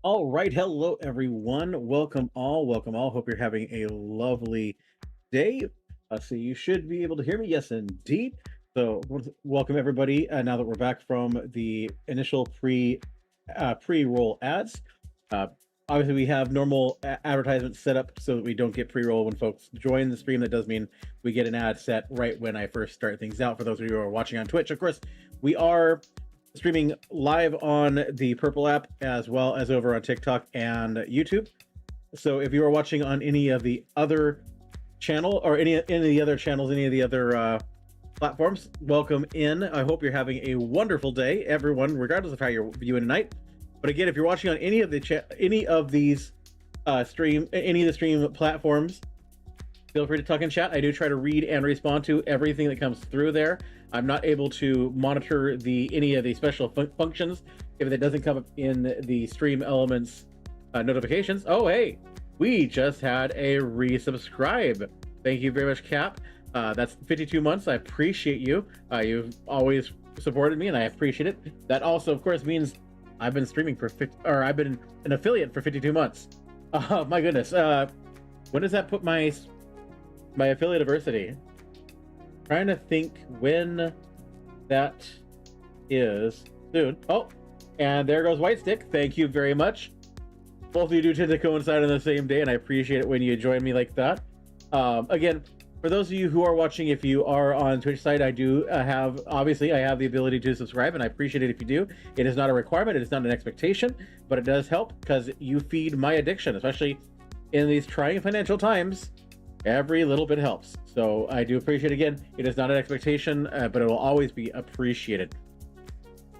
All right, hello everyone. Welcome all. Hope you're having a lovely day. So you should be able to hear me. Yes, indeed. So welcome everybody. Now that we're back from the initial pre-roll ads, uh, obviously we have normal advertisements set up so that we don't get pre-roll when folks join the stream. That does mean we get an ad set right when I first start things out. For those of you who are watching on Twitch, of course, we are streaming live on the Purple app as well as over on TikTok and YouTube. So if you are watching on any of the other channel or any of the other channels, any of the other platforms, welcome in. I hope you're having a wonderful day, everyone, regardless of how you're viewing tonight. But again, if you're watching on any of these any of the stream platforms, feel free to talk in chat. I do try to read and respond to everything that comes through there. I'm not able to monitor any of the special functions if it doesn't come up in the stream elements notifications. Oh, hey, we just had a resubscribe. Thank you very much, Cap. That's 52 months. I appreciate you. You've always supported me, and I appreciate it. That also, of course, means I've been streaming I've been an affiliate for 52 months. Oh my goodness. When does that put my affiliate diversity? Trying to think when that is soon. Oh, and there goes White Stick. Thank you very much. Both of you do tend to coincide on the same day, and I appreciate it when you join me like that. Again, for those of you who are watching, if you are on Twitch site, I do obviously I have the ability to subscribe, and I appreciate it if you do. It is not a requirement, it is not an expectation, but it does help because you feed my addiction, especially in these trying financial times. Every little bit helps. So I do appreciate it. Again, it is not an expectation, but it will always be appreciated.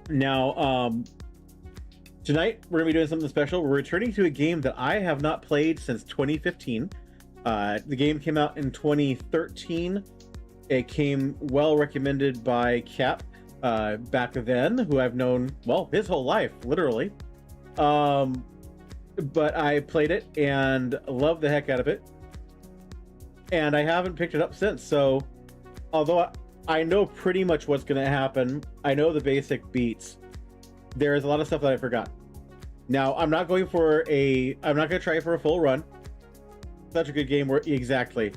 Now, tonight we're gonna be doing something special. We're returning to a game that I have not played since 2015. The game came out in 2013. It came well recommended by Cap back then, who I've known, well, his whole life, literally. But I played it and loved the heck out of it. And I haven't picked it up since. So although I know pretty much what's going to happen, I know the basic beats, there's a lot of stuff that I forgot. Now, I'm not going to try for a full run. Such a good game where exactly.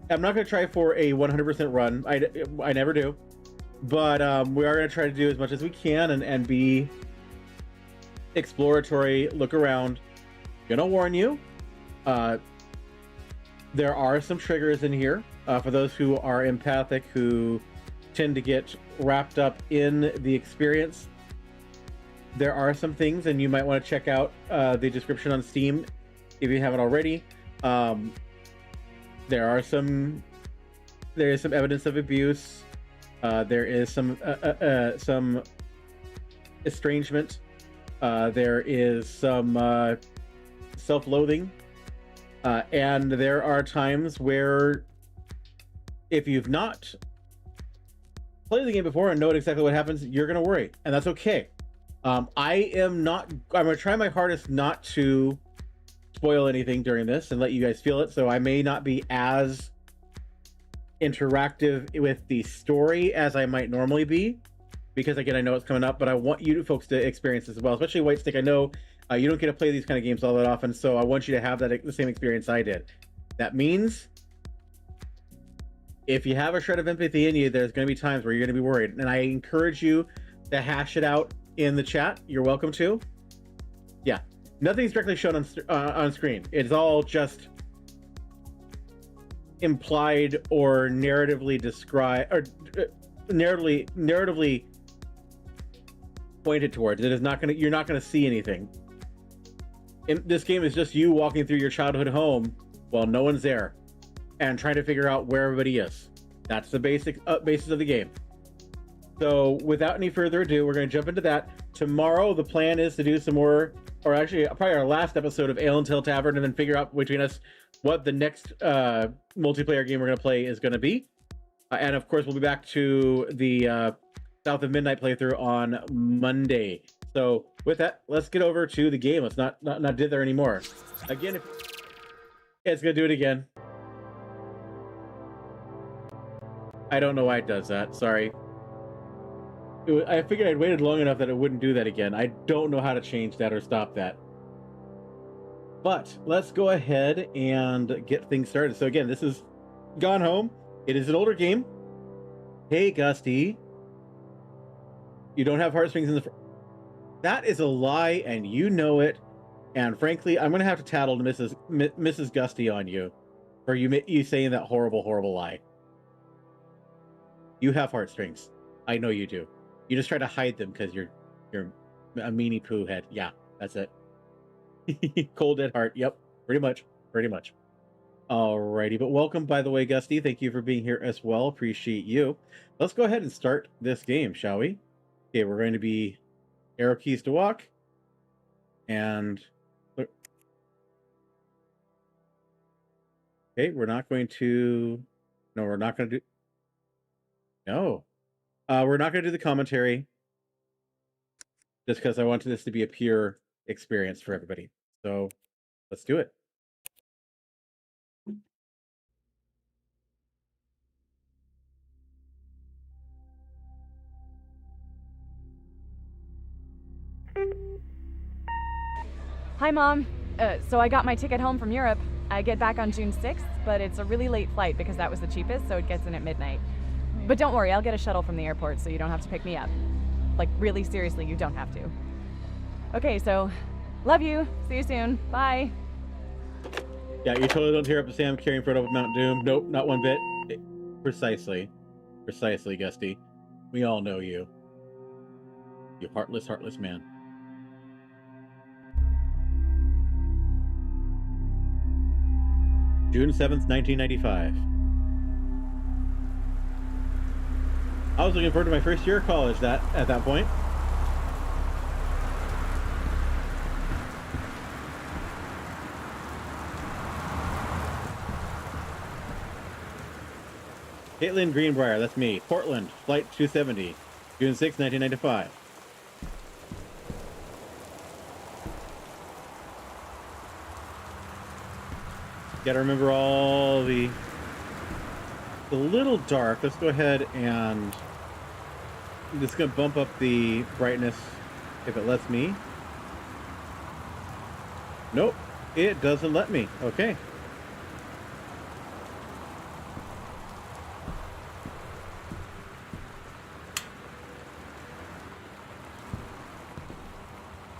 I'm not going to try for a 100% run. I never do. But we are going to try to do as much as we can and be exploratory, look around. Gonna warn you, there are some triggers in here for those who are empathic, who tend to get wrapped up in the experience. There are some things, and you might want to check out the description on Steam if you haven't already. There is some evidence of abuse. There is some estrangement. There is some self-loathing. And there are times where if you've not played the game before and know exactly what happens, you're going to worry, and that's okay. I'm going to try my hardest not to spoil anything during this and let you guys feel it, so I may not be as interactive with the story as I might normally be, because again, I know it's coming up, but I want you folks to experience this as well, especially White Stick. I know you don't get to play these kind of games all that often, so I want you to have the same experience I did. That means if you have a shred of empathy in you, there's going to be times where you're going to be worried, and I encourage you to hash it out in the chat. You're welcome to. Yeah, nothing's directly shown on screen. It's all just implied or narratively described, or narratively pointed towards. It is not going to. You're not going to see anything. This game is just you walking through your childhood home while no one's there and trying to figure out where everybody is. That's the basis of the game. So without any further ado, we're going to jump into that. Tomorrow, the plan is to do some more, or actually probably our last episode of Ale and Tail Tavern, and then figure out between us what the next multiplayer game we're going to play is going to be. And of course, we'll be back to the South of Midnight playthrough on Monday. So with that, let's get over to the game. Let's not did there anymore. Again, it's gonna do it again. I don't know why it does that. Sorry. I figured I'd waited long enough that it wouldn't do that again. I don't know how to change that or stop that. But let's go ahead and get things started. So again, this is Gone Home. It is an older game. Hey, Gusty. You don't have heartstrings in the... That is a lie, and you know it. And frankly, I'm going to have to tattle to Mrs. Gusty on you for you saying that horrible, horrible lie. You have heartstrings. I know you do. You just try to hide them because you're a meanie poo head. Yeah, that's it. Cold dead heart. Yep, pretty much. Pretty much. Alrighty, but welcome, by the way, Gusty. Thank you for being here as well. Appreciate you. Let's go ahead and start this game, shall we? Okay, we're going to be arrow keys to walk. And... Okay, we're not going to... No, we're not going to do... No. We're not going to do the commentary. Just because I wanted this to be a pure experience for everybody. So, let's do it. Hi, Mom. So I got my ticket home from Europe. I get back on June 6th, but it's a really late flight because that was the cheapest, so it gets in at midnight. But don't worry, I'll get a shuttle from the airport so you don't have to pick me up. Like, really seriously, you don't have to. Okay, so, love you. See you soon. Bye. Yeah, you totally don't tear up the Sam carrying Frodo up Mount Doom. Nope, not one bit. Precisely. Precisely, Gusty. We all know you. You heartless, heartless man. June 7th, 1995. I was looking forward to my first year of college at that point. Caitlin Greenbrier, that's me. Portland, flight 270, June 6, 1995. Gotta remember all the... It's a little dark. Let's go ahead and... I'm just gonna bump up the brightness if it lets me. Nope, it doesn't let me. Okay.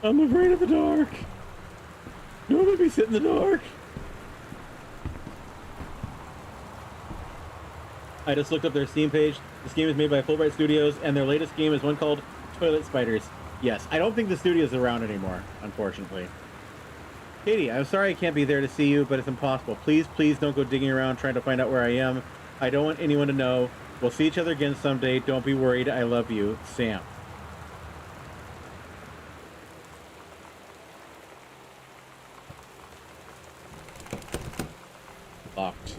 I'm afraid of the dark. Don't let me sit in the dark. I just looked up their Steam page. This game is made by Fulbright Studios, and their latest game is one called Toilet Spiders. Yes, I don't think the studio's around anymore, unfortunately. Katie, I'm sorry I can't be there to see you, but it's impossible. Please, please don't go digging around trying to find out where I am. I don't want anyone to know. We'll see each other again someday. Don't be worried. I love you. Sam. Locked.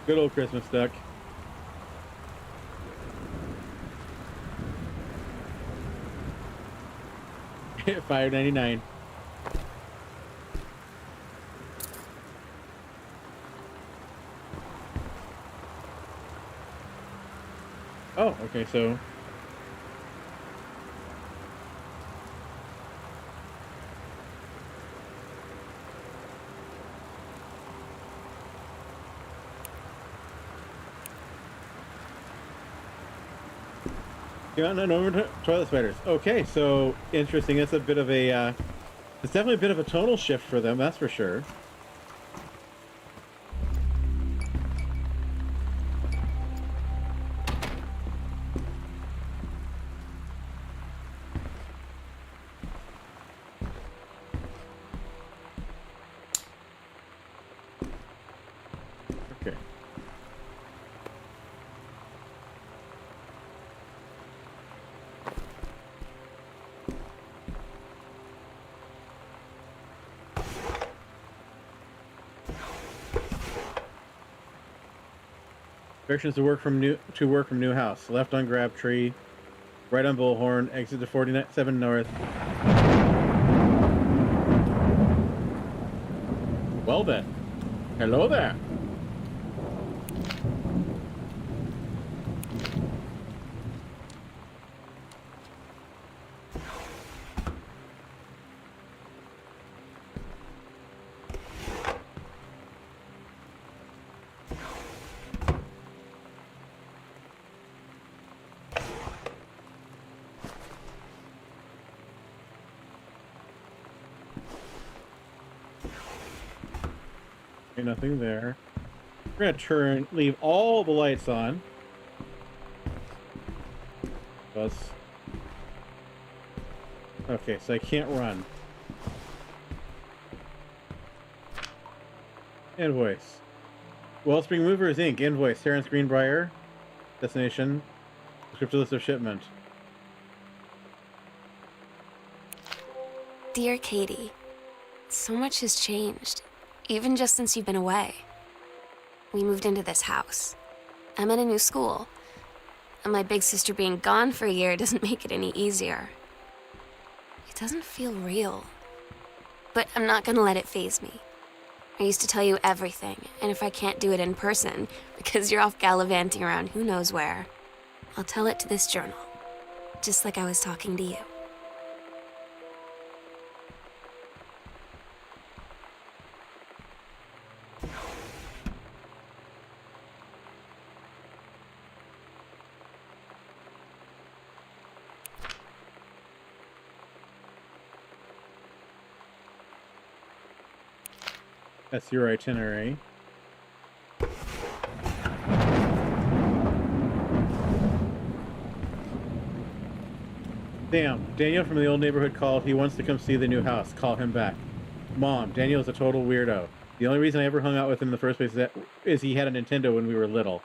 Good old Christmas duck. $5.99. Oh, okay, so yeah, no toilet spiders. Okay, so interesting. It's a bit of a it's definitely a bit of a tonal shift for them, that's for sure. Okay. Directions to work from new house. Left on grab tree. Right on Bullhorn, exit to 47 North. Well then. Hello there. Okay, nothing there. We're gonna leave all the lights on. Okay, so I can't run. Invoice. Wellspring Movers Inc. Invoice. Terrence Greenbrier. Destination. Descriptive list of shipment. Dear Katie, so much has changed, even just since you've been away. We moved into this house. I'm at a new school. And my big sister being gone for a year doesn't make it any easier. It doesn't feel real. But I'm not gonna let it faze me. I used to tell you everything, and if I can't do it in person, because you're off gallivanting around who knows where, I'll tell it to this journal. Just like I was talking to you. That's your itinerary. Damn, Daniel from the old neighborhood called. He wants to come see the new house. Call him back. Mom, Daniel's a total weirdo. The only reason I ever hung out with him in the first place is he had a Nintendo when we were little.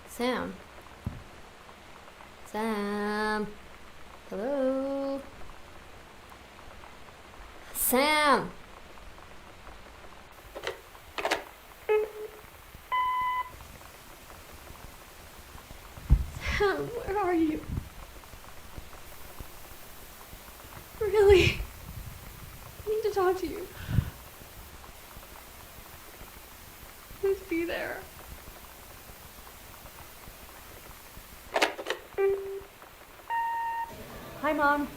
Sam. Sam. Hello. Sam. Sam, where are you? Really? I need to talk to you. Please be there. Hi, Mom.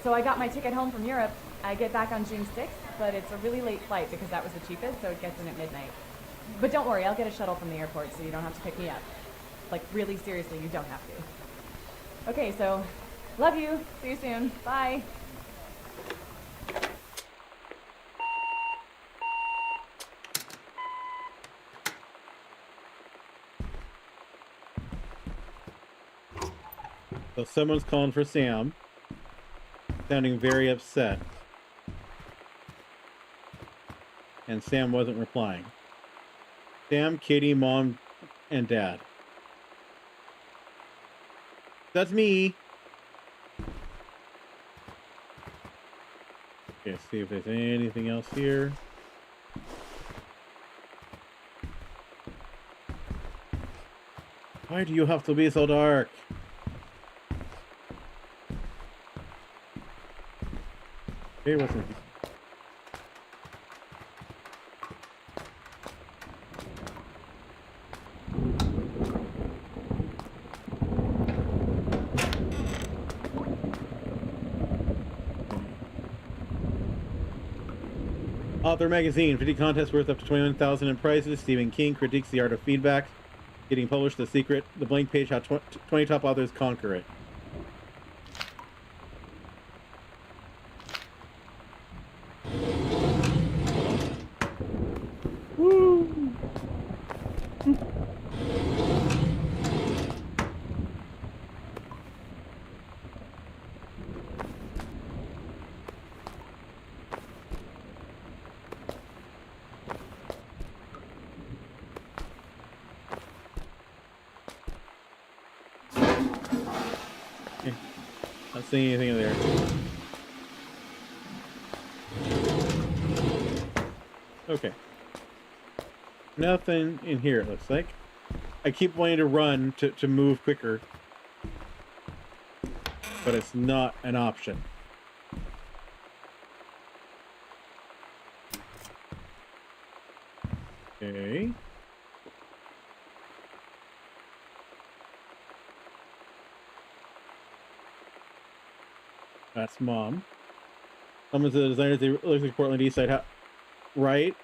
So I got my ticket home from Europe. I get back on June 6th, but it's a really late flight because that was the cheapest, so it gets in at midnight. But don't worry, I'll get a shuttle from the airport, so you don't have to pick me up. Like, really seriously, you don't have to. Okay, so love you. See you soon. Bye. So someone's calling for Sam. Sounding very upset. And Sam wasn't replying. Sam, Katie, Mom, and Dad. That's me. Okay, see if there's anything else here. Why do you have to be so dark? Okay, what's in Author Magazine, 50 contests worth up to $21,000 in prizes. Stephen King critiques the art of feedback. Getting published, The Secret, The Blank Page, How 20 Top Authors Conquer It. Woo! see anything in there. Okay. Nothing in here, it looks like. I keep wanting to run to move quicker, but it's not an option. Okay. That's Mom. Someone's the designers. They look like Portland East Side. Right?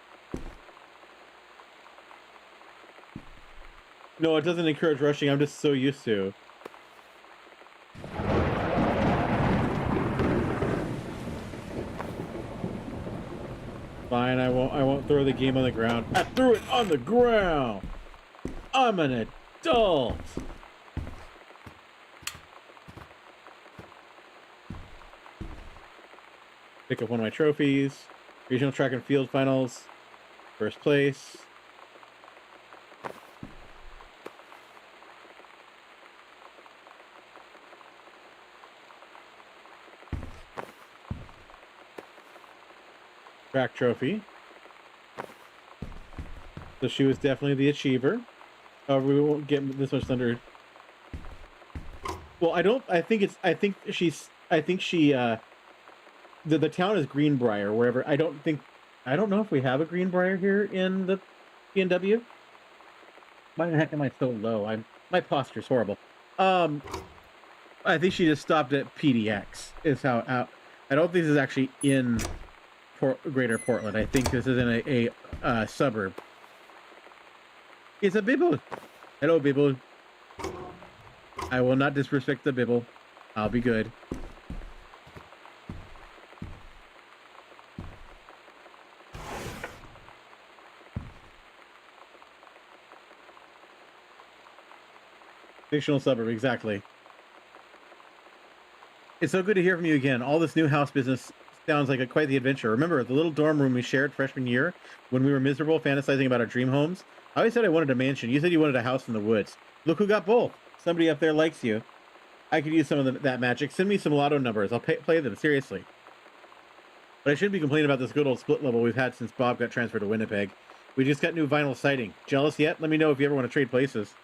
No, it doesn't encourage rushing. I'm just so used to. Fine, I won't throw the game on the ground. I threw it on the ground. I'm an adult. Pick up one of my trophies. Regional track and field finals. First place. Track trophy. So she was definitely the achiever. However, we won't get this much thunder. Well, I think she, the town is Greenbrier, wherever. I don't know if we have a Greenbrier here in the PNW. Why the heck am I so low? My posture's horrible. I think she just stopped at PDX. Is how I don't think this is actually in Greater Portland. I think this is in a suburb. It's a Bibble. Hello, Bibble. I will not disrespect the Bibble. I'll be good. Fictional suburb, exactly. It's so good to hear from you again. All this new house business sounds like quite the adventure. Remember the little dorm room we shared freshman year when we were miserable, fantasizing about our dream homes? I always said I wanted a mansion. You said you wanted a house in the woods. Look who got both. Somebody up there likes you. I could use some of that magic. Send me some lotto numbers. I'll play them, seriously. But I shouldn't be complaining about this good old split level we've had since Bob got transferred to Winnipeg. We just got new vinyl siding. Jealous yet? Let me know if you ever want to trade places.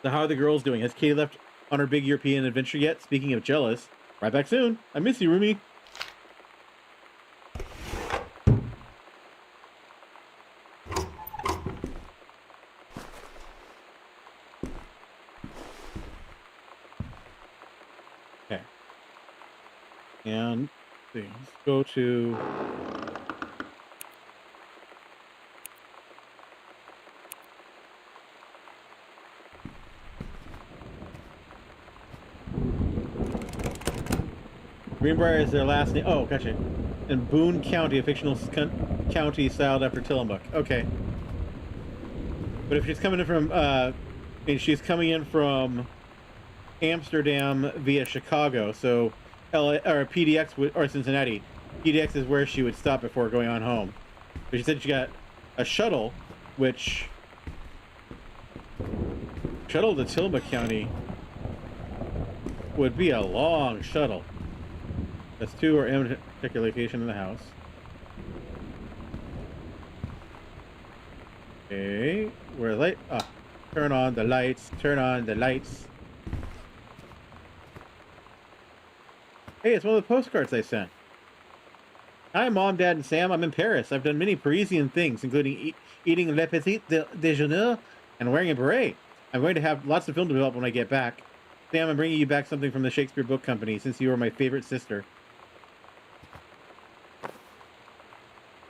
So how are the girls doing? Has Katie left on her big European adventure yet? Speaking of jealous, right back soon. I miss you, Rumi. Okay. And let's go to Greenbrier is their last name. Oh, gotcha. And Boone County, a fictional county styled after Tillamook. Okay. But if she's coming in from, and she's coming in from Amsterdam via Chicago, so LA or PDX or Cincinnati. PDX is where she would stop before going on home. But she said she got a shuttle, which shuttle to Tillamook County would be a long shuttle. That's two or in particular location in the house. Okay, where light? Ah, turn on the lights. Turn on the lights. Hey, it's one of the postcards I sent. Hi, Mom, Dad, and Sam. I'm in Paris. I've done many Parisian things, including eating le petit déjeuner and wearing a beret. I'm going to have lots of film to develop when I get back. Sam, I'm bringing you back something from the Shakespeare Book Company, since you were my favorite sister.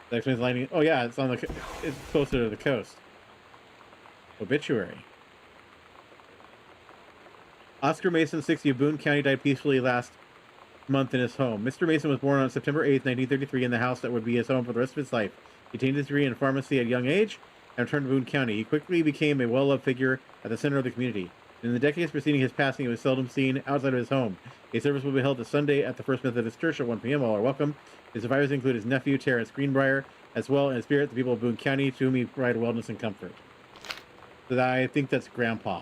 That explains lighting. Oh yeah, it's closer to the coast. Obituary. Oscar Mason, 60 of Boone County, died peacefully last month in his home. Mr. Mason was born on September 8th, 1933 in the house that would be his home for the rest of his life. He attained his degree in pharmacy at a young age and returned to Boone County. He quickly became a well-loved figure at the center of the community. In the decades preceding his passing, he was seldom seen outside of his home. A service will be held this Sunday at the First Methodist Church at 1 p.m. All are welcome. His survivors include his nephew, Terrence Greenbrier, as well in spirit the people of Boone County, to whom he provide wellness and comfort. So I think that's Grandpa.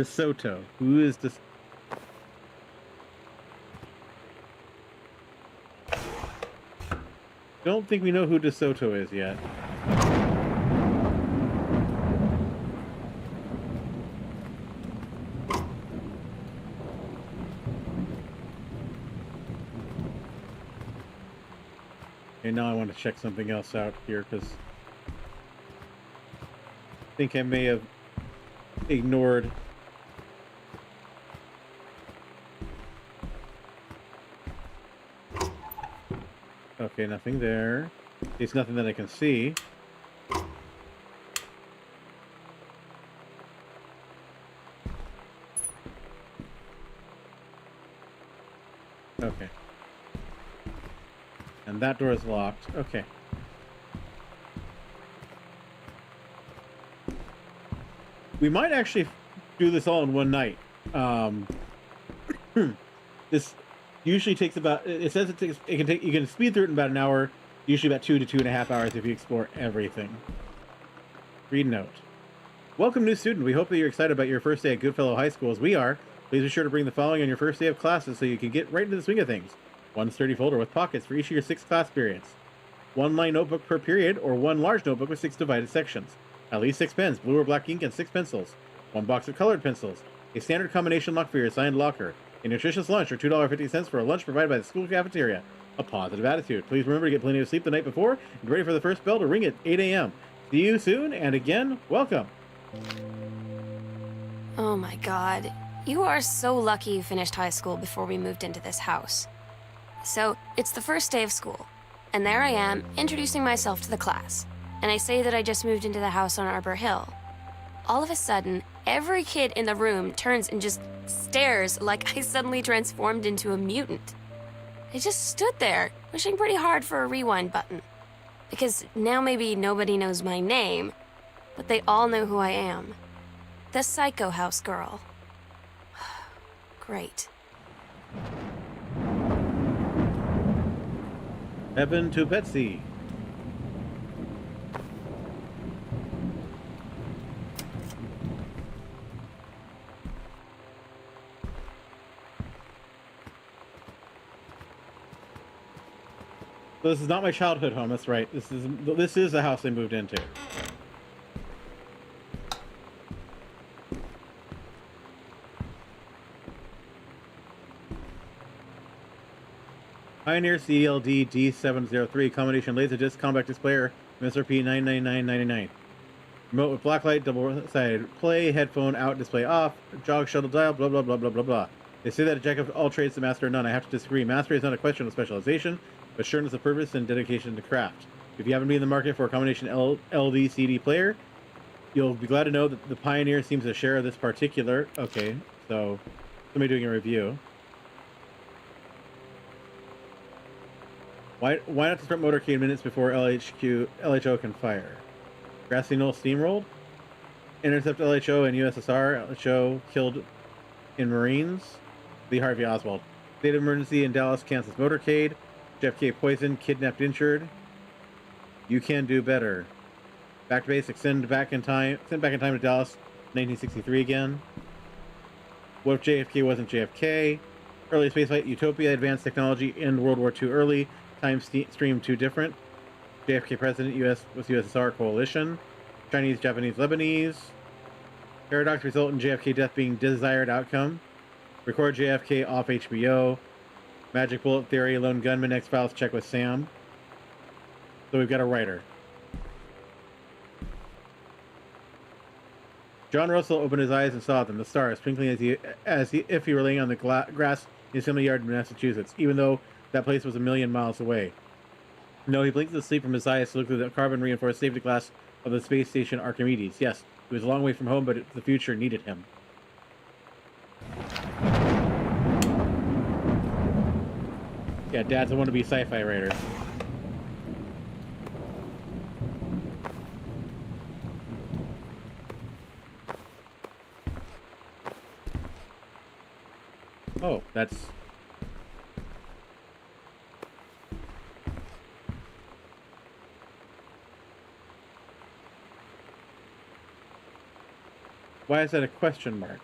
DeSoto. Who is this? Don't think we know who DeSoto is yet. Okay, now I want to check something else out here because I think I may have ignored. Okay, nothing there. It's nothing that I can see. Okay. And that door is locked. Okay. We might actually do this all in one night. This usually takes about, it says you can speed through it in about an hour, usually about 2 to 2.5 hours if you explore everything. Read note. Welcome, new student. We hope that you're excited about your first day at Goodfellow High School as we are. Please be sure to bring the following on your first day of classes so you can get right into the swing of things. One sturdy folder with pockets for each of your 6 class periods. One line notebook per period, or one large notebook with 6 divided sections. At least 6 pens, blue or black ink, and 6 pencils. One box of colored pencils. A standard combination lock for your assigned locker. A nutritious lunch, or $2.50 for a lunch provided by the school cafeteria. A positive attitude. Please remember to get plenty of sleep the night before and ready for the first bell to ring at 8 a.m. See you soon, and again, welcome. Oh my god. You are so lucky you finished high school before we moved into this house. So, it's the first day of school, and there I am, introducing myself to the class. And I say that I just moved into the house on Arbor Hill. All of a sudden, every kid in the room turns and just stares like I suddenly transformed into a mutant. I just stood there, wishing pretty hard for a rewind button. Because now maybe nobody knows my name, but they all know who I am. The Psycho House Girl. Great. Heaven to Betsy. So this is not my childhood home. That's right. This is the house I moved into. Pioneer CLD D703 combination laser disc compact displayer MSRP $999.99. Remote with blacklight, double-sided play, headphone out, display off, jog shuttle dial, blah blah blah blah blah blah. They say that a jack of all trades, the master of none. I have to disagree. Mastery is not a question of specialization, but sureness of purpose and dedication to craft. If you happen to be in the market for a combination LD CD player, you'll be glad to know that the Pioneer seems to share this particular. Okay, so somebody doing a review. Why not disrupt motorcade minutes before LHO can fire? Grassy Knoll steamrolled? Intercept LHO in USSR. LHO killed in Marines. Lee Harvey Oswald. State of emergency in Dallas cancels motorcade. JFK poisoned, kidnapped, injured. You can do better. Back to basics. Send back in time to Dallas, 1963 again. What if JFK wasn't JFK? Early spaceflight utopia, advanced technology, end World War II early. Time stream too different. JFK president, US with USSR coalition. Chinese, Japanese, Lebanese. Paradox result in JFK death being desired outcome. Record JFK off HBO. Magic bullet theory, lone gunman, X-Files check with Sam. So we've got a writer. John Russell opened his eyes and saw them, the stars, twinkling if he were laying on the grass in Assembly Yard in Massachusetts, even though that place was a million miles away. No, he blinked to sleep from his eyes to look through the carbon-reinforced safety glass of the space station Archimedes. Yes, he was a long way from home, but the future needed him. Yeah, Dad's a wannabe sci-fi writer. Oh, that's... Why is that a question mark?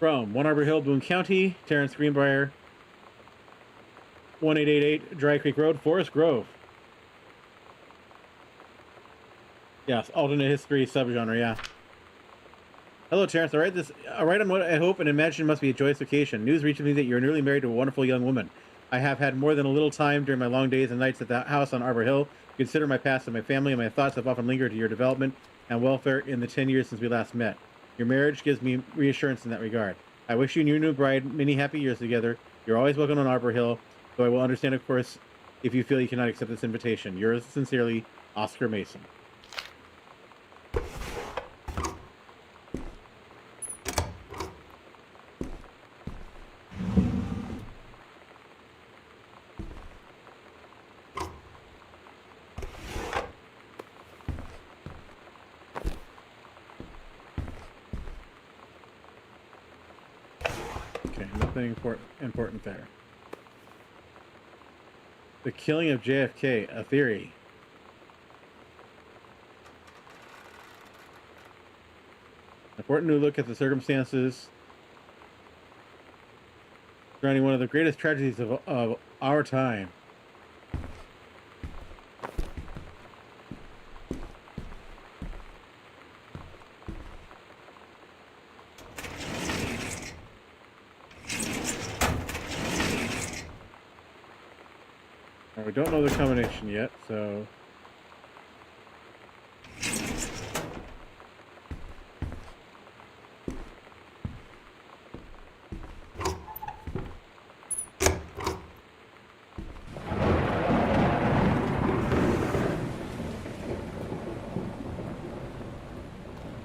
From One Arbor Hill, Boone County, Terrence Greenbrier, 1888 Dry Creek Road, Forest Grove. Yes, alternate history subgenre, yeah. Hello, Terrence. I write on what I hope and imagine must be a joyous occasion. News reaches me that you're newly married to a wonderful young woman. I have had more than a little time during my long days and nights at the house on Arbor Hill to consider my past and my family, and my thoughts have often lingered to your development and welfare in the 10 years since we last met. Your marriage gives me reassurance in that regard. I wish you and your new bride many happy years together. You're always welcome on Arbor Hill, though I will understand, of course, if you feel you cannot accept this invitation. Yours sincerely, Oscar Mason. Nothing important there. The killing of JFK, a theory. Important new look at the circumstances surrounding one of the greatest tragedies of our time. We don't know the combination yet, so...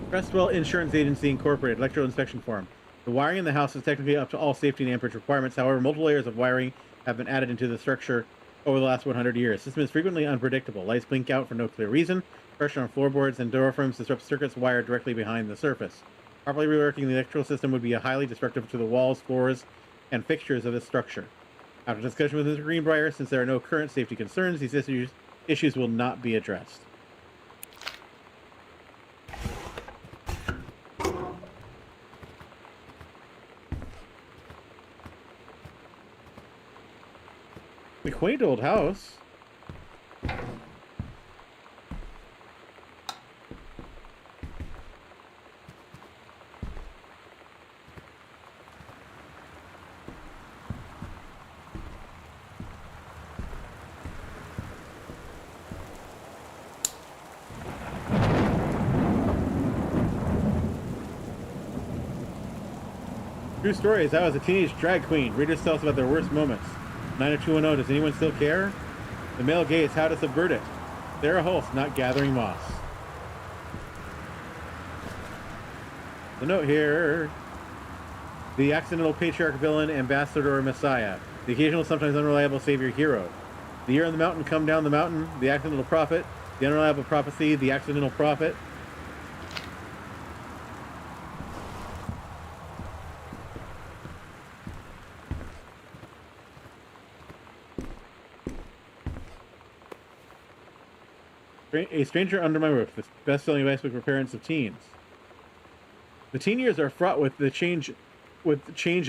Crestwell Insurance Agency Incorporated, electrical inspection form. The wiring in the house is technically up to all safety and amperage requirements. However, multiple layers of wiring have been added into the structure over the last 100 years. The system is frequently unpredictable. Lights blink out for no clear reason. Pressure on floorboards and door frames disrupts circuits wired directly behind the surface. Properly reworking the electrical system would be highly destructive to the walls, floors, and fixtures of this structure. After discussion with Mr. Greenbrier, since there are no current safety concerns, these issues will not be addressed. A quaint old house. True story is I was a teenage drag queen. Readers tell us about their worst moments. 90210, does anyone still care? The male gaze, how to subvert it. Sarah Hulse, not gathering moss. The note here. The accidental patriarch villain, ambassador, messiah. The occasional, sometimes unreliable savior hero. The year on the mountain, come down the mountain. The accidental prophet. The unreliable prophecy. The accidental prophet. A Stranger Under My Roof, the best-selling advice book for parents of teens. The teen years are fraught with change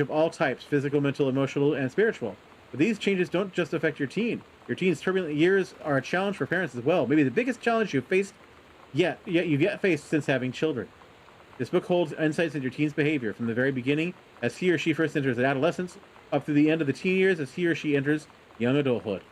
of all types, physical, mental, emotional, and spiritual. But these changes don't just affect your teen. Your teen's turbulent years are a challenge for parents as well. Maybe the biggest challenge you've faced you've faced since having children. This book holds insights into your teen's behavior from the very beginning, as he or she first enters adolescence, up to the end of the teen years, as he or she enters young adulthood.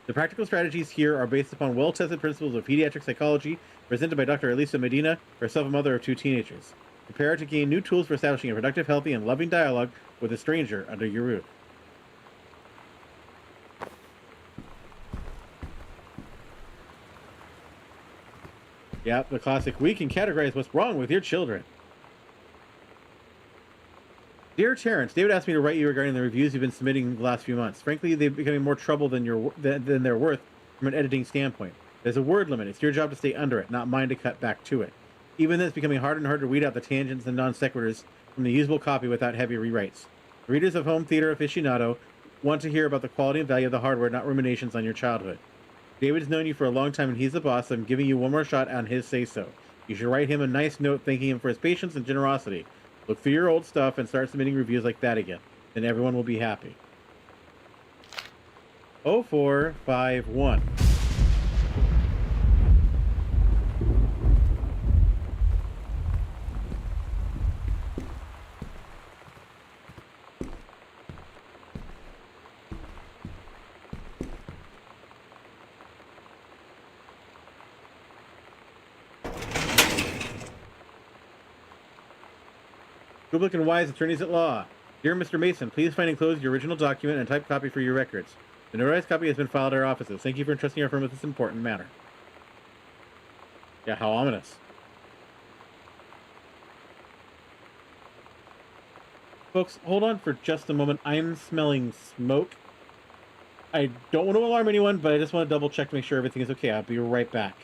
The practical strategies here are based upon well-tested principles of pediatric psychology presented by Dr. Elisa Medina, herself a mother of 2 teenagers. Prepare to gain new tools for establishing a productive, healthy, and loving dialogue with a stranger under your roof. Yep, the classic, we can categorize what's wrong with your children. Dear Terrence, David asked me to write you regarding the reviews you've been submitting the last few months. Frankly, they've becoming more trouble than they're worth from an editing standpoint. There's a word limit. It's your job to stay under it, not mine to cut back to it. Even then, it's becoming harder and harder to weed out the tangents and non sequiturs from the usable copy without heavy rewrites. Readers of Home Theater Aficionado want to hear about the quality and value of the hardware, not ruminations on your childhood. David's known you for a long time and he's the boss, so I'm giving you one more shot on his say-so. You should write him a nice note thanking him for his patience and generosity. Look through your old stuff and start submitting reviews like that again. Then everyone will be happy. 0451. Kublik and Wise, attorneys at law. Dear Mr. Mason, please find enclosed your original document and typed copy for your records. The notarized copy has been filed at our offices. Thank you for entrusting our firm with this important matter. Yeah, how ominous. Folks, hold on for just a moment. I'm smelling smoke. I don't want to alarm anyone, but I just want to double check to make sure everything is okay. I'll be right back.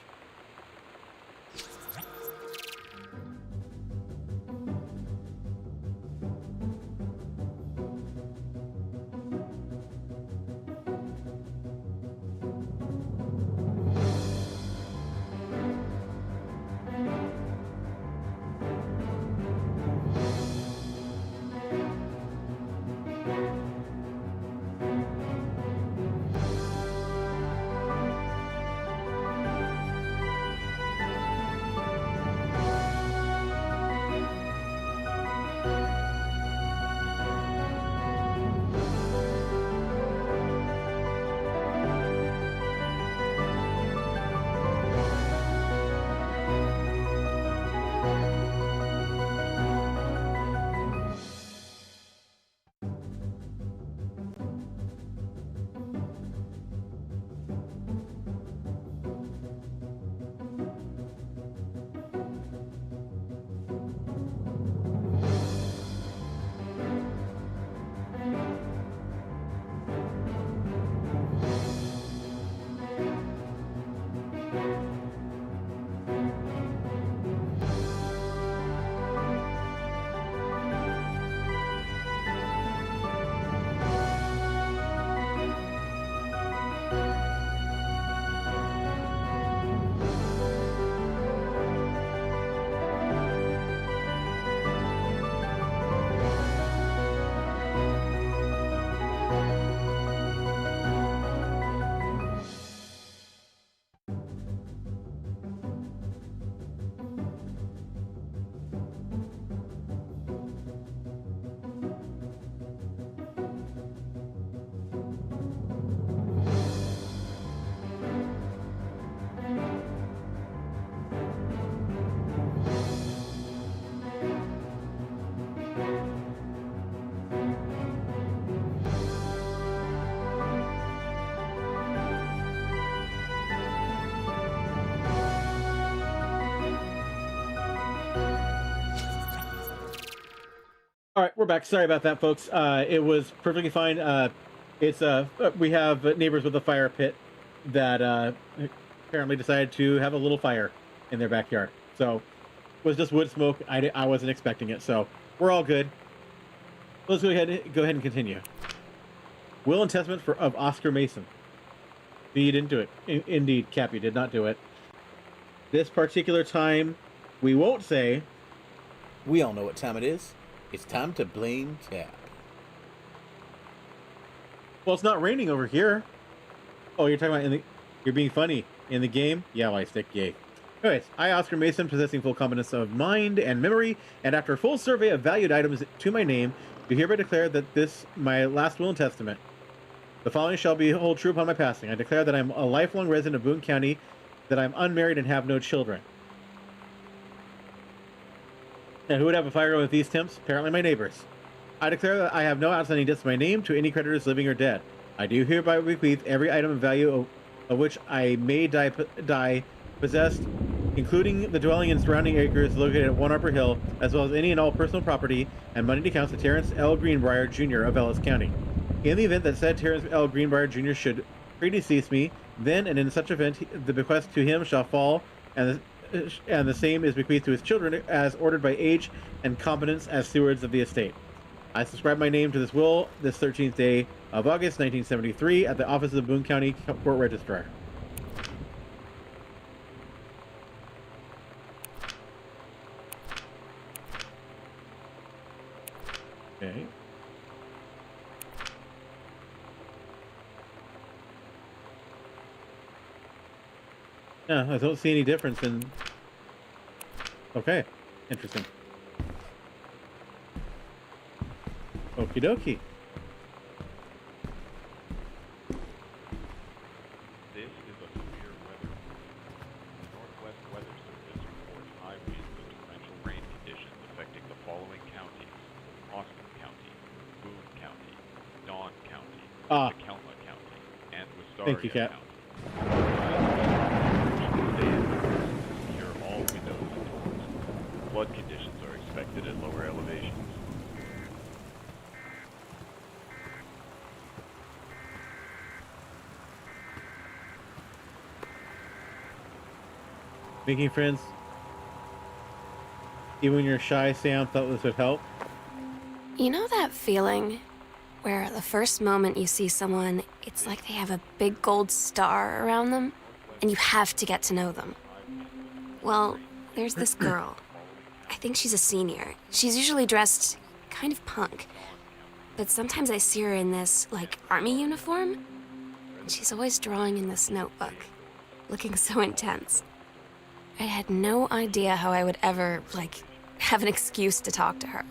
All right, we're back. Sorry about that, folks. It was perfectly fine. We have neighbors with a fire pit that apparently decided to have a little fire in their backyard. So it was just wood smoke. I wasn't expecting it, so we're all good. Let's go ahead and continue. Will and testament of Oscar Mason. You didn't do it. Indeed, Cap, you did not do it. This particular time, we won't say. We all know what time it is. It's time to blame Cap. Well, it's not raining over here. Oh, you're talking about you're being funny in the game? Yeah, well, I stick yay. Anyways, I, Oscar Mason, possessing full competence of mind and memory, and after a full survey of valued items to my name, do hereby declare that this my last will and testament. The following shall be hold true upon my passing. I declare that I'm a lifelong resident of Boone County, that I'm unmarried and have no children. And who would have a fire with these temps? Apparently my neighbors. I declare that I have no outstanding debts to my name to any creditors living or dead. I do hereby bequeath every item of value of which I may die possessed, including the dwelling and surrounding acres located at One Arbor Hill, as well as any and all personal property and money accounts to Terrence L. Greenbrier, Jr. of Ellis County. In the event that said Terrence L. Greenbrier, Jr. should predecease me, then and in such event the bequest to him shall fall, and the same is bequeathed to his children as ordered by age and competence as stewards of the estate. I subscribe my name to this will this 13th day of August 1973 at the office of the Boone County Court Registrar. Yeah, I don't see any difference in. Okay, interesting. Okie dokie. This is a severe weather warning. The Northwest Weather Service reports high winds and torrential rain conditions affecting the following counties: Austin County, Boone County, Dawn County, Ah, Tacoma County, and thank you, Wistaria Cat. County. Secure all windows and doors. Flood conditions are expected at lower elevations. Making friends, even when you're shy, Sam thought this would help. You know that feeling where the first moment you see someone, it's like they have a big gold star around them, and you have to get to know them? Well, there's this girl. I think she's a senior. She's usually dressed kind of punk, but sometimes I see her in this, like, army uniform, and she's always drawing in this notebook, looking so intense. I had no idea how I would ever, like, have an excuse to talk to her.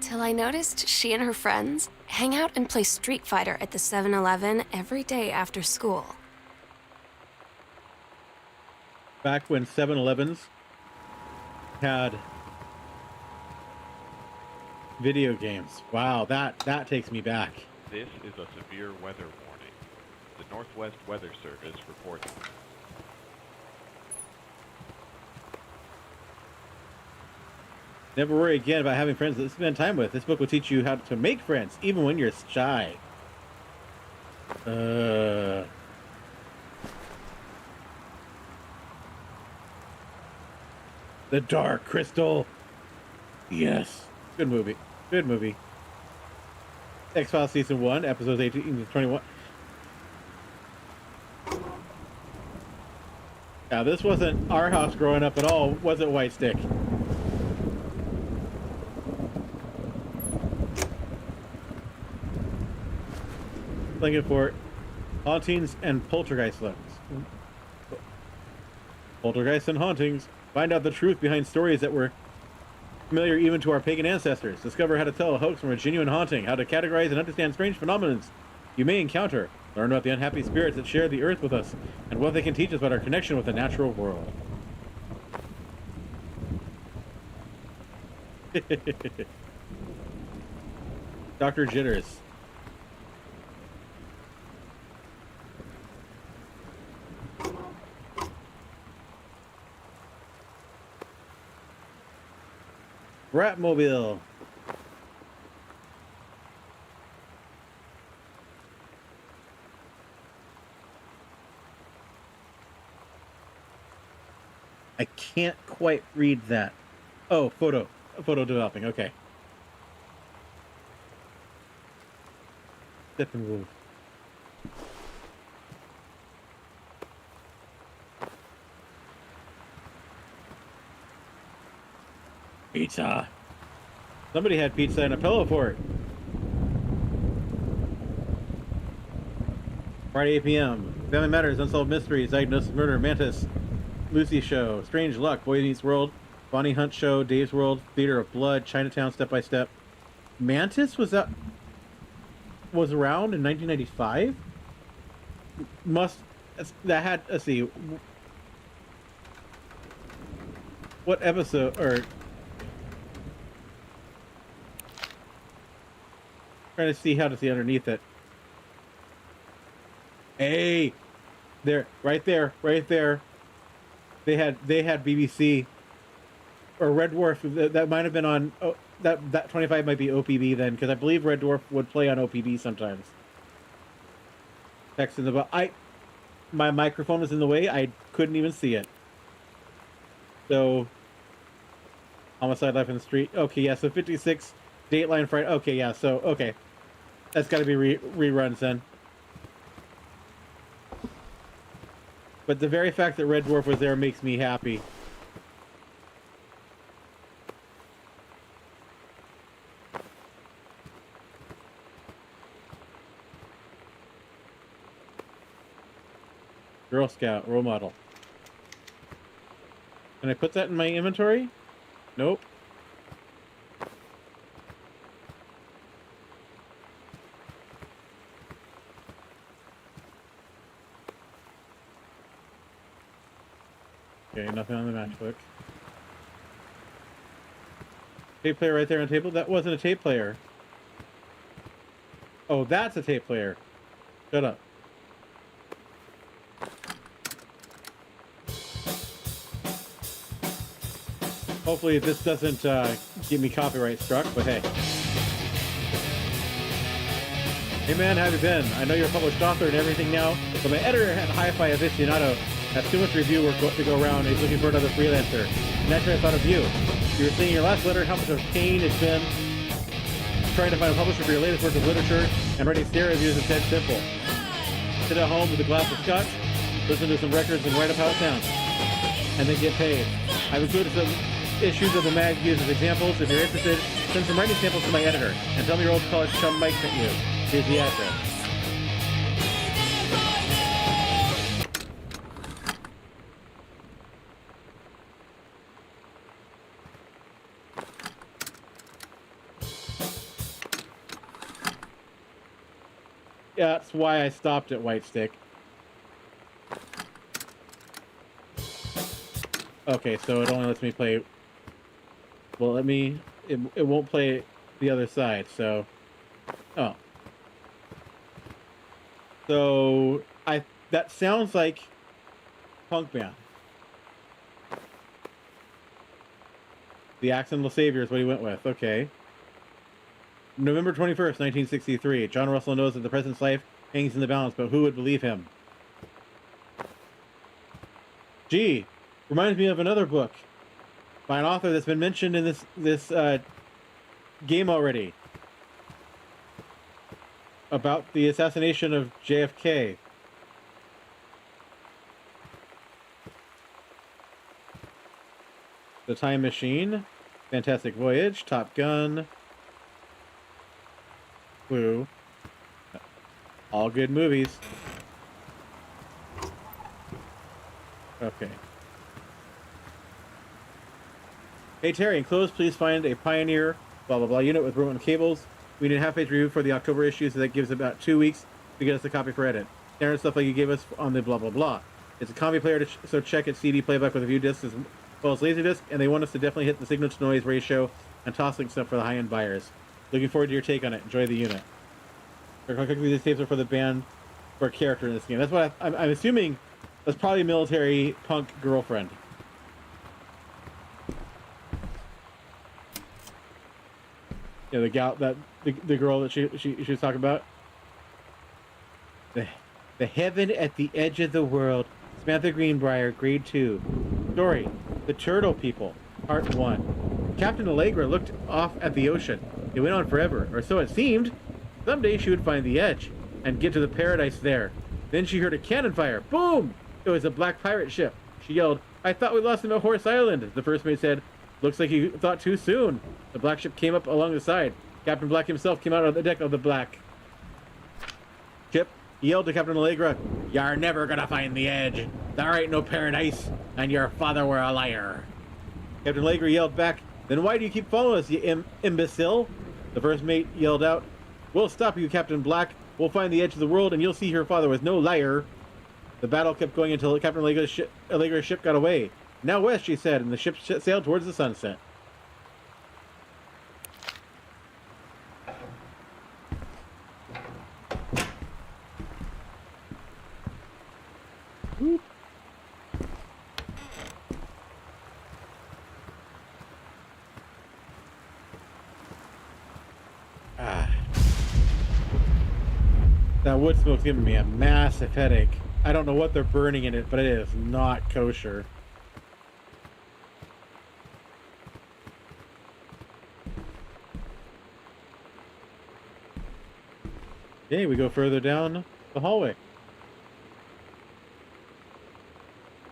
Till I noticed she and her friends hang out and play Street Fighter at the 7-Eleven every day after school. Back when 7-Elevens had video games. Wow, that takes me back. This is a severe weather warning. The Northwest Weather Service reports. Never worry again about having friends to spend time with. This book will teach you how to make friends, even when you're shy. The Dark Crystal. Yes. Good movie. Good movie. X-Files Season 1, Episodes 18 to 21. Now, this wasn't our house growing up at all, was it, White Stick? Lincoln Fort, hauntings and poltergeist levels. Poltergeists and hauntings. Find out the truth behind stories that were familiar even to our pagan ancestors. Discover how to tell a hoax from a genuine haunting, how to categorize and understand strange phenomena you may encounter. Learn about the unhappy spirits that share the earth with us, and what they can teach us about our connection with the natural world. Dr. Jitters. Ratmobile. I can't quite read that. Oh, photo developing. Okay. Step and move. Pizza. Somebody had pizza and a pillow fort. Friday 8 p.m. Family Matters, Unsolved Mysteries, Diagnosis Murder, Mantis, Lucy Show, Strange Luck, Boy Meets World, Bonnie Hunt Show, Dave's World, Theater of Blood, Chinatown, Step by Step. Mantis was around in 1995. That had, let's see, what episode or. Trying to see how to see underneath it. Hey, there, right there. They had BBC or Red Dwarf. That might have been on. Oh, that 25 might be OPB then, because I believe Red Dwarf would play on OPB sometimes. Text in the my microphone was in the way. I couldn't even see it. So, Homicide: Life in the Street. Okay, yeah. So 56 Dateline Friday. Okay, yeah. So okay. That's got to be reruns then. But the very fact that Red Dwarf was there makes me happy. Girl Scout role model. Can I put that in my inventory? Nope. Okay, nothing on the matchbook. Tape player right there on the table? That wasn't a tape player. Oh, that's a tape player. Shut up. Hopefully this doesn't get me copyright struck, but hey. Hey man, how have you been? I know you're a published author and everything now, but my editor at Hi-Fi Aficionado has too much review work to go around and he's looking for another freelancer. And naturally I thought of you. You were saying in your last letter how much of pain it's been trying to find a publisher for your latest work of literature, and writing stereo reviews is dead simple. Sit at home with a glass of scotch, listen to some records, and write up how it sounds. And then get paid. I've included some issues of the mag used as examples. If you're interested, send some writing samples to my editor, and tell me your old college chum Mike sent you. Here's the address. Yeah, that's why I stopped at White Stick. Okay, so it only lets me play... Well, it won't play the other side, so... Oh. So, that sounds like punk band. The Accidental Savior is what he went with, okay. November 21st, 1963. John Russell knows that the president's life hangs in the balance, but who would believe him? Gee, reminds me of another book by an author that's been mentioned in this game already. About the assassination of JFK. The Time Machine, Fantastic Voyage, Top Gun, Clue. All good movies. Okay. Hey Terry, enclosed, please find a Pioneer blah blah blah unit with remote and cables. We need a half-page review for the October issue, so that gives about 2 weeks to get us a copy for edit. Standard stuff like you gave us on the blah blah blah. It's a combi player, so check its CD playback with a few discs as well as Laserdisc, and they want us to definitely hit the signal to noise ratio and toss-link stuff for the high-end buyers. Looking forward to your take on it. Enjoy the unit. These tapes are for the band for a character in this game. That's what I'm assuming. That's probably a military punk girlfriend. Yeah, the gal that the girl that she was talking about. The Heaven at the Edge of the World. Samantha Greenbrier, Grade 2. Story: The Turtle People, Part 1. Captain Allegra looked off at the ocean. It went on forever, or so it seemed. Someday she would find the edge and get to the paradise there. Then she heard a cannon fire. Boom! It was a black pirate ship. She yelled, "I thought we lost him at Horse Island." The first mate said, "Looks like you thought too soon." The black ship came up along the side. Captain Black himself came out on the deck of the black ship. He yelled to Captain Allegra, "You're never gonna find the edge. There ain't no paradise, and your father were a liar." Captain Allegra yelled back, "Then why do you keep following us, you imbecile?" The first mate yelled out, "We'll stop you, Captain Black. We'll find the edge of the world, and you'll see your father was no liar." The battle kept going until Captain Allegra's ship got away. "Now west," she said, and the ship sailed towards the sunset. Whoop. That wood smoke's giving me a massive headache. I don't know what they're burning in it, but it is not kosher. Okay, we go further down the hallway.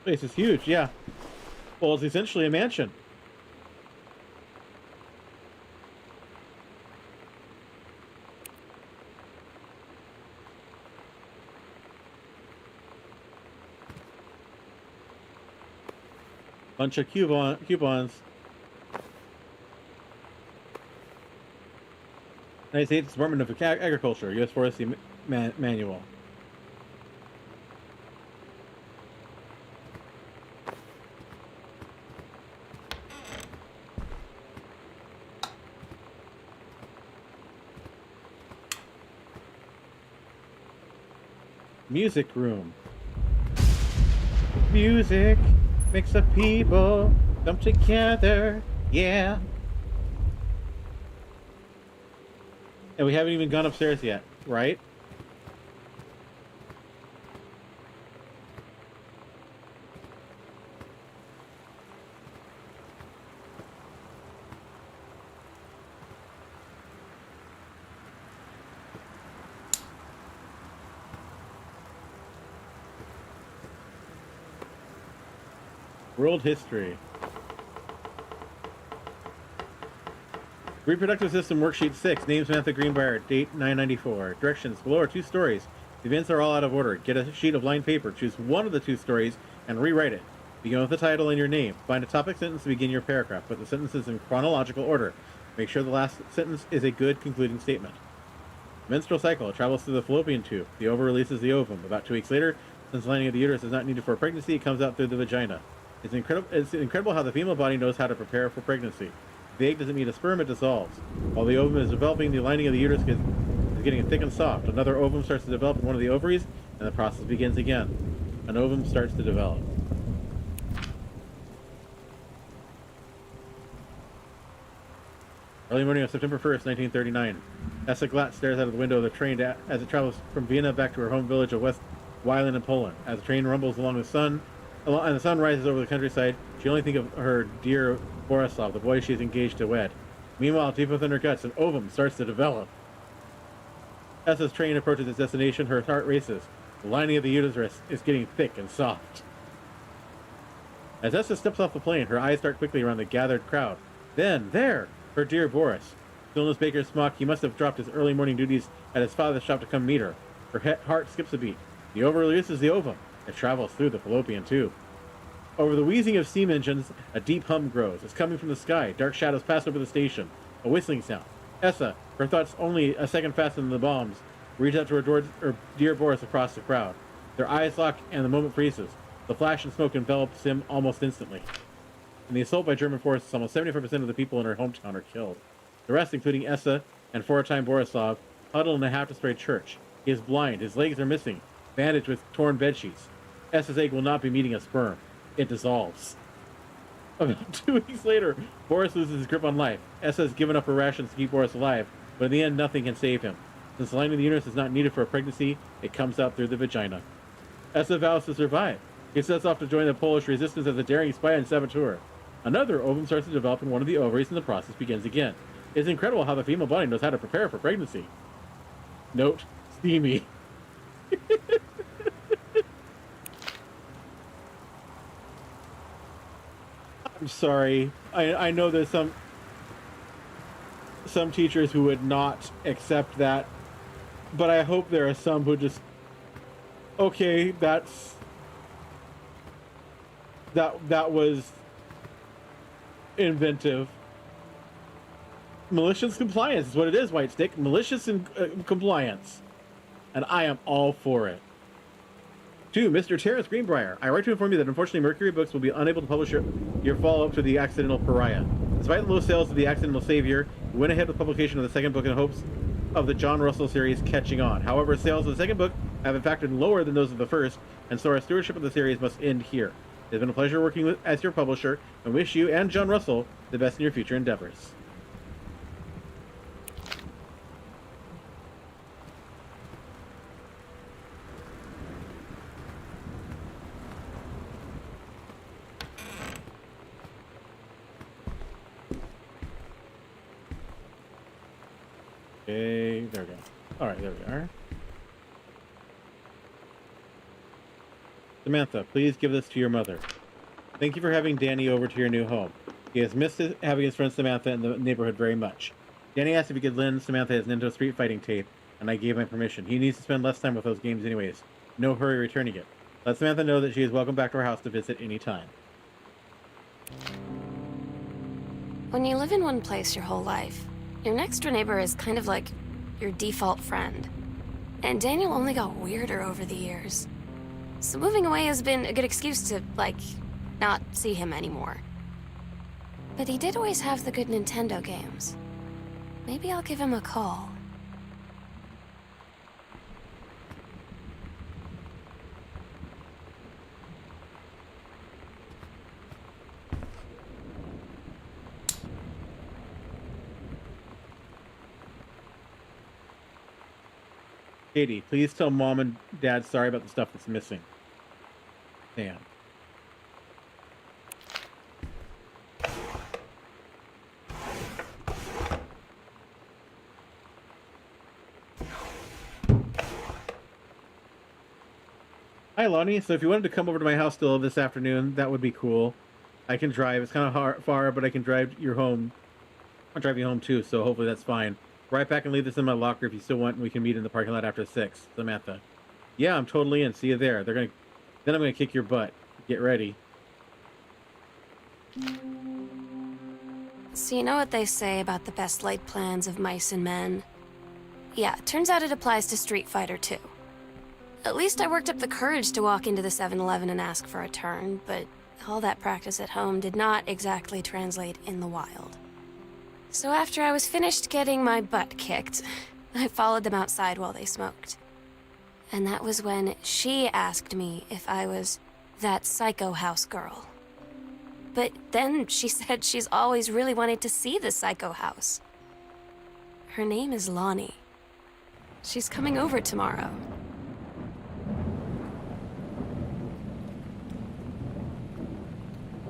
Place is huge, yeah. Well, it's essentially a mansion. Bunch of coupons. United States Department of Agriculture, U.S. Forestry Manual. Music room. Music makes the people come together. Yeah. And we haven't even gone upstairs yet, right? World history. Reproductive System Worksheet 6. Name Samantha Greenbrier. Date 994. Directions. Below are 2 stories. The events are all out of order. Get a sheet of lined paper. Choose one of the 2 stories and rewrite it. Begin with the title and your name. Find a topic sentence to begin your paragraph. Put the sentences in chronological order. Make sure the last sentence is a good concluding statement. Menstrual cycle. It travels through the fallopian tube. The ova releases the ovum. About 2 weeks later, since the lining of the uterus is not needed for pregnancy, it comes out through the vagina. It's incredible how the female body knows how to prepare for pregnancy. The egg doesn't meet a sperm, it dissolves. While the ovum is developing, the lining of the uterus is getting thick and soft. Another ovum starts to develop in one of the ovaries, and the process begins again. An ovum starts to develop. Early morning of September 1st, 1939. Essa Glatt stares out of the window of the train as it travels from Vienna back to her home village of West Weilen in Poland. As the train rumbles along the sun, and the sun rises over the countryside, she only thinks of her dear Borislav, the boy she is engaged to wed. Meanwhile, deep within her guts, an ovum starts to develop. As this train approaches its destination, her heart races. The lining of the uterus is getting thick and soft. As Essa steps off the plane, her eyes dart quickly around the gathered crowd. Then, there, her dear Boris. Still in his baker's smock, he must have dropped his early morning duties at his father's shop to come meet her. Her heart skips a beat. The ova releases the ovum. It travels through the fallopian tube. Over the wheezing of steam engines, a deep hum grows. It's coming from the sky. Dark shadows pass over the station. A whistling sound. Essa, her thoughts only a second faster than the bombs, reaches out to her dear Boris across the crowd. Their eyes lock, and the moment freezes. The flash and smoke envelops him almost instantly. In the assault by German forces, almost 75% of the people in her hometown are killed. The rest, including Essa and 4-time Borislav, huddle in a half-destroyed church. He is blind. His legs are missing, bandaged with torn bedsheets. Essa's egg will not be meeting a sperm. It dissolves. About 2 weeks later, Boris loses his grip on life. Essa has given up her rations to keep Boris alive, but in the end, nothing can save him. Since the lining of the uterus is not needed for a pregnancy, it comes out through the vagina. Essa vows to survive. He sets off to join the Polish resistance as a daring spy and saboteur. Another ovum starts to develop in one of the ovaries, and the process begins again. It's incredible how the female body knows how to prepare for pregnancy. Note, steamy. I'm sorry. I know there's some teachers who would not accept that, but I hope there are some who just, okay, that was inventive. Malicious compliance is what it is, White Stick. Malicious compliance. And I am all for it. 2. Mr. Terrence Greenbrier. I write to inform you that unfortunately Mercury Books will be unable to publish your follow-up to The Accidental Pariah. Despite the low sales of The Accidental Savior, we went ahead with publication of the second book in hopes of the John Russell series catching on. However, sales of the second book have in fact been lower than those of the first, and so our stewardship of the series must end here. It has been a pleasure working as your publisher, and wish you and John Russell the best in your future endeavors. Okay, there we go. Alright, there we are. Samantha, please give this to your mother. Thank you for having Danny over to your new home. He has missed having his friend Samantha in the neighborhood very much. Danny asked if he could lend Samantha his Nintendo Street Fighting tape, and I gave my permission. He needs to spend less time with those games anyways. No hurry returning it. Let Samantha know that she is welcome back to our house to visit any time. When you live in one place your whole life, your next door neighbor is kind of like your default friend. And Daniel only got weirder over the years. So moving away has been a good excuse to, like, not see him anymore. But he did always have the good Nintendo games. Maybe I'll give him a call. Katie, please tell Mom and Dad sorry about the stuff that's missing. Damn. Hi, Lonnie. So if you wanted to come over to my house still this afternoon, that would be cool. I can drive. It's kind of far, but I can drive you home. I'll drive you home too, so hopefully that's fine. Right back and leave this in my locker if you still want, and we can meet in the parking lot after 6. Samantha. Yeah, I'm totally in. See you there. Then I'm gonna kick your butt. Get ready. So you know what they say about the best laid plans of mice and men? Yeah, turns out it applies to Street Fighter too. At least I worked up the courage to walk into the 7-Eleven and ask for a turn, but all that practice at home did not exactly translate in the wild. So after I was finished getting my butt kicked, I followed them outside while they smoked. And that was when she asked me if I was that psycho house girl. But then she said she's always really wanted to see the psycho house. Her name is Lonnie. She's coming over tomorrow.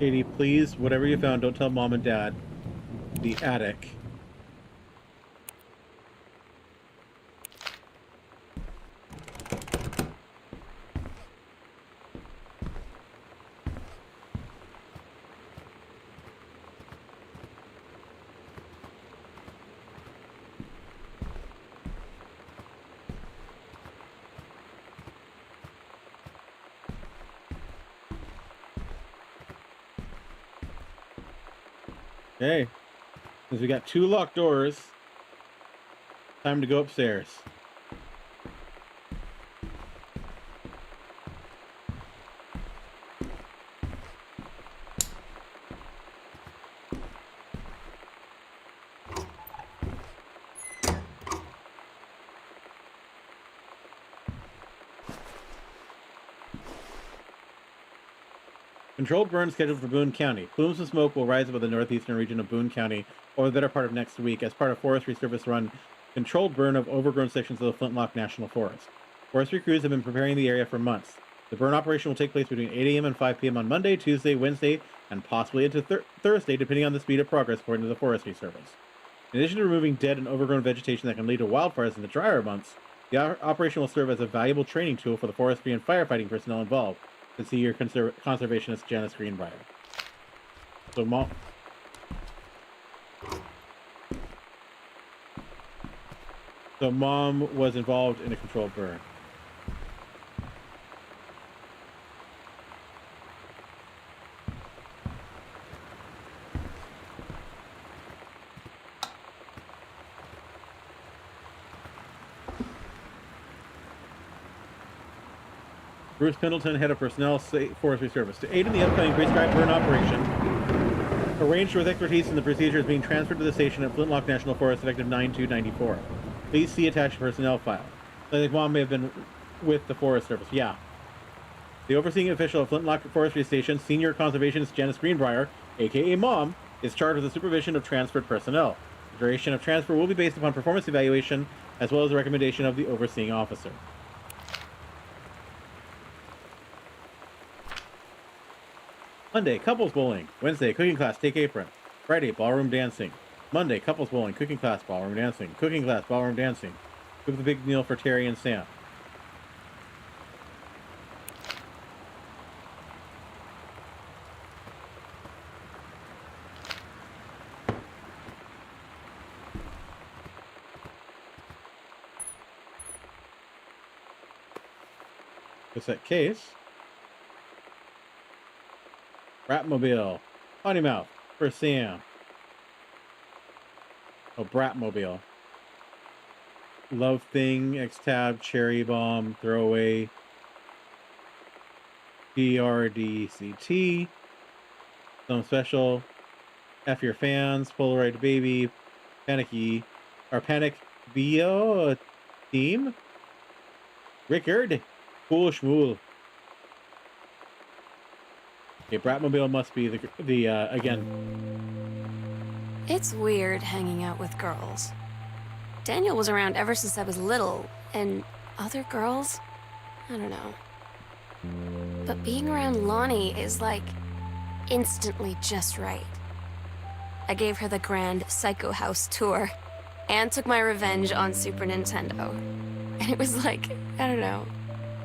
Katie, please, whatever you found, don't tell Mom and Dad. The attic. Okay. Since we got 2 locked doors, time to go upstairs. Controlled burn scheduled for Boone County. Plumes of smoke will rise above the northeastern region of Boone County over the better part of next week as part of Forestry Service run controlled burn of overgrown sections of the Flintlock National Forest. Forestry crews have been preparing the area for months. The burn operation will take place between 8 a.m. and 5 p.m. on Monday, Tuesday, Wednesday, and possibly into Thursday, depending on the speed of progress, according to the Forestry Service. In addition to removing dead and overgrown vegetation that can lead to wildfires in the drier months, the operation will serve as a valuable training tool for the forestry and firefighting personnel involved. To see your conservationist Janice Greenbrier. So Mom was involved in a controlled burn. Bruce Pendleton, head of personnel, Forestry Service. To aid in the upcoming prescribed burn operation, arranged with expertise in the procedure is being transferred to the station at Flintlock National Forest effective 9/2/94. Please see attached personnel file. I think Mom may have been with the Forest Service. Yeah. The overseeing official of Flintlock Forestry Station, Senior Conservationist Janice Greenbrier, aka Mom, is charged with the supervision of transferred personnel. The duration of transfer will be based upon performance evaluation as well as the recommendation of the overseeing officer. Monday, couples bowling. Wednesday, cooking class, take apron. Friday, ballroom dancing. Monday, couples bowling, cooking class, ballroom dancing. Cooking class, ballroom dancing. Cook the big meal for Terry and Sam. Cassette case. Ratmobile. Potty mouth for Sam. Oh, Bratmobile. Love Thing, X-Tab, Cherry Bomb, Throwaway, PRDCT, Some Special, F Your Fans, Polaroid Baby, Panicky, or Panic Bio Team, Rickard, Cool Schmool. Okay, Bratmobile must be the again. It's weird hanging out with girls. Daniel was around ever since I was little, and other girls? I don't know. But being around Lonnie is like instantly just right. I gave her the grand Psycho House tour and took my revenge on Super Nintendo. And it was like, I don't know,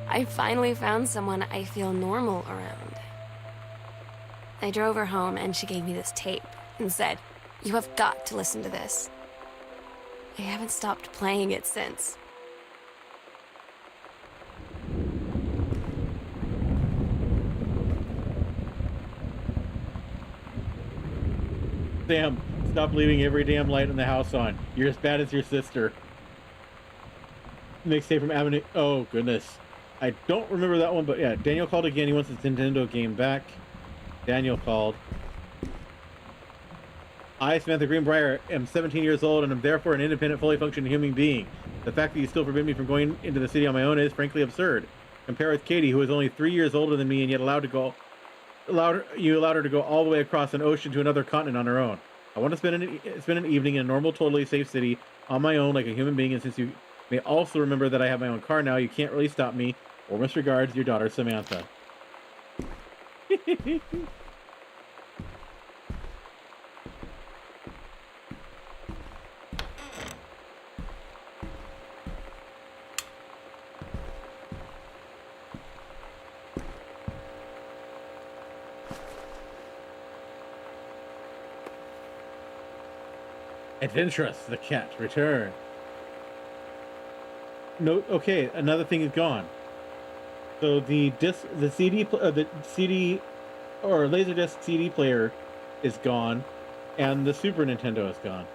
I finally found someone I feel normal around. I drove her home and she gave me this tape and said, "You have got to listen to this." I haven't stopped playing it since. Sam, stop leaving every damn light in the house on. You're as bad as your sister. Mixtape from Avenue. Oh, goodness. I don't remember that one, but yeah, Daniel called again. He wants his Nintendo game back. Daniel called. I, Samantha Greenbrier, am 17 years old and am therefore an independent, fully functioning human being. The fact that you still forbid me from going into the city on my own is frankly absurd. Compare with Katie, who is only 3 years older than me and yet allowed her to go all the way across an ocean to another continent on her own. I want to spend an evening in a normal, totally safe city on my own like a human being, and since you may also remember that I have my own car now, you can't really stop me. Warmest regards, your daughter, Samantha. Adventurous, the cat return. No, okay, another thing is gone. So the CD or Laserdisc CD player is gone, and the Super Nintendo is gone.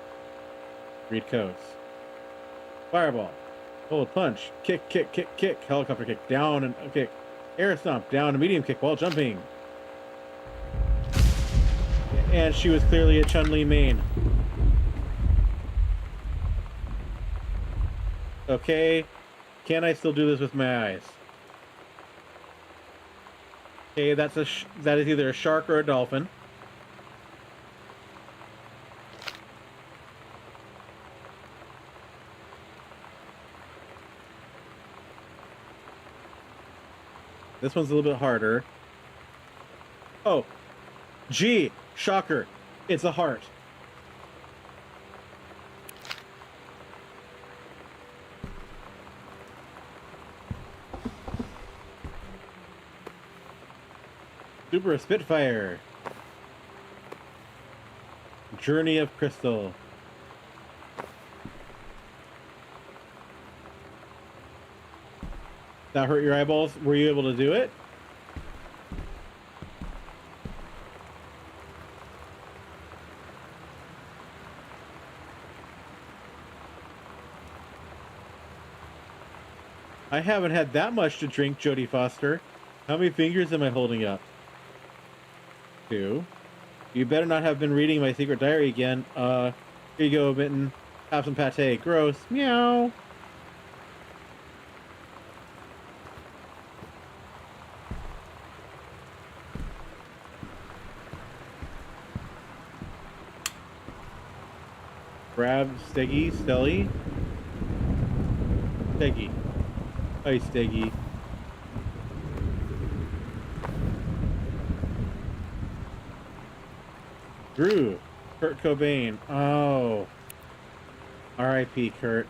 Read codes. Fireball, hold punch, kick, kick, kick, kick, helicopter kick, down and kick, air stomp, down and medium kick while jumping. And she was clearly a Chun-Li main. Okay, can I still do this with my eyes? Okay, that is either a shark or a dolphin. This one's a little bit harder. Oh, gee, shocker, it's a heart. Super Spitfire. Journey of Crystal. That hurt your eyeballs? Were you able to do it? I haven't had that much to drink, Jodie Foster. How many fingers am I holding up? 2. You better not have been reading my secret diary again. Here you go, Mitten. Have some pate. Gross. Meow. Grab Steggy, Stelly. Steggy. Hi, Steggy. Drew. Kurt Cobain. Oh. R.I.P. Kurt.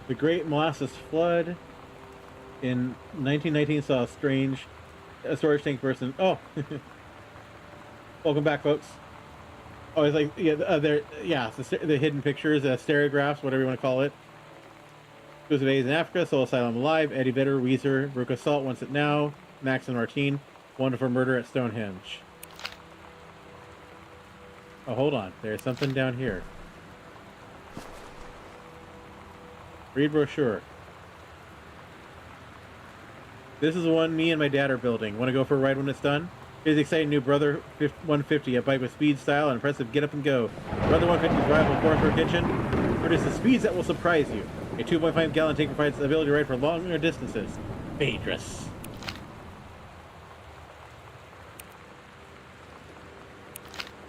The Great Molasses Flood in 1919 saw a storage tank person. Oh, welcome back, folks. Oh, it's like, yeah, the hidden pictures, stereographs, whatever you want to call it. Exclusive A's in Africa, Soul Asylum Live, Eddie Vedder, Weezer, Rook Assault, Once It Now, Max and Martine, Wonderful Murder at Stonehenge. Oh, hold on. There's something down here. Read brochure. This is the one me and my dad are building. Want to go for a ride when it's done? Here's the exciting new Brother 150, a bike with speed, style, and impressive get up and go. Brother 150's rival 4-door kitchen produces speeds that will surprise you. A 2.5-gallon tank provides the ability to ride for longer distances. Dangerous.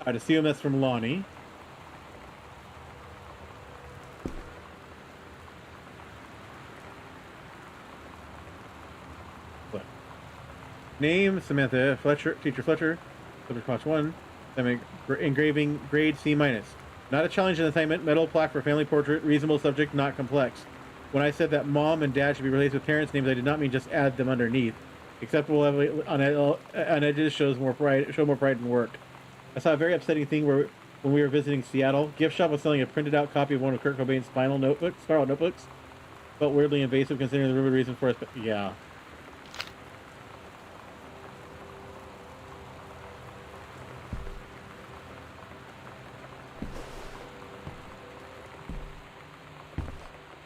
I'd assume that's from Lonnie. What? Name, Samantha Fletcher, Teacher Fletcher, subject class 1, engraving, grade C-. Not a challenge in assignment, metal plaque for family portrait, reasonable subject, not complex. When I said that mom and dad should be replaced with parents' names, I did not mean just add them underneath. Acceptable on edges show more pride in work. I saw a very upsetting thing when we were visiting Seattle. Gift shop was selling a printed out copy of one of Kurt Cobain's spiral notebooks. Felt weirdly invasive considering the rumored reason for it, but yeah.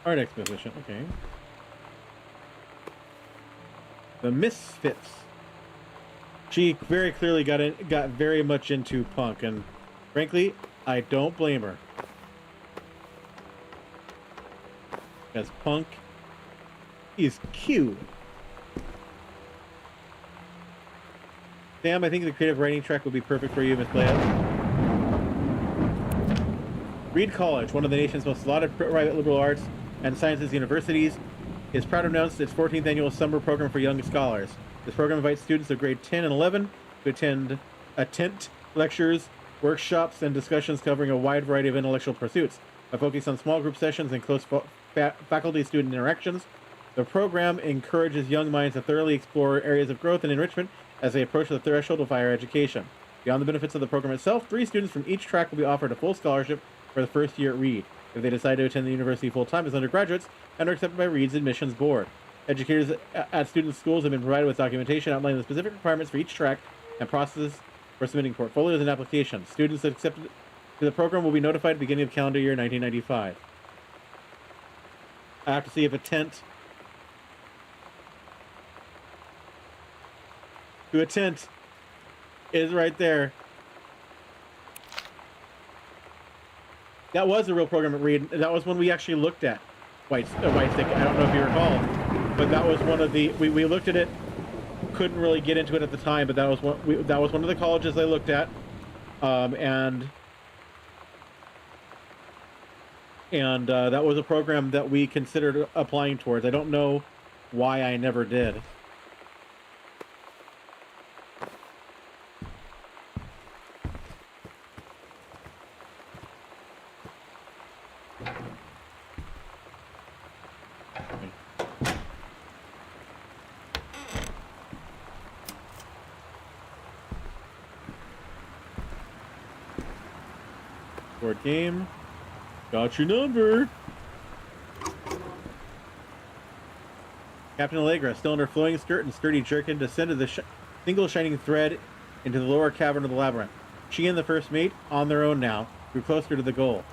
Art exposition, okay. The Misfits. She very clearly got very much into punk, and frankly, I don't blame her. Because punk is cute. Sam, I think the creative writing track would be perfect for you, Miss Leia. Reed College, one of the nation's most lauded private liberal arts and sciences universities, is proud to announce its 14th annual summer program for young scholars. This program invites students of grade 10 and 11 to attend lectures, workshops, and discussions covering a wide variety of intellectual pursuits. By focusing on small group sessions and close faculty-student interactions, the program encourages young minds to thoroughly explore areas of growth and enrichment as they approach the threshold of higher education. Beyond the benefits of the program itself, 3 students from each track will be offered a full scholarship for the first year at Reed, if they decide to attend the university full-time as undergraduates and are accepted by Reed's admissions board. Educators at student schools have been provided with documentation outlining the specific requirements for each track and processes for submitting portfolios and applications. Students accepted to the program will be notified at the beginning of calendar year 1995. I have to see if a tent is right there. That was a real program at Reed. That was one we actually looked at. White Stick. I don't know if you recall, but that was one of the we looked at it. Couldn't really get into it at the time, but that was one of the colleges I looked at, and that was a program that we considered applying towards. I don't know why I never did. Board game. Got your number. Captain Allegra, still in her flowing skirt and sturdy jerkin, descended the single shining thread into the lower cavern of the labyrinth. She and the first mate, on their own now, grew closer to the goal,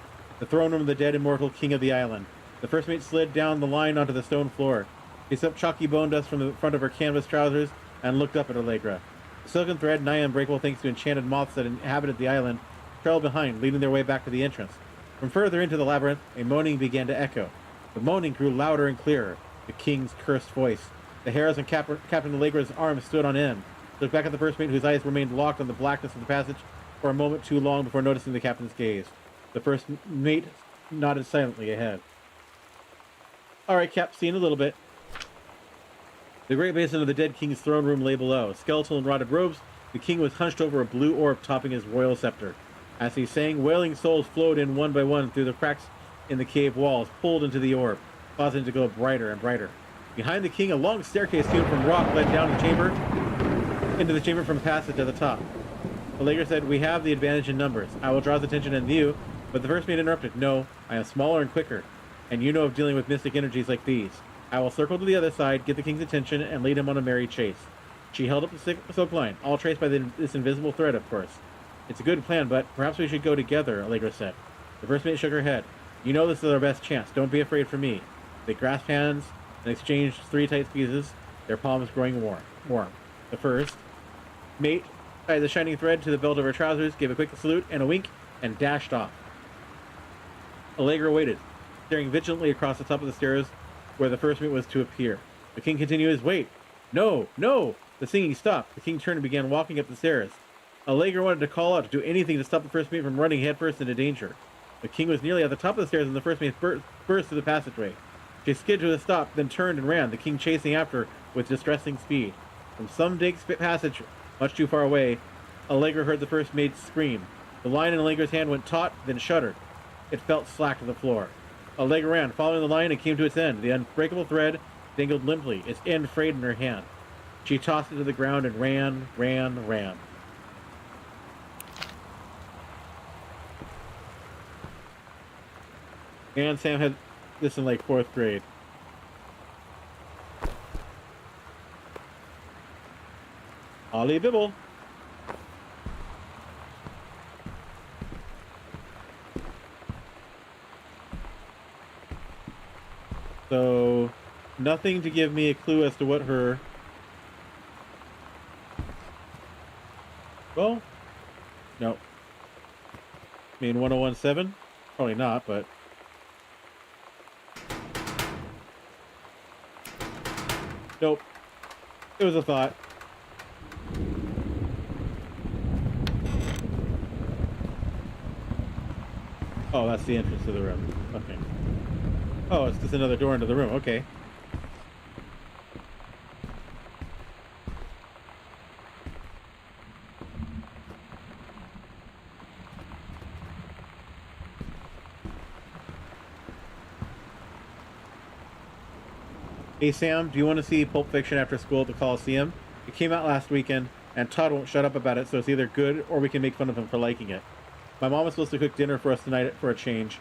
the throne room of the dead immortal king of the island. The first mate slid down the line onto the stone floor. He swept chalky bone dust from the front of her canvas trousers and looked up at Allegra. The silken thread, nigh unbreakable thanks to enchanted moths that inhabited the island, trailed behind, leading their way back to the entrance. From further into the labyrinth, a moaning began to echo. The moaning grew louder and clearer. The king's cursed voice. The hairs on Captain Allegra's arms stood on end. He looked back at the first mate, whose eyes remained locked on the blackness of the passage for a moment too long before noticing the captain's gaze. The first mate nodded silently ahead. Alright, Cap, seen a little bit. The great basin of the dead king's throne room lay below. Skeletal in rotted robes, the king was hunched over a blue orb topping his royal scepter. As he sang, wailing souls flowed in one by one through the cracks in the cave walls, pulled into the orb, causing it to glow brighter and brighter. Behind the king, a long staircase hewn from rock led down the chamber, into the chamber from passage at the top. Allegra said, "We have the advantage in numbers. I will draw his attention and you," but the first mate interrupted. "No, I am smaller and quicker." and you know of dealing with mystic energies like these. I will circle to the other side, get the king's attention, and lead him on a merry chase. She held up the silk line, all traced by this invisible thread, of course. It's a good plan, but perhaps we should go together, Allegra said. The first mate shook her head. You know this is our best chance. Don't be afraid for me. They grasped hands and exchanged 3 tight squeezes, their palms growing warm. The first mate tied the shining thread to the belt of her trousers, gave a quick salute and a wink, and dashed off. Allegra waited, staring vigilantly across the top of the stairs where the first mate was to appear. The king continued his wait. No, no! The singing stopped. The king turned and began walking up the stairs. Allegra wanted to call out, to do anything to stop the first mate from running headfirst into danger. The king was nearly at the top of the stairs when the first mate burst through the passageway. She skidded to a stop, then turned and ran, the king chasing after her with distressing speed. From some dank passage much too far away, Allegra heard the first mate scream. The line in Allegra's hand went taut, then shuddered. It felt slack to the floor. Allegra ran, following the line, and came to its end. The unbreakable thread dangled limply, its end frayed in her hand. She tossed it to the ground and ran. And Sam had this in like 4th grade. Ollie Bibble. So, nothing to give me a clue as to what her... Well, no. I mean, 1017? Probably not, but... Nope. It was a thought. Oh, that's the entrance to the room. Okay. Oh, it's just another door into the room. Okay. Hey Sam, do you want to see Pulp Fiction after school at the Coliseum? It came out last weekend, and Todd won't shut up about it, so it's either good or we can make fun of him for liking it. My mom is supposed to cook dinner for us tonight for a change,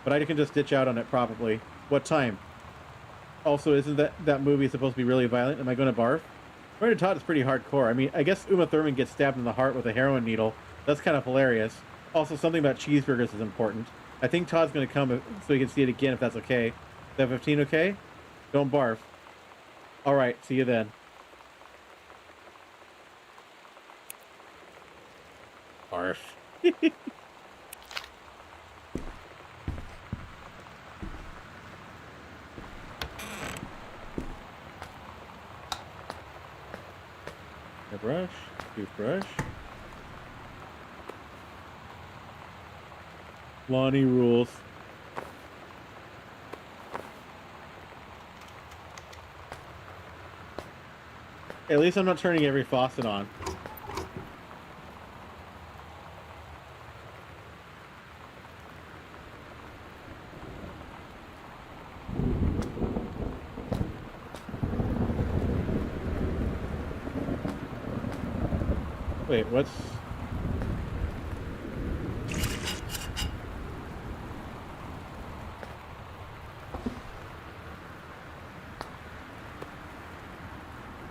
but I can just ditch out on it probably. What time? Also, isn't that movie supposed to be really violent? Am I going to barf? According to Todd, it's pretty hardcore. I mean, I guess Uma Thurman gets stabbed in the heart with a heroin needle. That's kind of hilarious. Also, something about cheeseburgers is important. I think Todd's going to come so he can see it again if that's okay. Is that 15 okay? Don't barf. Alright, see you then. Barf. Brush, toothbrush. Lonnie rules. At least I'm not turning every faucet on. Wait, what's...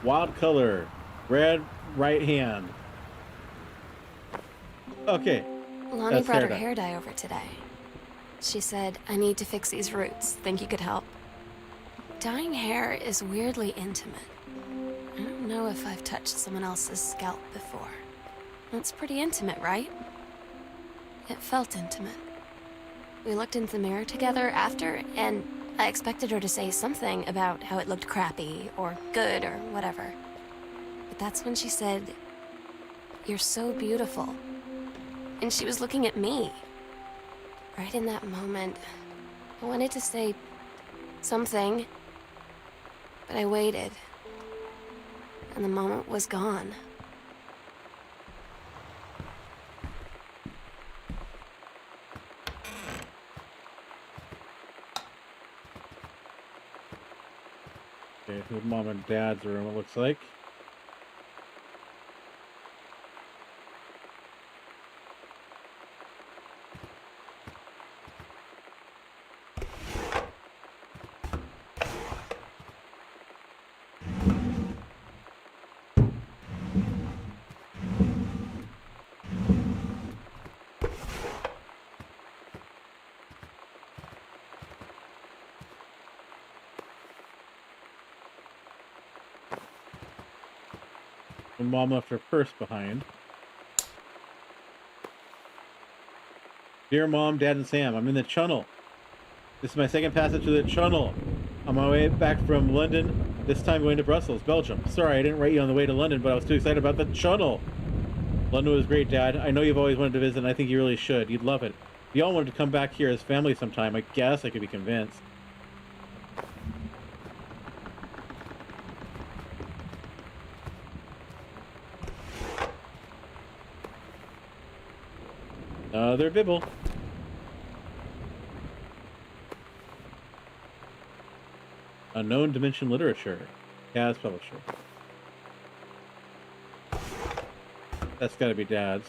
Wild color. Red right hand. Okay. Lonnie That's brought her hair hair dye over today. She said, I need to fix these roots. Think you could help? Dyeing hair is weirdly intimate. I don't know if I've touched someone else's scalp before. That's pretty intimate, right? It felt intimate. We looked in the mirror together after, and I expected her to say something about how it looked crappy, or good, or whatever. But that's when she said, "You're so beautiful." And she was looking at me. Right in that moment, I wanted to say something, but I waited. And the moment was gone. Okay, here's Mom and Dad's room, it looks like. And Mom left her purse behind. Dear Mom, Dad, and Sam, I'm in the Channel. This is my second passage to the Channel. On my way back from London, this time going to Brussels, Belgium. Sorry, I didn't write you on the way to London, but I was too excited about the Channel. London was great, Dad. I know you've always wanted to visit, and I think you really should. You'd love it. If you all wanted to come back here as family sometime, I guess I could be convinced. Another bibble. Unknown Dimension Literature. Kaz Publisher. That's gotta be Dad's.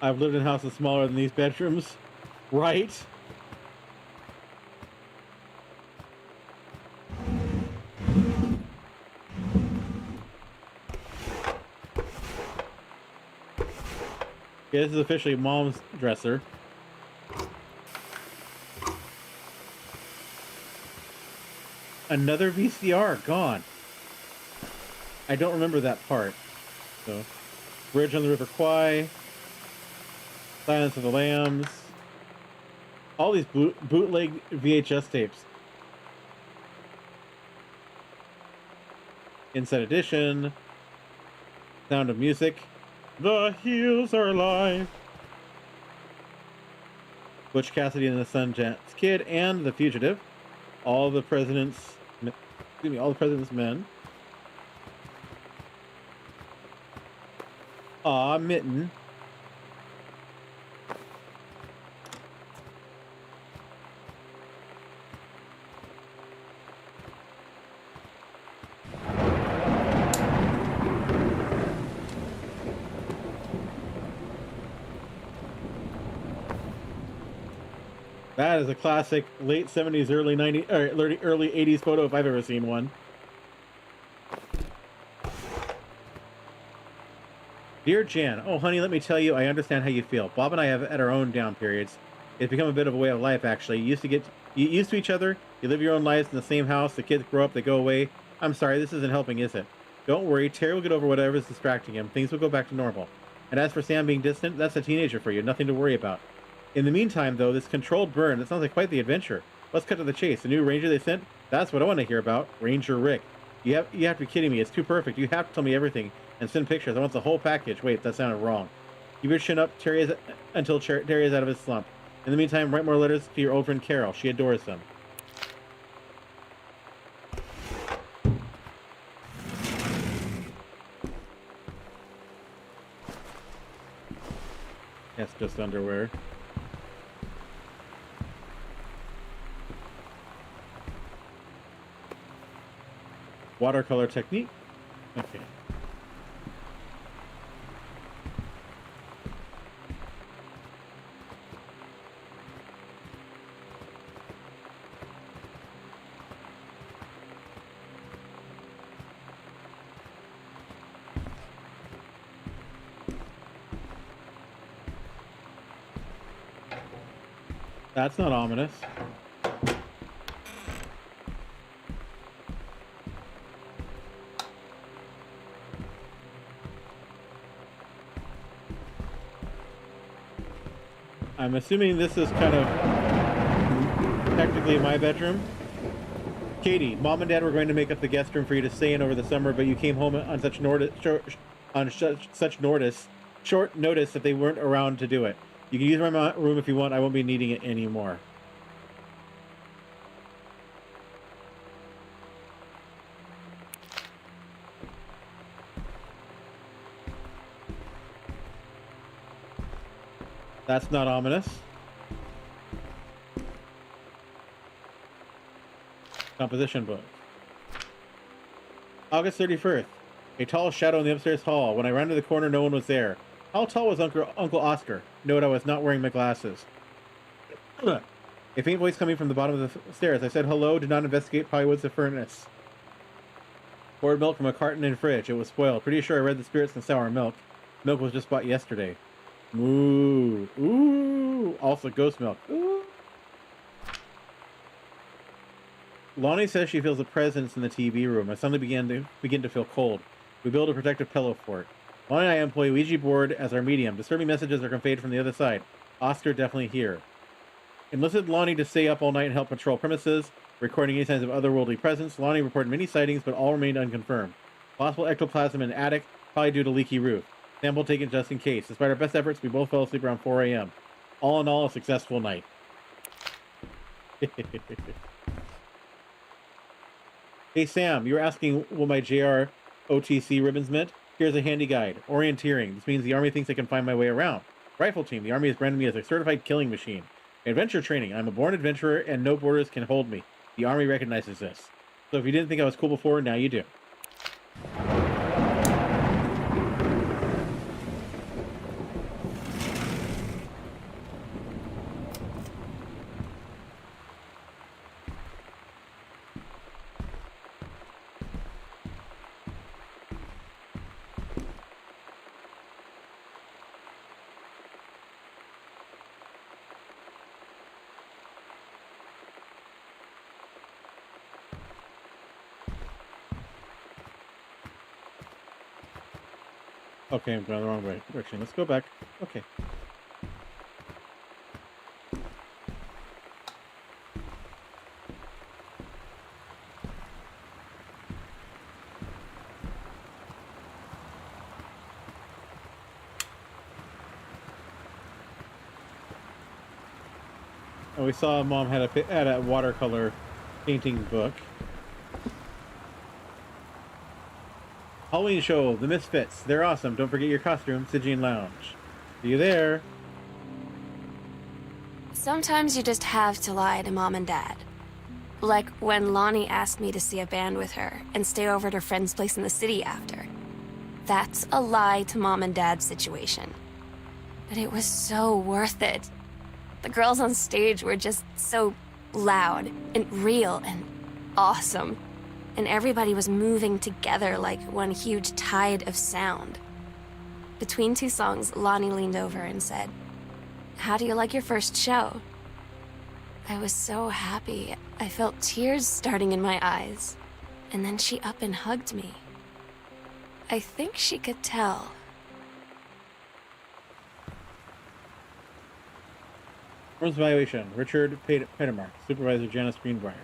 I've lived in houses smaller than these bedrooms. Right? Yeah, this is officially Mom's dresser. Another VCR gone. I don't remember that part. So, Bridge on the River Kwai, Silence of the Lambs, all these bootleg VHS tapes. Inside Edition, Sound of Music, The Heels Are Alive, Butch Cassidy and the Sundance Kid, and The Fugitive. All the President's Men. Aw, Mitten. That is a classic late 70s, early 90s, or early 80s photo if I've ever seen one. Dear Jan, oh honey, let me tell you, I understand how you feel. Bob and I have had our own down periods. It's become a bit of a way of life, actually. You used to each other, you live your own lives in the same house, the kids grow up, they go away. I'm sorry, this isn't helping, is it? Don't worry, Terry will get over whatever is distracting him. Things will go back to normal. And as for Sam being distant, that's a teenager for you, nothing to worry about. In the meantime, though, this controlled burn, that sounds like quite the adventure. Let's cut to the chase. The new ranger they sent? That's what I want to hear about. Ranger Rick. You have to be kidding me. It's too perfect. You have to tell me everything and send pictures. I want the whole package. Wait, that sounded wrong. Keep your chin up until Terry is out of his slump. In the meantime, write more letters to your old friend Carol. She adores them. That's just underwear. Watercolor technique. Okay. That's not ominous. I'm assuming this is kind of technically my bedroom. Katie, Mom and Dad were going to make up the guest room for you to stay in over the summer, but you came home on such short notice that they weren't around to do it. You can use my room if you want. I won't be needing it anymore. That's not ominous. Composition book. August 31st. A tall shadow in the upstairs hall. When I rounded the corner, no one was there. How tall was Uncle Oscar? Note, I was not wearing my glasses. A faint voice coming from the bottom of the stairs. I said hello, did not investigate, probably was the furnace. Poured milk from a carton in fridge. It was spoiled. Pretty sure I read the spirits in sour milk. Milk was just bought yesterday. Ooh. Ooh. Also ghost milk. Ooh. Lonnie says she feels a presence in the TV room. I suddenly begin to feel cold. We build a protective pillow fort. Lonnie and I employ Ouija board as our medium. Disturbing messages are conveyed from the other side. Oscar definitely here. Enlisted Lonnie to stay up all night and help patrol premises, recording any signs of otherworldly presence. Lonnie reported many sightings, but all remained unconfirmed. Possible ectoplasm in attic, probably due to leaky roof. Sample taken just in case. Despite our best efforts, we both fell asleep around 4 a.m. All in all, a successful night. Hey Sam, you were asking what my JR OTC ribbons meant? Here's a handy guide. Orienteering. This means the Army thinks I can find my way around. Rifle team. The Army has branded me as a certified killing machine. Adventure training. I'm a born adventurer and no borders can hold me. The Army recognizes this. So if you didn't think I was cool before, now you do. Okay, I'm going the wrong direction. Let's go back. Okay. Oh, we saw Mom had a watercolor painting book. Halloween show, The Misfits. They're awesome. Don't forget your costume, Stygian Lounge. See you there. Sometimes you just have to lie to Mom and Dad. Like when Lonnie asked me to see a band with her and stay over at her friend's place in the city after. That's a lie to Mom and Dad's situation. But it was so worth it. The girls on stage were just so loud and real and awesome. And everybody was moving together like one huge tide of sound. Between two songs, Lonnie leaned over and said, "How do you like your first show?" I was so happy. I felt tears starting in my eyes. And then she up and hugged me. I think she could tell. Performance evaluation. Richard Petermark. Supervisor Janice Greenbrier.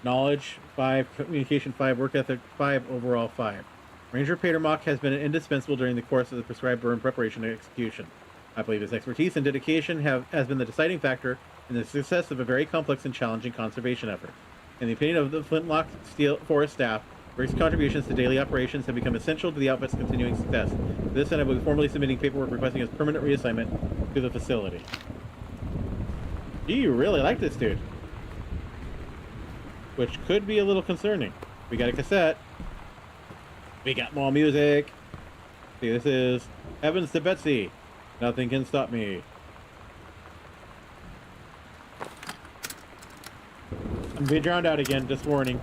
Knowledge 5, communication 5, work ethic 5, overall 5. Ranger Petermark has been indispensable during the course of the prescribed burn preparation and execution. I believe his expertise and dedication has been the deciding factor in the success of a very complex and challenging conservation effort. In the opinion of the Flintlock Steel Forest staff, Rick's contributions to daily operations have become essential to the outfit's continuing success. To this end, I will be formally submitting paperwork requesting his permanent reassignment to the facility. You really like this dude. Which could be a little concerning. We got a cassette. We got more music. See, this is Heavens to Betsy. Nothing can stop me. I'm being drowned out again, just warning.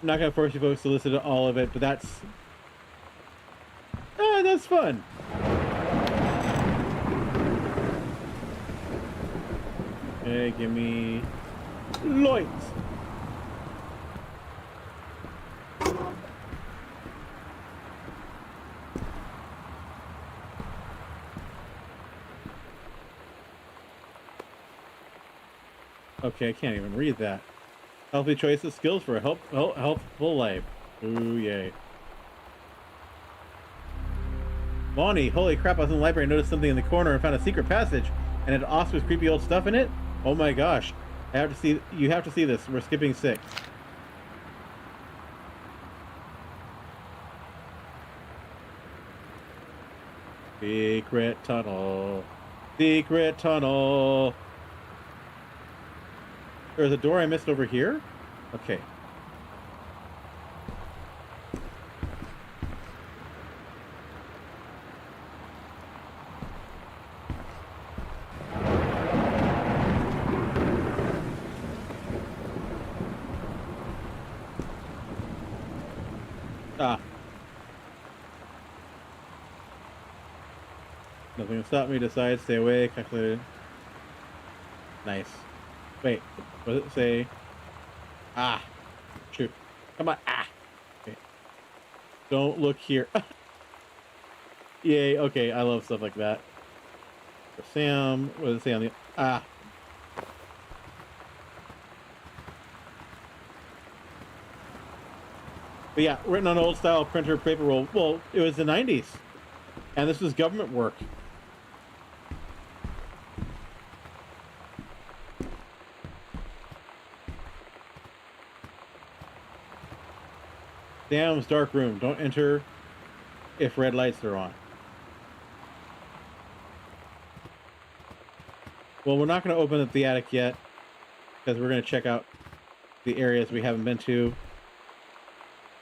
I'm not gonna force you folks to listen to all of it, but that's fun. Okay, give me lights. Okay, I can't even read that. Healthy choices, skills for a healthful life. Ooh, yay. Lonnie, holy crap, I was in the library and noticed something in the corner and found a secret passage and it had Oscar's creepy old stuff in it? Oh my gosh. I have to see. You have to see this. We're skipping 6. Secret tunnel. Secret tunnel. There's a door I missed over here? Okay. Ah. Nothing will stop me. Decide. Stay away. Calculated. Nice. Wait. What does it say? Ah. Shoot. Come on. Ah. Okay. Don't look here. Yay. Okay. I love stuff like that. For Sam. What does it say on the... Ah. But yeah, written on old style printer paper roll. Well, it was the 90s. And this was government work. Sam's dark room. Don't enter if red lights are on. Well, we're not going to open up the attic yet because we're going to check out the areas we haven't been to.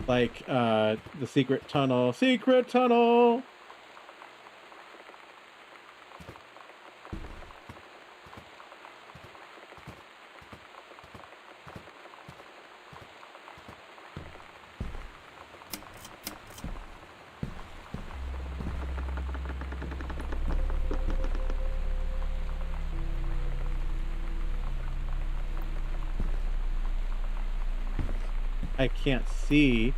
Like the secret tunnel. Secret tunnel! I can't see.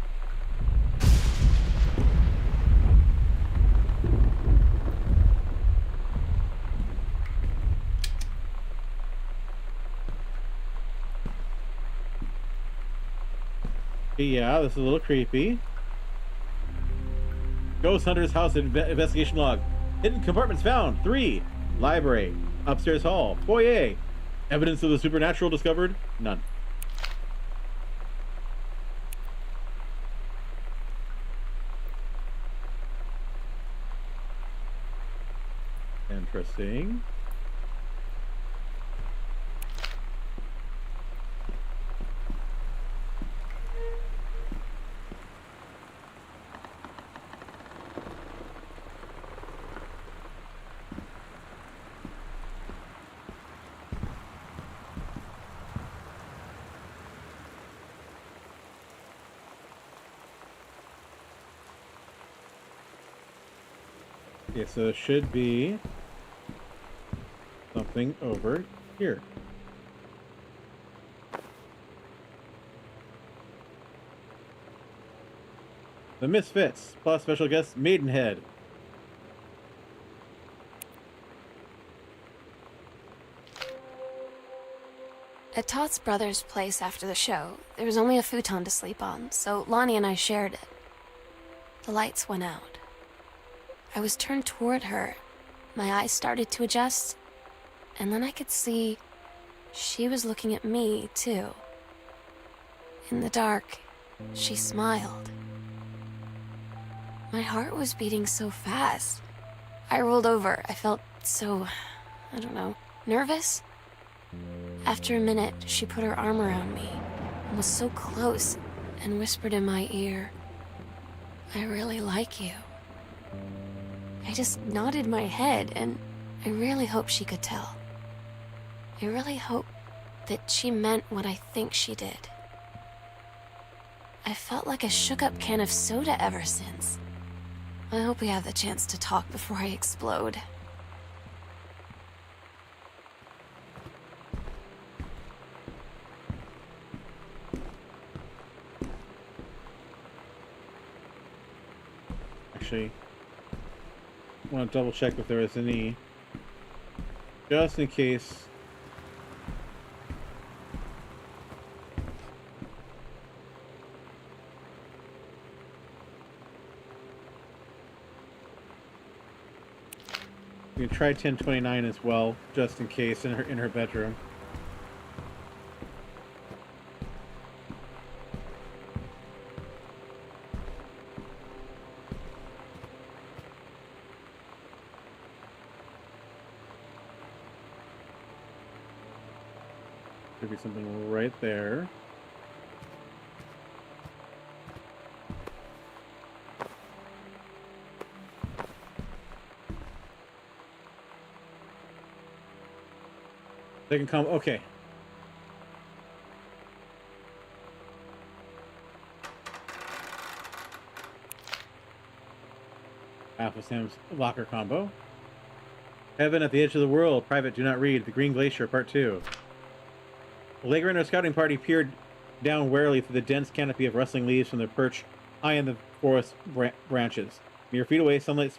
Yeah, this is a little creepy. Ghost Hunter's house investigation log. Hidden compartments found. 3. Library. Upstairs hall. Foyer. Evidence of the supernatural discovered. None. Interesting. Okay, so it should be something over here. The Misfits, plus special guest Maidenhead. At Todd's brother's place after the show, there was only a futon to sleep on, so Lonnie and I shared it. The lights went out. I was turned toward her. My eyes started to adjust, and then I could see she was looking at me, too. In the dark, she smiled. My heart was beating so fast. I rolled over. I felt so, I don't know, nervous? After a minute, she put her arm around me and was so close and whispered in my ear, "I really like you." I just nodded my head, and I really hope she could tell. I really hope that she meant what I think she did. I felt like a shook-up can of soda ever since. I hope we have the chance to talk before I explode. Actually, I want to double check if there is any, just in case. You can try 1029 as well, just in case in her bedroom. be something right there. They can come. Okay. Alpha Sam's locker combo. Heaven at the edge of the world. Private, do not read. The Green Glacier, Part 2. Allegra and her scouting party peered down warily through the dense canopy of rustling leaves from their perch high in the forest branches. Mere feet away, sunlight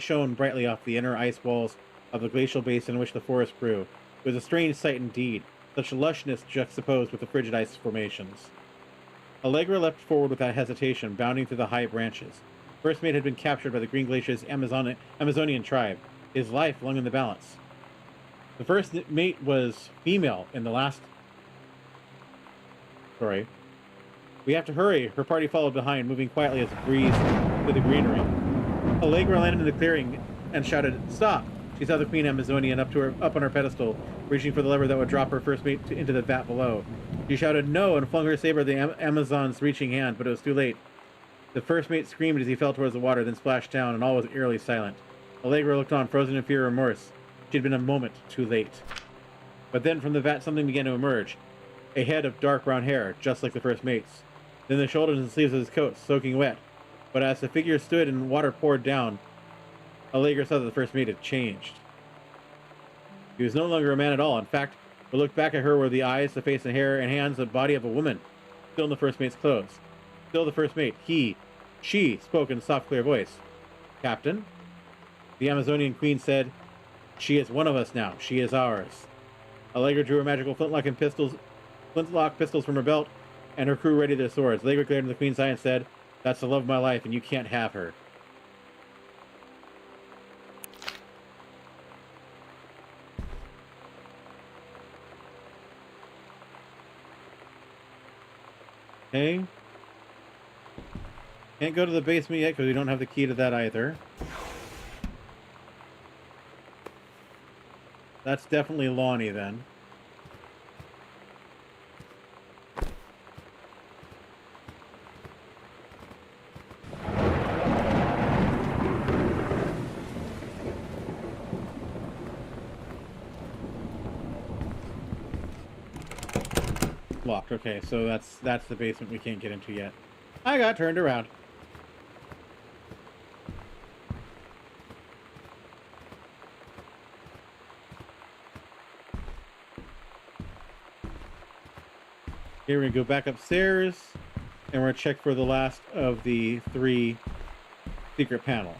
shone brightly off the inner ice walls of the glacial basin in which the forest grew. It was a strange sight indeed, such lushness juxtaposed with the frigid ice formations. Allegra leapt forward without hesitation, bounding through the high branches. First mate had been captured by the Green Glacier's Amazonian tribe. His life hung in the balance. The first mate was female in the last... Sorry. We have to hurry. Her party followed behind, moving quietly as it breezed through the greenery. Allegra landed in the clearing and shouted, "Stop!" She saw the Queen Amazonian up on her pedestal, reaching for the lever that would drop her first mate into the vat below. She shouted, "No!" and flung her saber at the Amazon's reaching hand, but it was too late. The first mate screamed as he fell towards the water, then splashed down, and all was eerily silent. Allegra looked on, frozen in fear and remorse. She had been a moment too late. But then from the vat something began to emerge. A head of dark brown hair, just like the first mate's. Then the shoulders and sleeves of his coat, soaking wet. But as the figure stood and water poured down, Allegra saw that the first mate had changed. He was no longer a man at all. In fact, what looked back at her were the eyes, the face, and hair, and hands, and body of a woman, still in the first mate's clothes. Still the first mate. She spoke in a soft, clear voice. "Captain?" The Amazonian queen said, "She is one of us now. She is ours." Allegra drew her magical flintlock pistols from her belt, and her crew readied their swords. Allegra glared into the queen's eye and said, "That's the love of my life, and you can't have her." Okay. Can't go to the basement yet because we don't have the key to that either. That's definitely Lonnie then. Locked. Okay, so that's the basement we can't get into yet. I got turned around. Here we're gonna go back upstairs, and we're gonna check for the last of the 3 secret panels.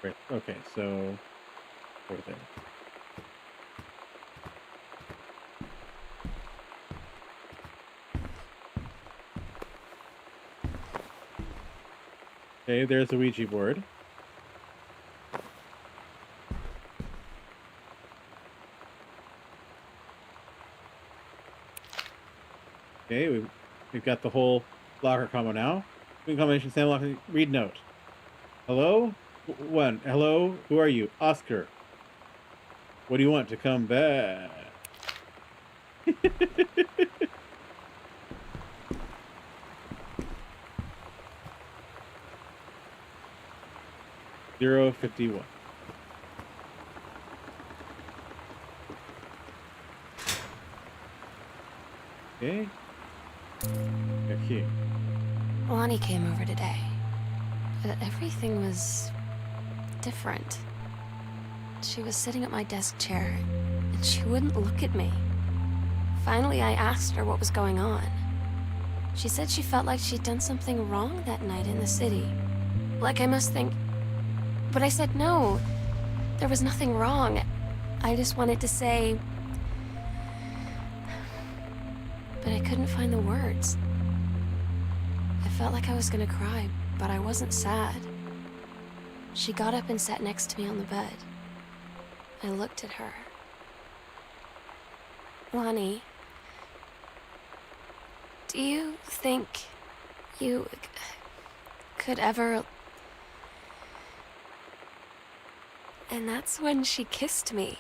Great. Okay, so over there. Okay, there's the Ouija board. Okay, we've got the whole locker combo now. Queen combination, Sam lock, read note. Hello? One. Hello? Who are you? Oscar. What do you want to come back? 051. Okay. Okay. Lonnie came over today. Everything was different. She was sitting at my desk chair, and she wouldn't look at me. Finally, I asked her what was going on. She said she felt like she'd done something wrong that night in the city. Like I must think... But I said no. There was nothing wrong. I just wanted to say... But I couldn't find the words. I felt like I was gonna cry, but I wasn't sad. She got up and sat next to me on the bed. I looked at her. Lonnie, do you think you could ever. And that's when she kissed me.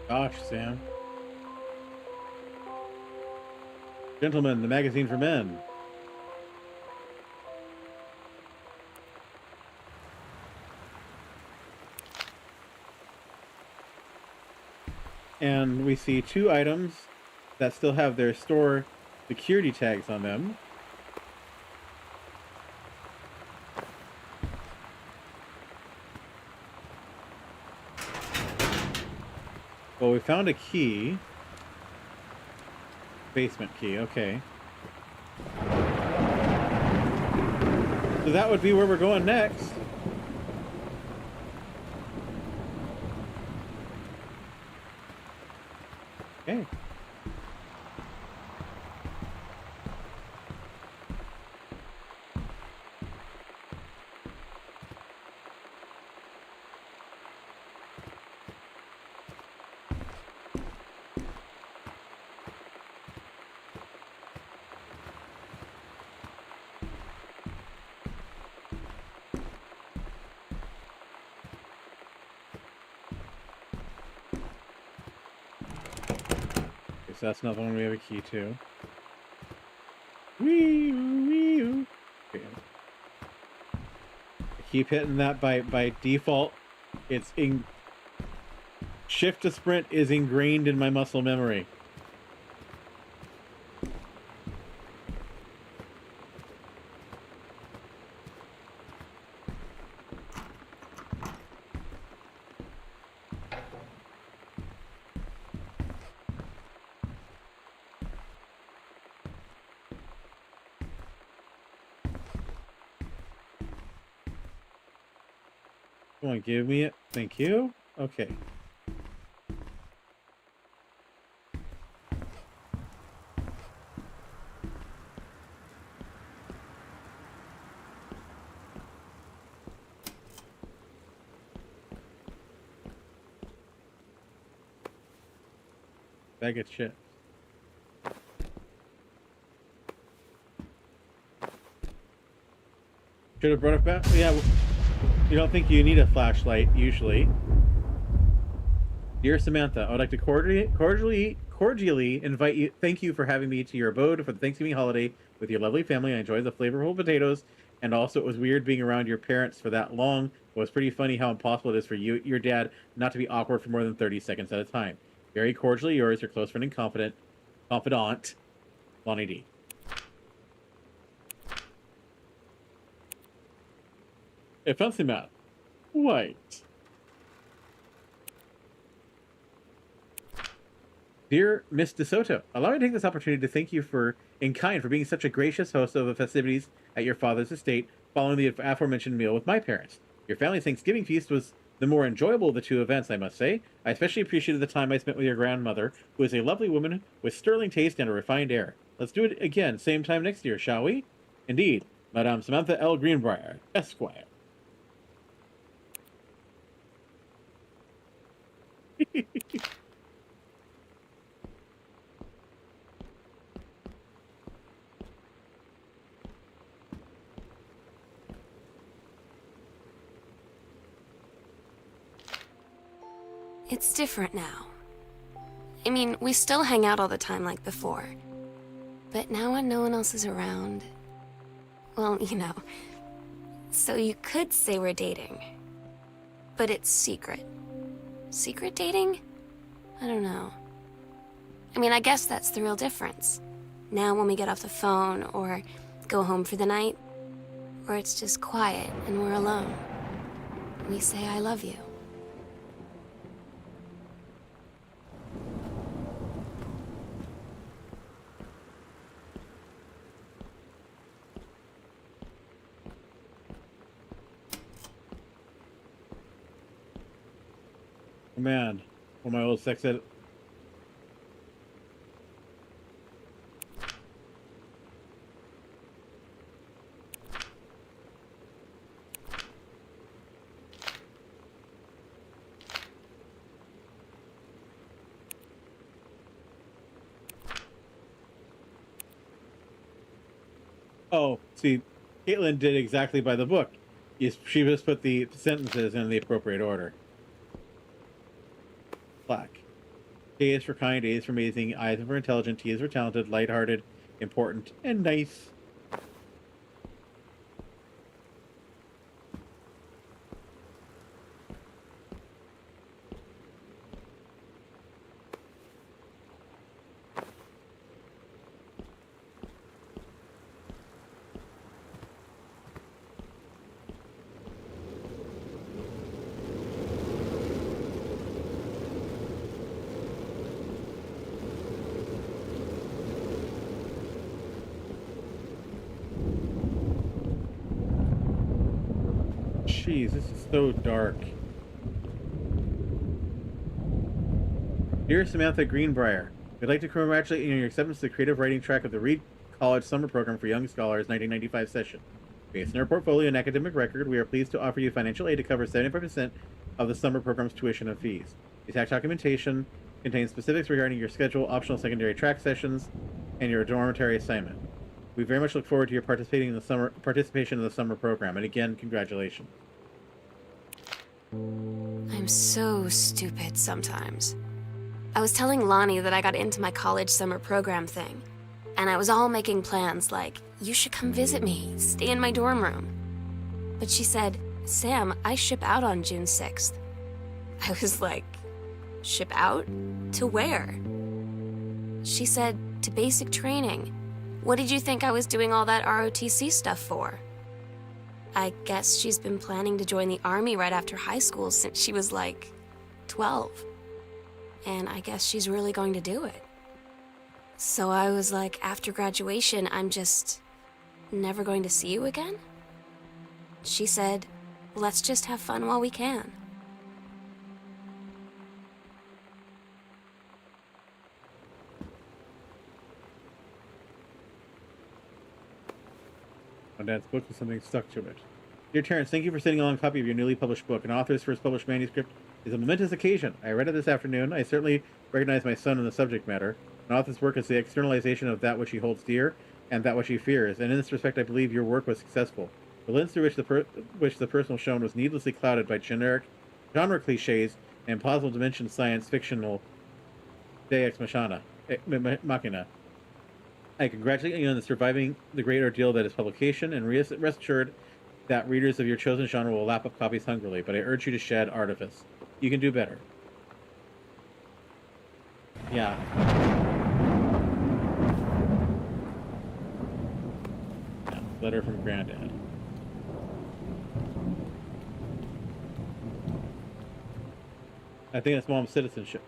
Gosh, Sam. Gentlemen, the magazine for men. And we see 2 items that still have their store security tags on them. Well, we found a key. Basement key, okay. So that would be where we're going next. Okay. So that's another one we have a key to. Wee-oo. Okay. I keep hitting that by default. It's in shift to sprint is ingrained in my muscle memory. Come on, give me it. Thank you. Okay. Bag of chips. Should have brought it back. Yeah. You don't think you need a flashlight, usually. Dear Samantha, I would like to cordially invite you. Thank you for having me to your abode for the Thanksgiving holiday with your lovely family. I enjoyed the flavorful potatoes, and also it was weird being around your parents for that long. It was pretty funny how impossible it is for your dad not to be awkward for more than 30 seconds at a time. Very cordially yours, your close friend and confidant, Lonnie D. A fancy man. White. Dear Miss DeSoto, allow me to take this opportunity to thank you in kind for being such a gracious host of the festivities at your father's estate following the aforementioned meal with my parents. Your family's Thanksgiving feast was the more enjoyable of the 2 events, I must say. I especially appreciated the time I spent with your grandmother, who is a lovely woman with sterling taste and a refined air. Let's do it again, same time next year, shall we? Indeed, Madame Samantha L. Greenbrier, Esquire. It's different now. I mean, we still hang out all the time like before. But now when no one else is around... Well, you know. So you could say we're dating. But it's secret. Secret dating? I don't know. I mean, I guess that's the real difference. Now when we get off the phone, or go home for the night, or it's just quiet and we're alone, we say I love you. Oh man, one of my old sex ed. Oh, see, Caitlin did exactly by the book. She just put the sentences in the appropriate order. Black. K is for kind, A is for amazing, I is for intelligent, T is for talented, lighthearted, important, and nice. Jeez, this is so dark. Dear Samantha Greenbrier, we'd like to congratulate you on your acceptance to the creative writing track of the Reed College Summer Program for Young Scholars 1995 session. Based on our portfolio and academic record, we are pleased to offer you financial aid to cover 75% of the summer program's tuition and fees. The tax documentation contains specifics regarding your schedule, optional secondary track sessions, and your dormitory assignment. We very much look forward to your participation in the summer program, and again, congratulations. I'm so stupid sometimes. I was telling Lonnie that I got into my college summer program thing, and I was all making plans like, you should come visit me, stay in my dorm room. But she said, Sam, I ship out on June 6th. I was like, ship out? To where? She said, to basic training. What did you think I was doing all that ROTC stuff for? I guess she's been planning to join the Army right after high school since she was like 12. And I guess she's really going to do it. So I was like, after graduation, I'm just never going to see you again? She said, let's just have fun while we can. On Dad's book with something stuck to it. Dear Terrence, thank you for sending along a copy of your newly published book. An author's first published manuscript is a momentous occasion. I read it this afternoon. I certainly recognize my son in the subject matter. An author's work is the externalization of that which he holds dear and that which he fears, and in this respect I believe your work was successful. The lens through which the personal shown was needlessly clouded by generic genre cliches and impossible dimension science fictional Deus Ex Machina. I congratulate you on surviving the great ordeal that is publication, and rest assured that readers of your chosen genre will lap up copies hungrily, but I urge you to shed artifice. You can do better. Yeah. Letter from Granddad. I think that's mom's citizenship.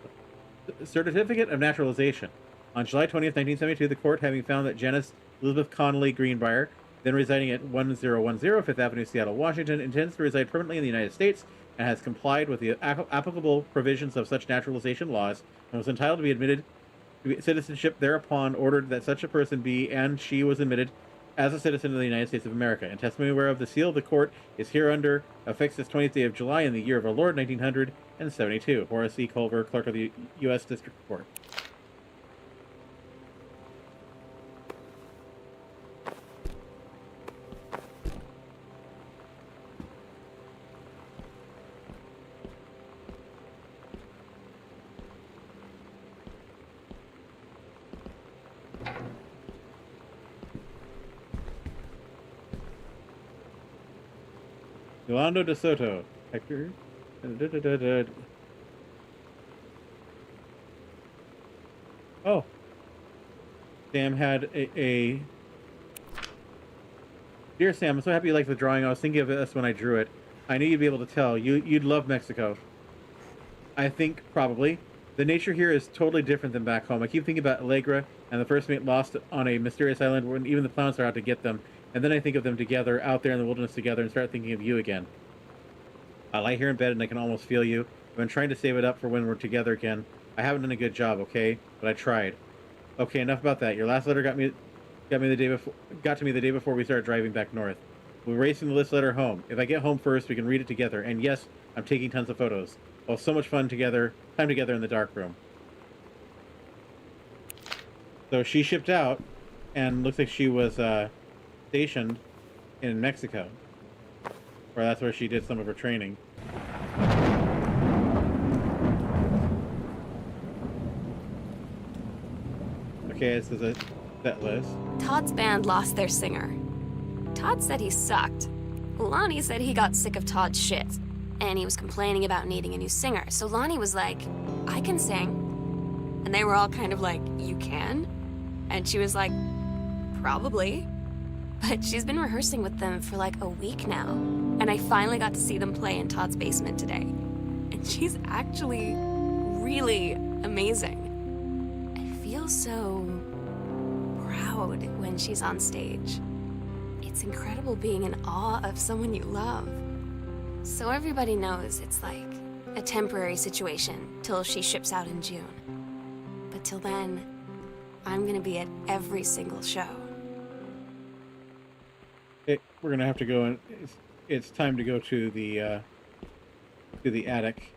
Certificate of naturalization. On July 20th, 1972, the court, having found that Janice Elizabeth Connolly Greenbrier, then residing at 1010 Fifth Avenue, Seattle, Washington, intends to reside permanently in the United States and has complied with the applicable provisions of such naturalization laws and was entitled to be admitted to citizenship, thereupon ordered that such a person be, and she was admitted as a citizen of the United States of America. In testimony whereof the seal of the court is hereunder affixed this 20th day of July in the year of our Lord, 1972. Horace E. Culver, Clerk of the U.S. District Court. Yolando de Soto. Hector. Oh. Sam had a... Dear Sam, I'm so happy you liked the drawing. I was thinking of this when I drew it. I knew you'd be able to tell. You'd love Mexico. I think, probably. The nature here is totally different than back home. I keep thinking about Allegra and the first mate lost on a mysterious island when even the clowns are out to get them. And then I think of them together, out there in the wilderness together, and start thinking of you again. I lie here in bed and I can almost feel you. I've been trying to save it up for when we're together again. I haven't done a good job, okay? But I tried. Okay, enough about that. Your last letter got to me the day before we started driving back north. We're racing this letter home. If I get home first, we can read it together. And yes, I'm taking tons of photos. Oh, so much fun together. Time together in the dark room. So she shipped out, and looks like she was stationed in Mexico, or that's where she did some of her training. Okay, this is a set list. Todd's band lost their singer. Todd said he sucked. Lonnie said he got sick of Todd's shit, and he was complaining about needing a new singer. So Lonnie was like, I can sing. And they were all kind of like, you can? And she was like, probably. But she's been rehearsing with them for like a week now. And I finally got to see them play in Todd's basement today. And she's actually really amazing. I feel so proud when she's on stage. It's incredible being in awe of someone you love. So everybody knows it's like a temporary situation till she ships out in June. But till then, I'm gonna be at every single show. We're gonna have to go and it's time to go to the attic.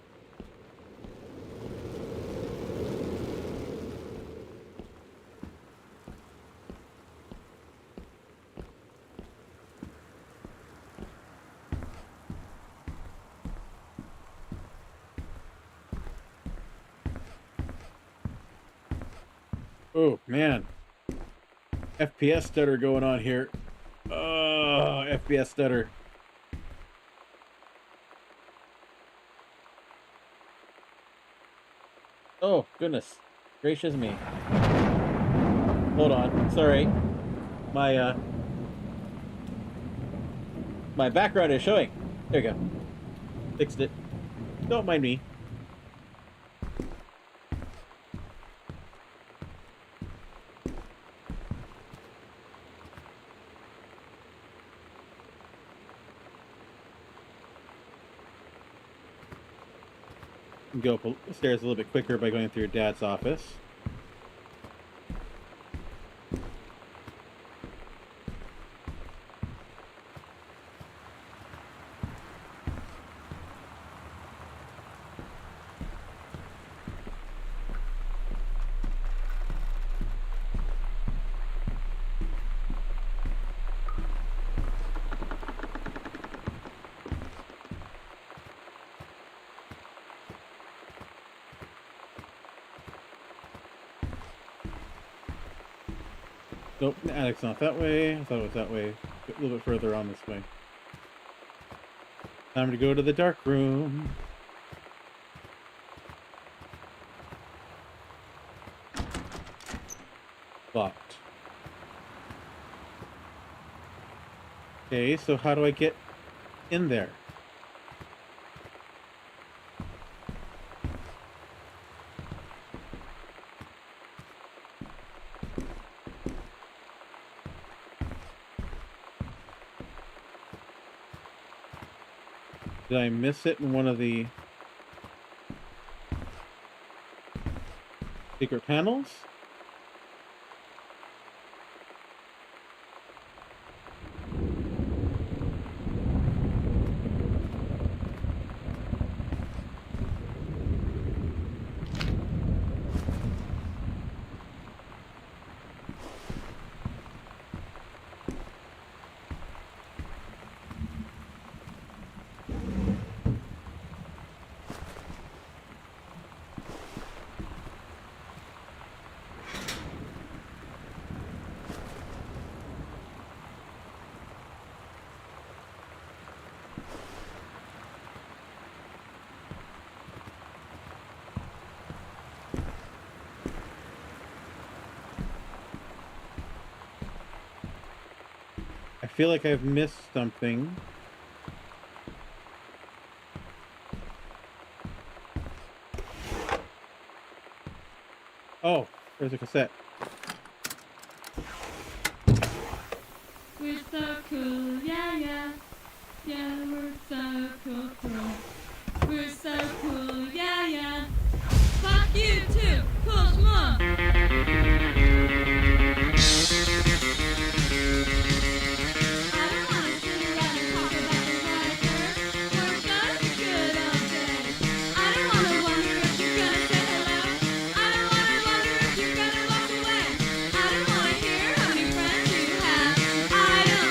Oh man, FPS stutter going on here. Oh, FPS stutter. Oh, goodness. Gracious me. Hold on. Sorry. My background is showing. There you go. Fixed it. Don't mind me. Go up the stairs a little bit quicker by going through your dad's office. Nope, the attic's not that way. I thought it was that way. A little bit further on this way. Time to go to the dark room. Locked. Okay, so how do I get in there? Did I miss it in one of the secret panels? I feel like I've missed something. Oh, there's a cassette. We're so cool, yeah, yeah. Yeah, we're so cool, cool. We're so cool, yeah, yeah. Fuck you too, cool, schmuck. I don't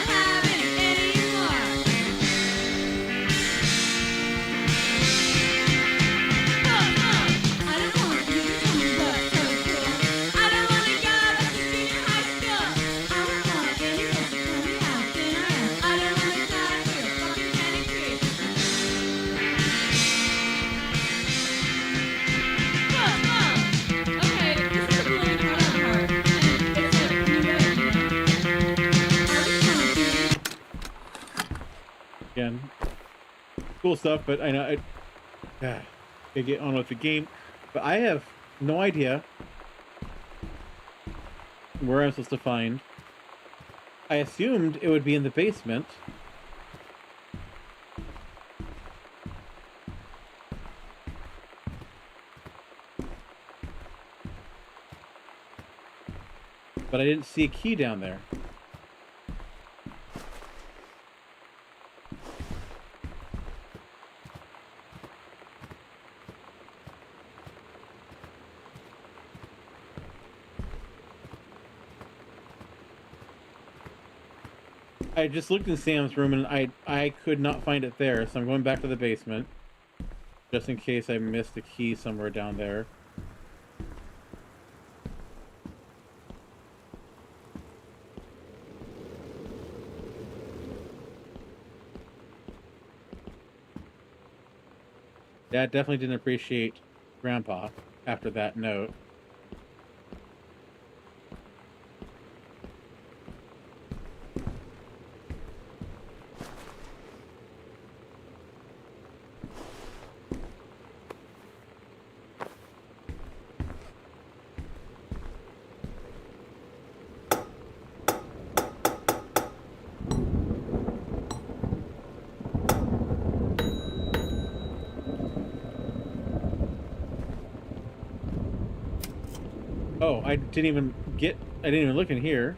Again, cool stuff, but I know I gotta get on with the game. But I have no idea where I'm supposed to find. I assumed it would be in the basement. But I didn't see a key down there. I just looked in Sam's room and I could not find it there, so I'm going back to the basement. Just in case I missed a key somewhere down there. Dad definitely didn't appreciate Grandpa after that note. Oh, I didn't even look in here.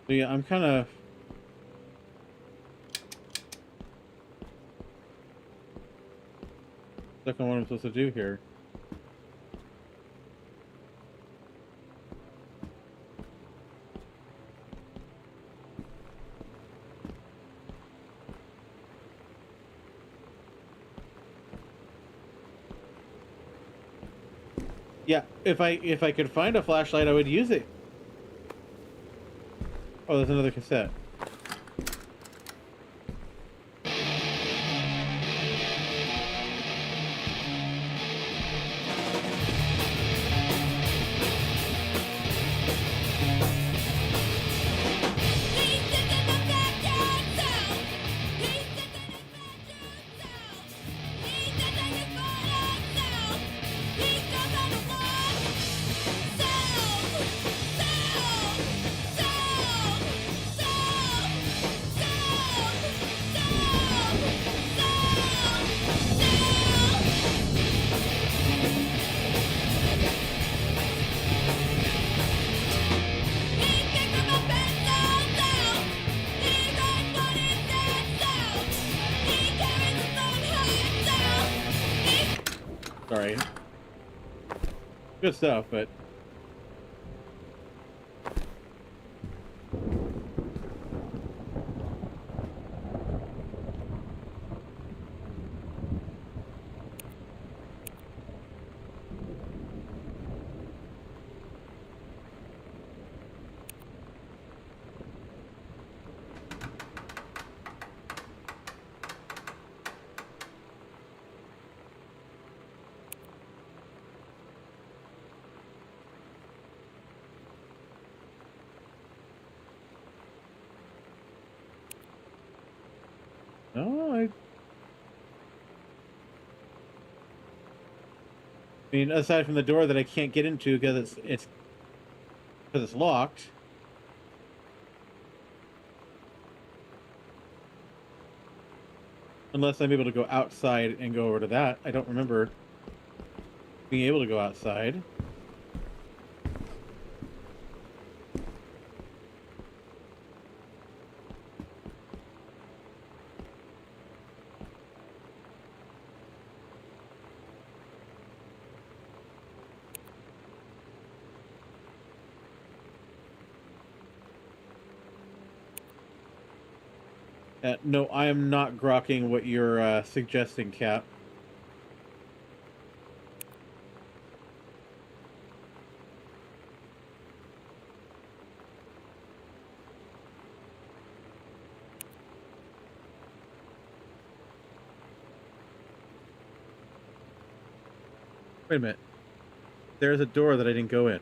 So yeah, I'm kind of stuck on what I'm supposed to do here. Yeah, if I could find a flashlight, I would use it. Oh, there's another cassette. Sorry. Good stuff, but no, I mean, aside from the door that I can't get into because it's locked. Unless I'm able to go outside and go over to that. I don't remember being able to go outside. No, I am not grokking what you're suggesting, Cap. Wait a minute. There's a door that I didn't go in.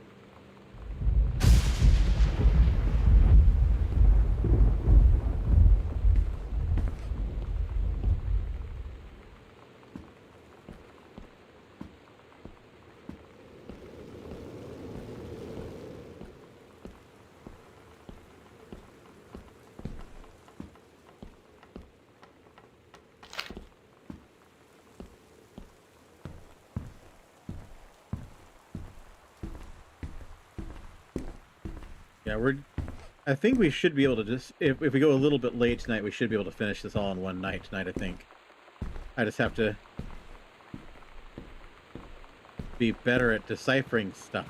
Yeah, I think we should be able to just, if we go a little bit late tonight, we should be able to finish this all in one night tonight, I think. I just have to be better at deciphering stuff.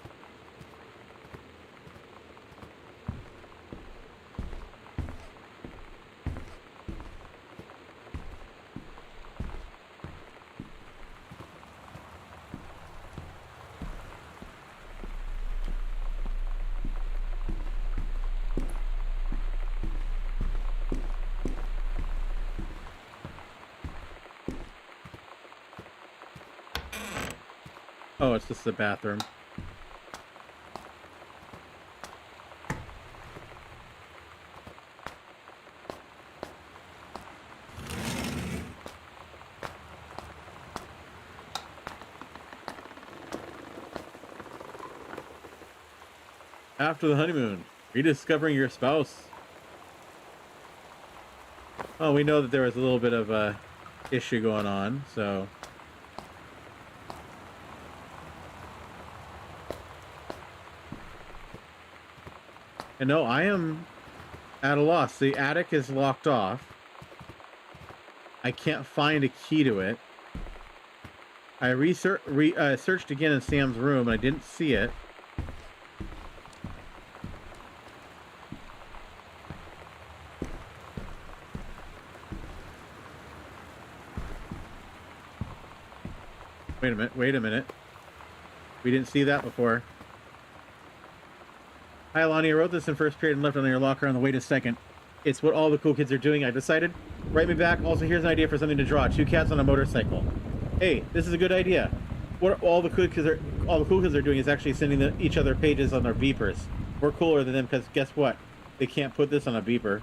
Oh, it's just the bathroom. After the honeymoon, rediscovering your spouse. Oh, we know that there was a little bit of a issue going on, so... And no, I am at a loss. The attic is locked off. I can't find a key to it. I searched again in Sam's room, and I didn't see it. Wait a minute. We didn't see that before. Hi, Lonnie. I wrote this in first period and left it on your locker on the way to second. It's what all the cool kids are doing. I decided. Write me back. Also, here's an idea for something to draw. 2 cats on a motorcycle. Hey, this is a good idea. What all the cool kids are doing is actually sending each other pages on their beepers. We're cooler than them because guess what? They can't put this on a beeper.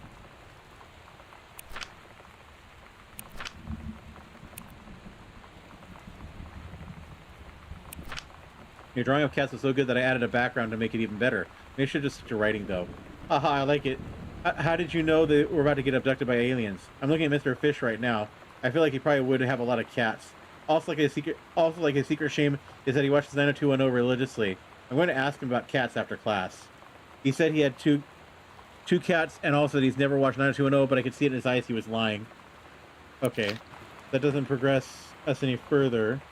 Your drawing of cats was so good that I added a background to make it even better. Maybe I should just stick to writing, though. Haha, I like it. How did you know that we're about to get abducted by aliens? I'm looking at Mr. Fish right now. I feel like he probably would have a lot of cats. Also, like a secret shame is that he watches 90210 religiously. I'm going to ask him about cats after class. He said he had two cats, and also that he's never watched 90210, but I could see it in his eyes he was lying. Okay, that doesn't progress us any further.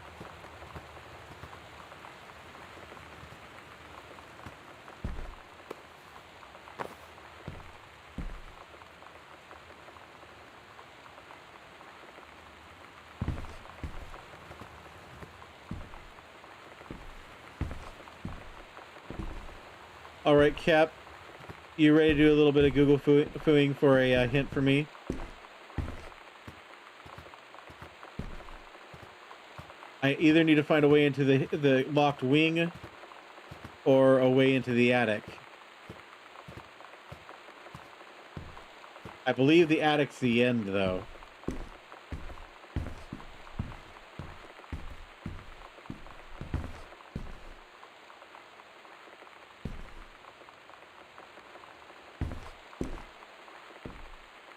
All right, Cap, you ready to do a little bit of Google fooing for a hint for me? I either need to find a way into the locked wing or a way into the attic. I believe the attic's the end, though.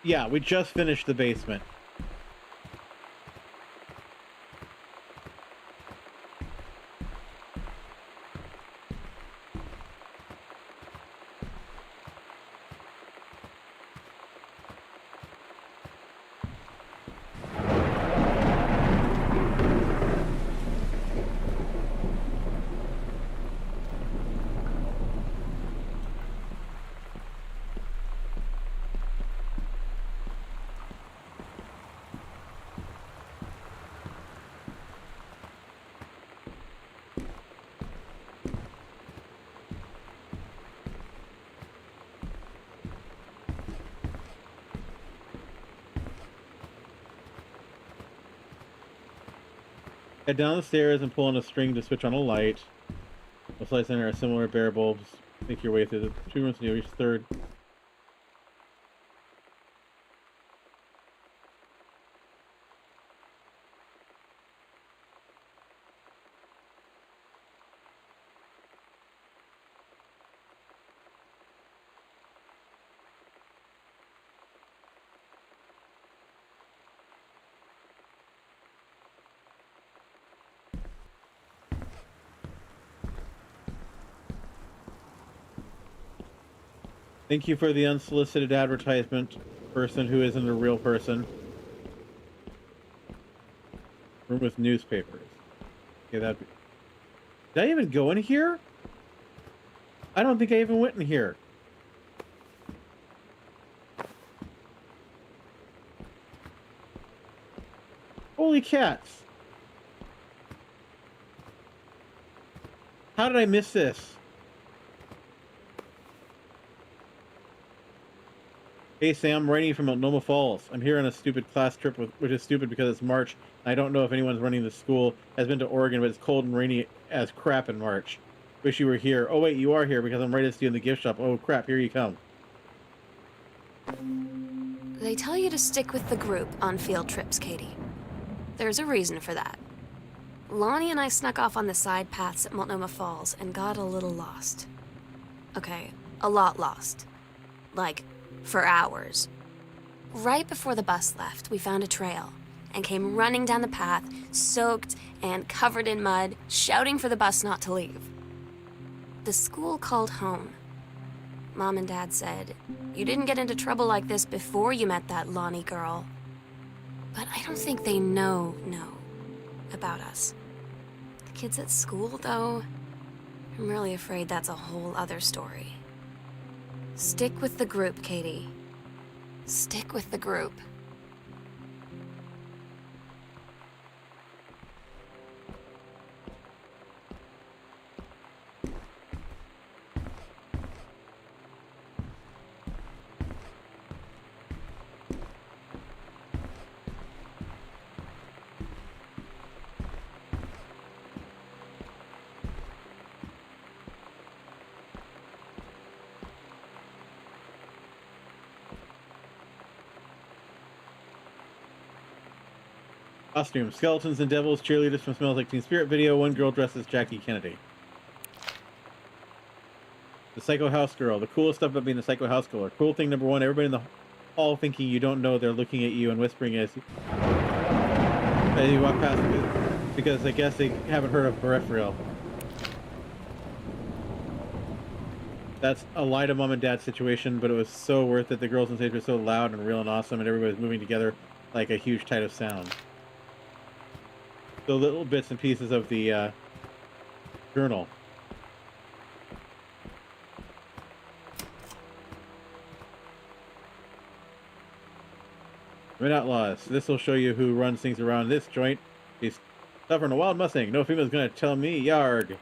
Yeah, we just finished the basement. Head down the stairs and pull on a string to switch on a light. Most lights in there are similar bare bulbs. Make your way through the 2 rooms until you reach the third. Thank you for the unsolicited advertisement, person who isn't a real person. Room with newspapers. Okay, that'd be... Did I even go in here? I don't think I even went in here. Holy cats. How did I miss this? Hey Sam, I'm writing you from Multnomah Falls. I'm here on a stupid class trip, which is stupid because it's March. I don't know if anyone's running the school has been to Oregon, but it's cold and rainy as crap in March. Wish you were here. Oh wait, you are here because I'm right next to you in the gift shop. Oh crap, here you come. They tell you to stick with the group on field trips, Katie. There's a reason for that. Lonnie and I snuck off on the side paths at Multnomah Falls and got a little lost. Okay, a lot lost. Like, for hours. Right before the bus left, we found a trail and came running down the path, soaked and covered in mud, shouting for the bus not to leave. The school called home. Mom and Dad said, "You didn't get into trouble like this before you met that Lonnie girl." But I don't think they know about us. The kids at school, though, I'm really afraid that's a whole other story. Stick with the group, Katie. Stick with the group. Costume: skeletons and devils, cheerleaders from Smells Like Teen Spirit video, one girl dressed as Jackie Kennedy. The Psycho House Girl. The coolest stuff about being the Psycho House Girl. Cool thing number one, everybody in the hall thinking you don't know they're looking at you and whispering as you walk past because I guess they haven't heard of Peripheral. That's a lie to mom and dad situation, but it was so worth it. The girls on stage were so loud and real and awesome, and everybody was moving together like a huge tide of sound. The little bits and pieces of the journal. Red Outlaws. This will show you who runs things around this joint. He's suffering a wild Mustang. No female's gonna tell me yarg.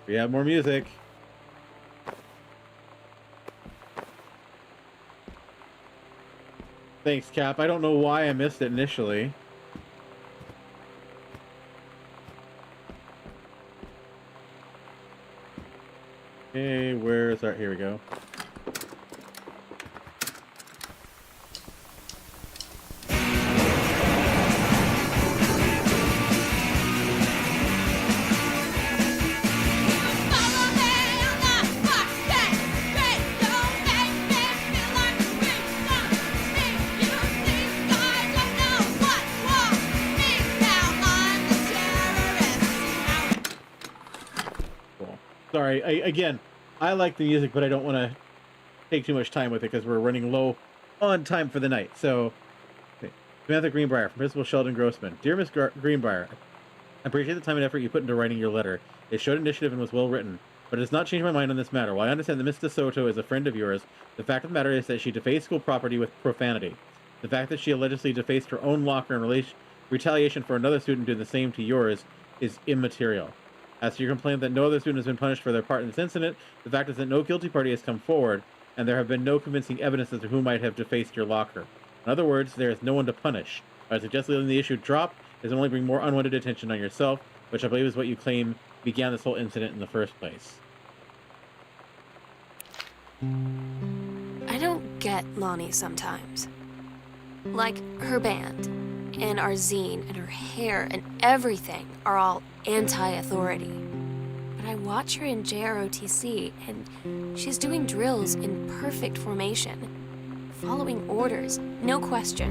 We have more music. Thanks, Cap. I don't know why I missed it initially. Okay, where's our... Here we go. Sorry, again, I like the music, but I don't want to take too much time with it because we're running low on time for the night. So, okay. Samantha Greenbrier from Principal Sheldon Grossman. Dear Miss Greenbrier, I appreciate the time and effort you put into writing your letter. It showed initiative and was well written, but it has not changed my mind on this matter. While I understand that Miss DeSoto is a friend of yours, the fact of the matter is that she defaced school property with profanity. The fact that she allegedly defaced her own locker in retaliation for another student doing the same to yours is immaterial. As to your complaint that no other student has been punished for their part in this incident, the fact is that no guilty party has come forward. and there have been no convincing evidence as to who might have defaced your locker. In other words, there is no one to punish. I suggest letting the issue drop is only bring more unwanted attention on yourself, which I believe is what you claim began this whole incident in the first place. I don't get Lonnie sometimes. Like, her band, and our zine, and her hair, and everything are all anti-authority. But I watch her in JROTC, and she's doing drills in perfect formation, following orders, no question.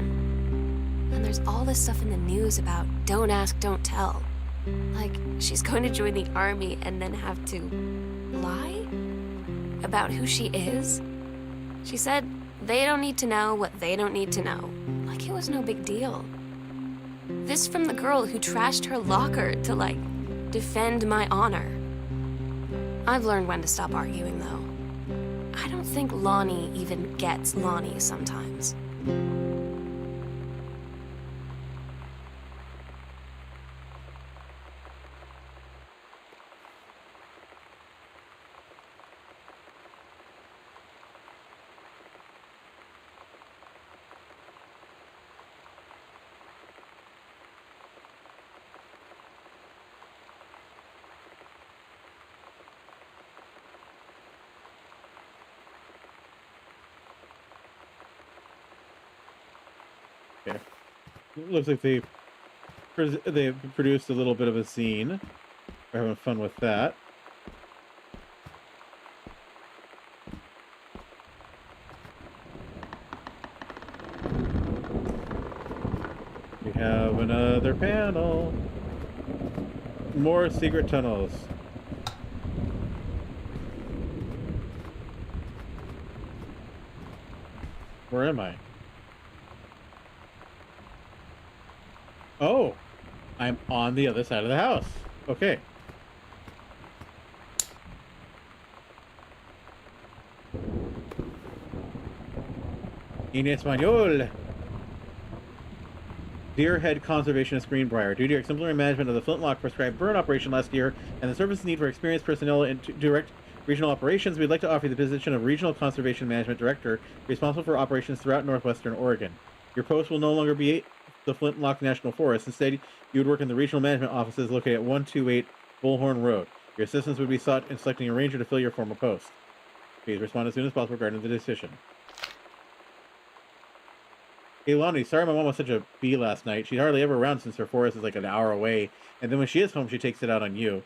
And there's all this stuff in the news about don't ask, don't tell. Like, she's going to join the army and then have to lie about who she is. She said they don't need to know what they don't need to know. Like it was no big deal. This from the girl who trashed her locker to, like, defend my honor. I've learned when to stop arguing, though. I don't think Lonnie even gets Lonnie sometimes. Okay. It looks like they produced a little bit of a zine. We're having fun with that. We have another panel. More secret tunnels. Where am I? Oh, I'm on the other side of the house. Okay. En español. Deer Head Conservationist Greenbrier. Due to your exemplary management of the Flintlock prescribed burn operation last year and the service's need for experienced personnel in direct regional operations, we'd like to offer you the position of Regional Conservation Management Director, responsible for operations throughout northwestern Oregon. Your post will no longer be the Flintlock National Forest. Instead, you would work in the regional management offices located at 128 Bullhorn Road. Your assistance would be sought in selecting a ranger to fill your former post. Please respond as soon as possible regarding the decision. Hey Lonnie, sorry my mom was such a bee last night. She's hardly ever around since her forest is like an hour away, and then when she is home, she takes it out on you.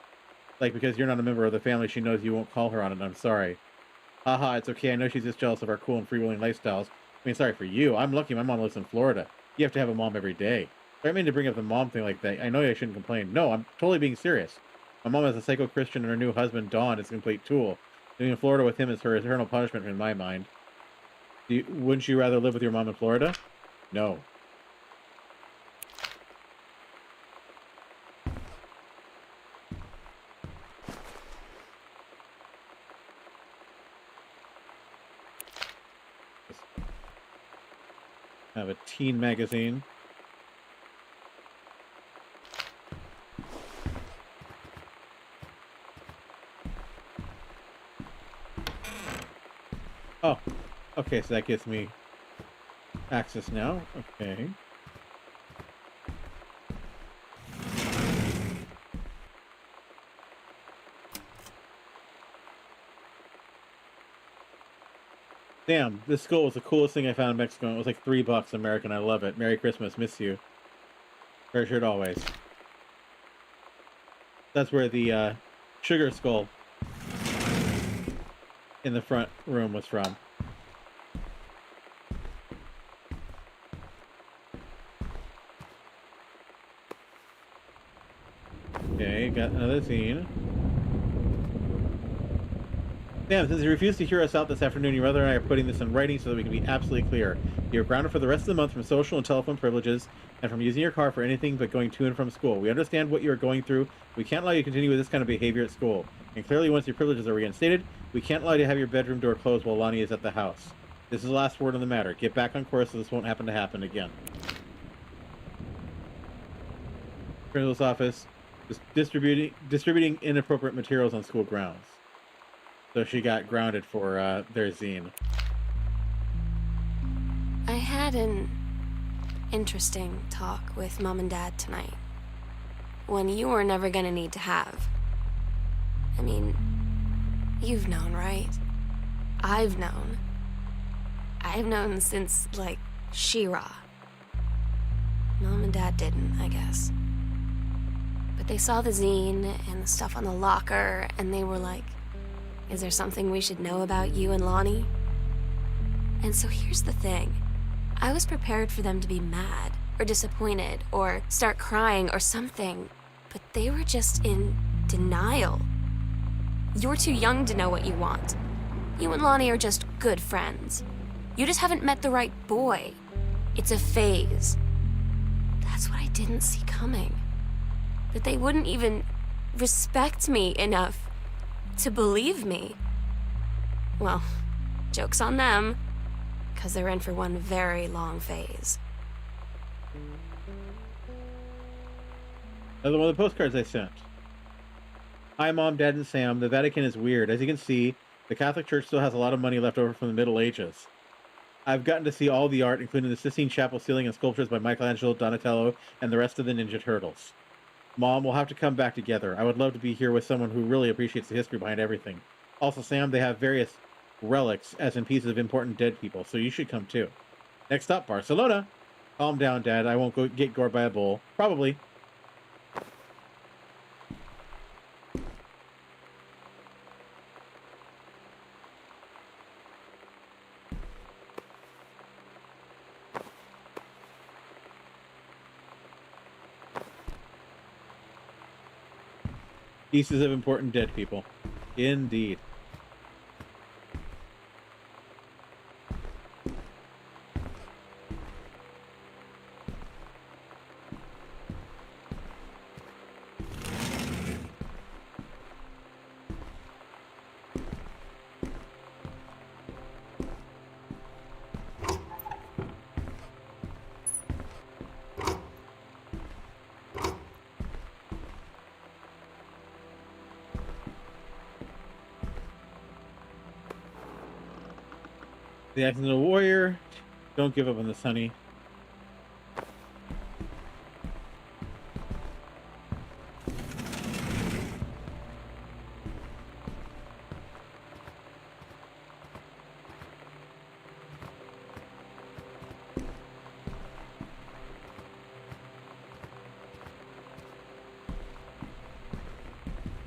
Like, because you're not a member of the family, she knows you won't call her on it, and I'm sorry. Haha, it's okay, I know she's just jealous of our cool and freewheeling lifestyles. I mean, sorry for you. I'm lucky my mom lives in Florida. You have to have a mom every day. I didn't mean to bring up the mom thing like that. I know I shouldn't complain. No, I'm totally being serious. My mom is a psycho-Christian, and her new husband, Don, is a complete tool. Living in Florida with him is her eternal punishment in my mind. Wouldn't you rather live with your mom in Florida? No. I have a teen magazine. Oh, okay, so that gives me access now. Okay. Damn, this skull was the coolest thing I found in Mexico. It was like $3 American. I love it. Merry Christmas. Miss you. Very shirt always. That's where the sugar skull in the front room was from. Okay, got another zine. Sam, since you refused to hear us out this afternoon, your mother and I are putting this in writing so that we can be absolutely clear. You're grounded for the rest of the month from social and telephone privileges and from using your car for anything but going to and from school. We understand what you are going through. We can't allow you to continue with this kind of behavior at school. And clearly, once your privileges are reinstated, we can't allow you to have your bedroom door closed while Lonnie is at the house. This is the last word on the matter. Get back on course so this won't happen again. Principal's office. Distributing inappropriate materials on school grounds. So she got grounded for their zine. I had an interesting talk with Mom and Dad tonight. One you were never gonna need to have. I mean, you've known, right? I've known. I've known since, like, She-Ra. Mom and Dad didn't, I guess. But they saw the zine and the stuff on the locker, and they were like, is there something we should know about you and Lonnie? And so here's the thing. I was prepared for them to be mad, or disappointed, or start crying, or something. But they were just in denial. You're too young to know what you want. You and Lonnie are just good friends. You just haven't met the right boy. It's a phase. That's what I didn't see coming. That they wouldn't even respect me enough to believe me. Well, joke's on them, because they're in for one very long phase. Another one of the postcards I sent. Hi, Mom, Dad, and Sam. The Vatican is weird. As you can see, the Catholic Church still has a lot of money left over from the Middle Ages. I've gotten to see all the art, including the Sistine Chapel ceiling and sculptures by Michelangelo, Donatello, and the rest of the Ninja Turtles. Mom, we'll have to come back together. I would love to be here with someone who really appreciates the history behind everything. Also, Sam, they have various relics, as in pieces of important dead people, so you should come too. Next stop, Barcelona. Calm down, Dad. I won't go get gored by a bull. Probably. Pieces of important dead people. Indeed. The accidental warrior. Don't give up on this, honey.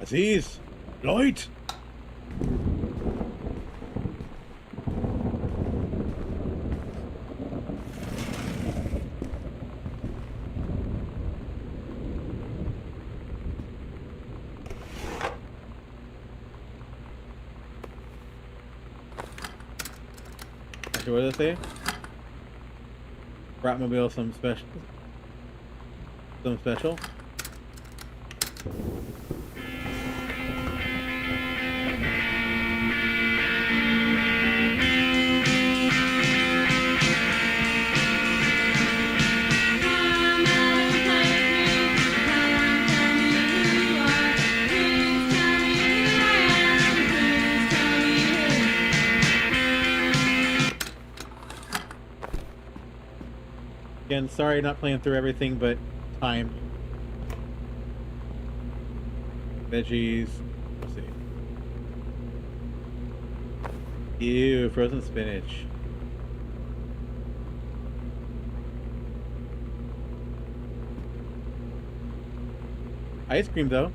Aziz! Light! What did they say? Bratmobile, some special. Some special. Again, sorry not playing through everything, but time. Veggies. Let's see. Ew, frozen spinach. Ice cream, though.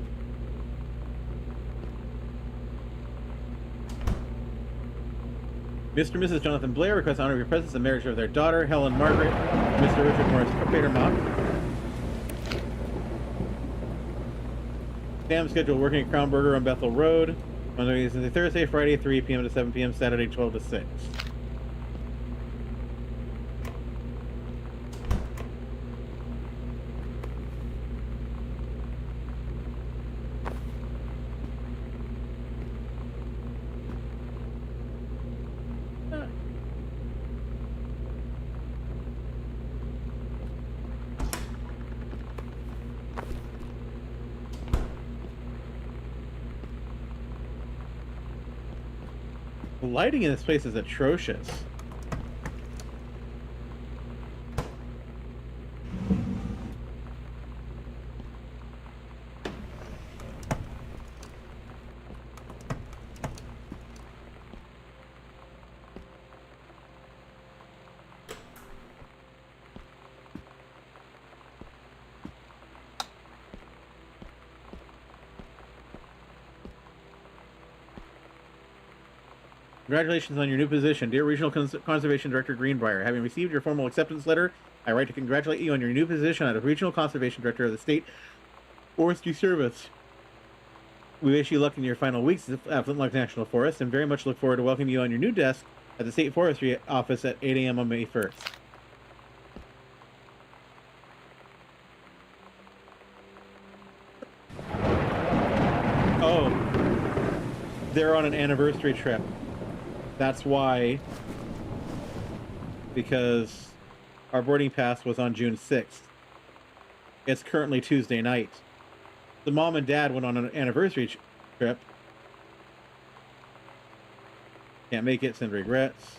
Mr. and Mrs. Jonathan Blair request honor of your presence in marriage of their daughter, Helen Margaret, Mr. Richard Morris Badermont. Sam scheduled working at Crown Burger on Bethel Road. Monday, Thursday, Friday, 3 p.m. to 7 p.m., Saturday, 12 to 6. The lighting in this place is atrocious. Congratulations on your new position, dear Regional Conservation Director Greenbrier. Having received your formal acceptance letter, I write to congratulate you on your new position as Regional Conservation Director of the State Forestry Service. We wish you luck in your final weeks at Flintlock National Forest and very much look forward to welcoming you on your new desk at the State Forestry Office at 8 a.m. on May 1st. Oh, they're on an anniversary trip. That's why, because our boarding pass was on June 6th. It's currently Tuesday night. The mom and dad went on an anniversary trip. Can't make it, send regrets.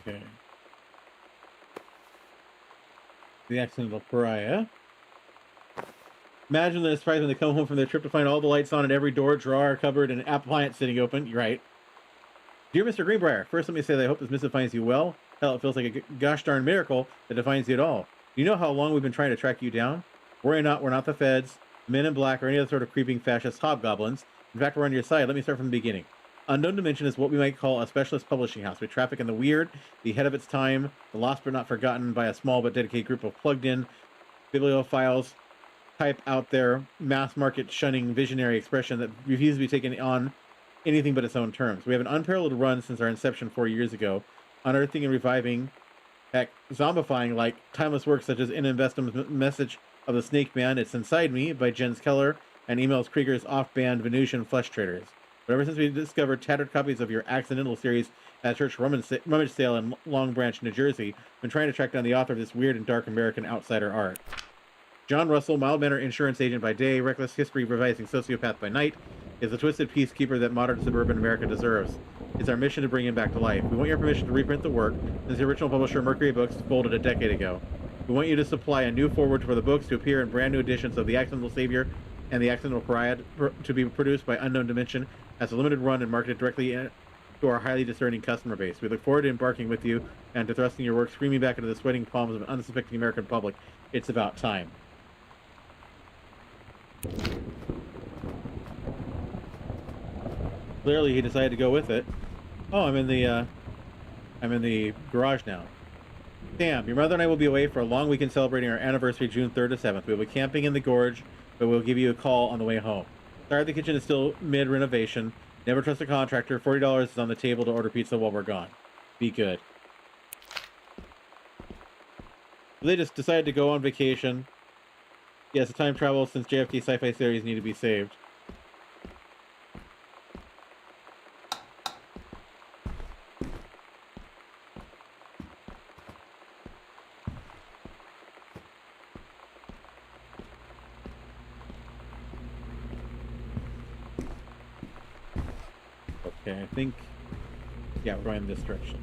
Okay. The accidental pariah. Imagine the surprise when they come home from their trip to find all the lights on and every door, drawer, cupboard, and appliance sitting open. You're right. Dear Mr. Greenbrier, first let me say that I hope this missive finds you well. Hell, it feels like a gosh darn miracle that defines you at all. You know how long we've been trying to track you down? Worry not, we're not the feds, men in black, or any other sort of creeping fascist hobgoblins. In fact, we're on your side. Let me start from the beginning. Unknown Dimension is what we might call a specialist publishing house. We traffic in the weird, the ahead of its time, the lost but not forgotten by a small but dedicated group of plugged-in bibliophiles, type out there, mass market shunning visionary expression that refuses to be taken on anything but its own terms. We have an unparalleled run since our inception 4 years ago, unearthing and reviving, heck, zombifying like timeless works such as In Investum's Message of the Snake Man, It's Inside Me by Jens Keller, and Emails Krieger's Off-Band Venusian Flesh Traders. But ever since we discovered tattered copies of your accidental series at a church rummage sale in Long Branch, New Jersey, we've been trying to track down the author of this weird and dark American outsider art. John Russell, mild-mannered insurance agent by day, reckless history revising sociopath by night, is the twisted peacekeeper that modern suburban America deserves. It's our mission to bring him back to life. We want your permission to reprint the work, since the original publisher Mercury Books folded a decade ago. We want you to supply a new foreword for the books to appear in brand new editions of The Accidental Savior and The Accidental Pariah to be produced by Unknown Dimension as a limited run and marketed directly to our highly discerning customer base. We look forward to embarking with you and to thrusting your work screaming back into the sweating palms of an unsuspecting American public. It's about time. Clearly, he decided to go with it. Oh, I'm in the garage now. Damn, your mother and I will be away for a long weekend celebrating our anniversary June 3rd to 7th. We'll be camping in the gorge, but we'll give you a call on the way home. Sorry, the kitchen is still mid-renovation. Never trust a contractor. $40 is on the table to order pizza while we're gone. Be good. They just decided to go on vacation. Yes, the time travel since JFK sci-fi series need to be saved. Okay, I think... yeah, we're going in this direction.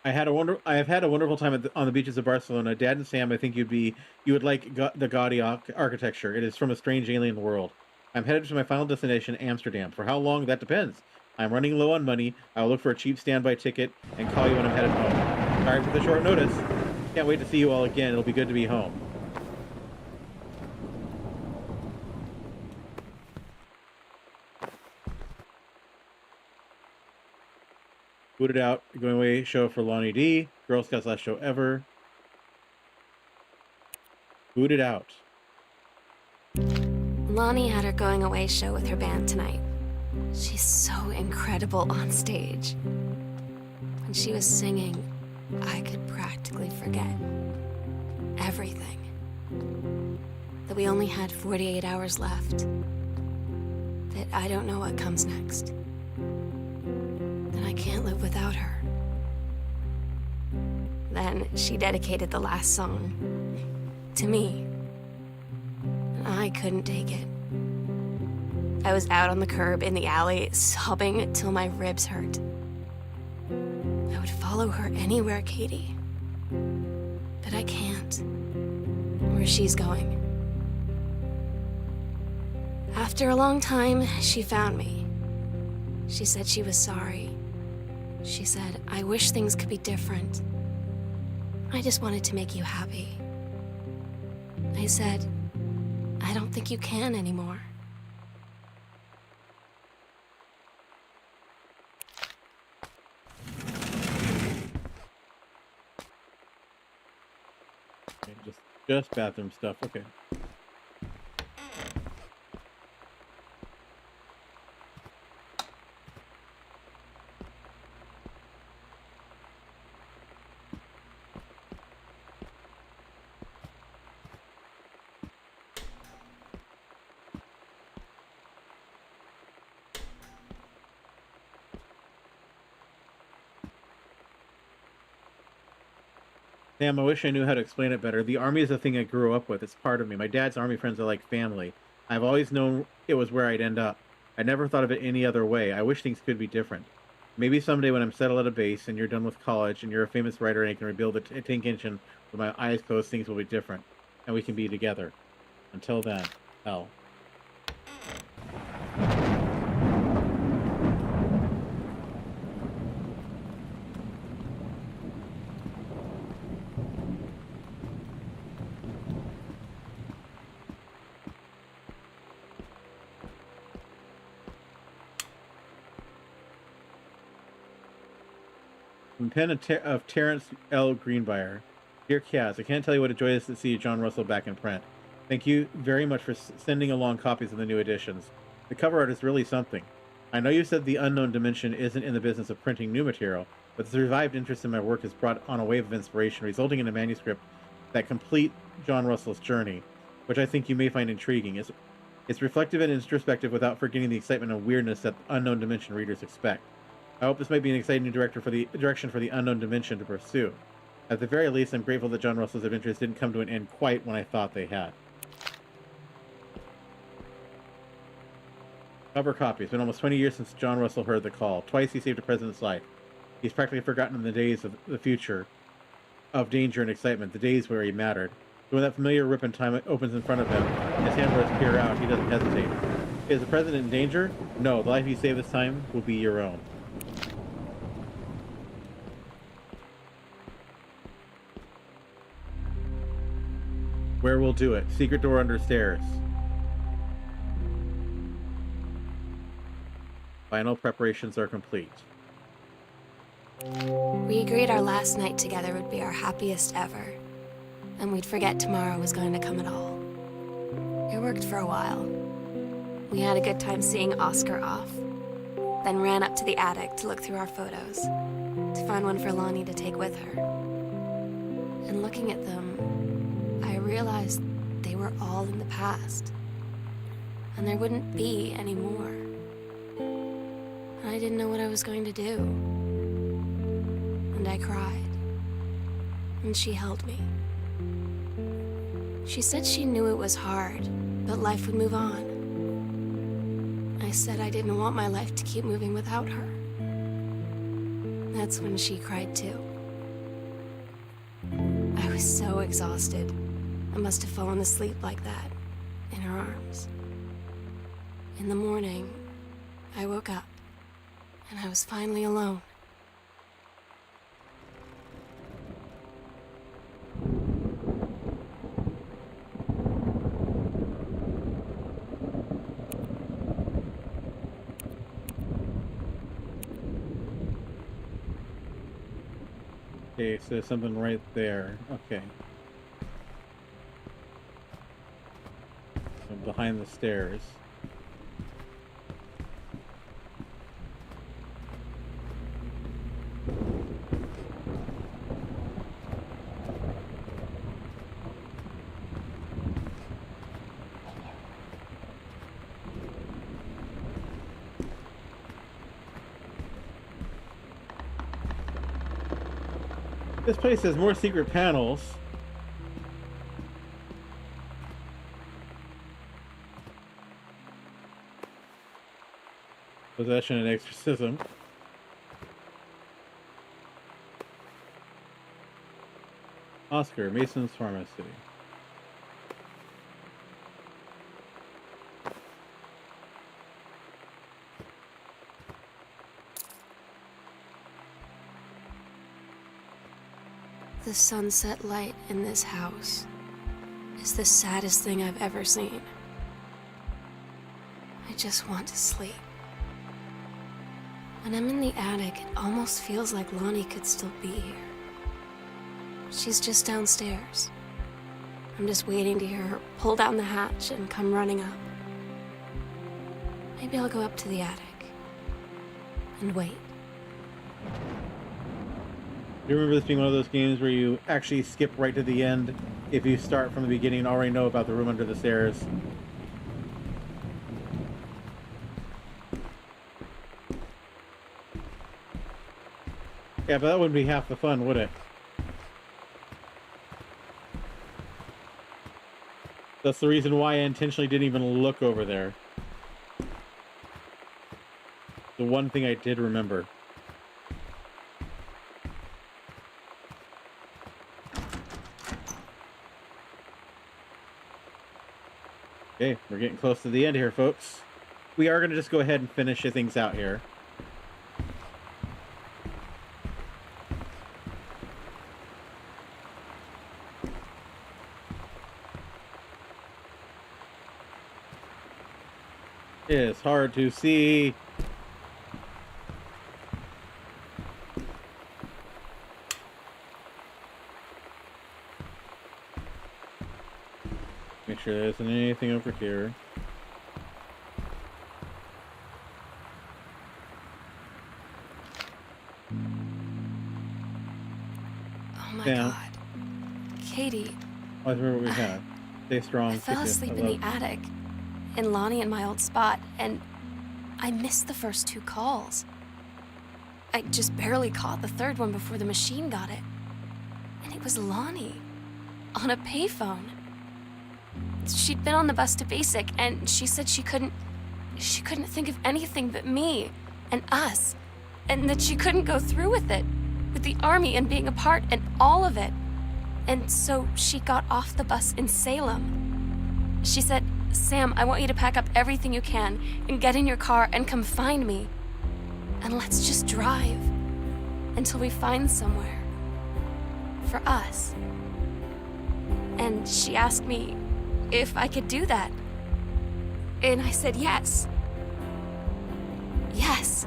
I have had a wonderful time on the beaches of Barcelona. Dad and Sam, I think you would like the gaudy architecture. It is from a strange alien world. I'm headed to my final destination, Amsterdam. For how long? That depends. I'm running low on money. I'll look for a cheap standby ticket and call you when I'm headed home. Sorry for the short notice. Can't wait to see you all again. It'll be good to be home. Booted out. Going away show for Lonnie D. Girl Scouts last show ever. Booted out. Lonnie had her going away show with her band tonight. She's so incredible on stage. When she was singing, I could practically forget everything. That we only had 48 hours left. That I don't know what comes next. That I can't live without her. Then she dedicated the last song to me. And I couldn't take it. I was out on the curb in the alley, sobbing till my ribs hurt. I would follow her anywhere, Katie. But I can't. Where she's going. After a long time, she found me. She said she was sorry. She said, I wish things could be different. I just wanted to make you happy. I said, I don't think you can anymore. Okay, just bathroom stuff. Okay. Sam, I wish I knew how to explain it better. The Army is a thing I grew up with. It's part of me. My dad's Army friends are like family. I've always known it was where I'd end up. I never thought of it any other way. I wish things could be different. Maybe someday when I'm settled at a base and you're done with college and you're a famous writer and I can rebuild a tank engine with my eyes closed, things will be different. And we can be together. Until then, hell. From pen of Terrence L. Greenbrier. Dear Kaz, I can't tell you what a joy it is to see John Russell back in print. Thank you very much for sending along copies of the new editions. The cover art is really something. I know you said the Unknown Dimension isn't in the business of printing new material, but the revived interest in my work has brought on a wave of inspiration, resulting in a manuscript that complete John Russell's journey, which I think you may find intriguing. It's reflective and introspective without forgetting the excitement and weirdness that Unknown Dimension readers expect. I hope this might be an exciting new direction for the Unknown Dimension to pursue. At the very least, I'm grateful that John Russell's adventures didn't come to an end quite when I thought they had. Cover copy. It's been almost 20 years since John Russell heard the call. Twice he saved a president's life. He's practically forgotten in the days of the future, of danger and excitement, the days where he mattered. But when that familiar rip in time opens in front of him, his handlers peer out, he doesn't hesitate. Is the president in danger? No, the life you save this time will be your own. Where we'll do it. Secret door under stairs. Final preparations are complete. We agreed our last night together would be our happiest ever, and we'd forget tomorrow was going to come at all. It worked for a while. We had a good time seeing Oscar off, then ran up to the attic to look through our photos, to find one for Lonnie to take with her. And looking at them, I realized they were all in the past, and there wouldn't be any more. And I didn't know what I was going to do. And I cried, and she held me. She said she knew it was hard, but life would move on. I said I didn't want my life to keep moving without her. That's when she cried too. I was so exhausted. I must have fallen asleep like that, in her arms. In the morning, I woke up, And I was finally alone. Okay, so there's something right there. Okay. So behind the stairs. This place has more secret panels. Possession and exorcism. Oscar, Mason's Pharmacy. The sunset light in this house is the saddest thing I've ever seen. I just want to sleep. When I'm in the attic, it almost feels like Lonnie could still be here. She's just downstairs. I'm just waiting to hear her pull down the hatch and come running up. Maybe I'll go up to the attic and wait. Do you remember this being one of those games where you actually skip right to the end if you start from the beginning and already know about the room under the stairs? Yeah, but that wouldn't be half the fun, would it? That's the reason why I intentionally didn't even look over there. The one thing I did remember. Okay, we're getting close to the end here, folks. We are going to just go ahead and finish things out here. It's hard to see. Make sure there isn't anything over here. Oh my Yeah. God. Katie, I remember what we had. Stay strong. I fell asleep in the attic, in Lonnie and my old spot, and I missed the first 2 calls. I just barely caught the 3rd one before the machine got it. And it was Lonnie, on a payphone. She'd been on the bus to Basic, and she said she couldn't think of anything but me and us, and that she couldn't go through with it, with the army and being apart and all of it. And so she got off the bus in Salem. She said, "Sam, I want you to pack up everything you can and get in your car and come find me. And let's just drive until we find somewhere for us." And she asked me if I could do that. And I said yes. Yes.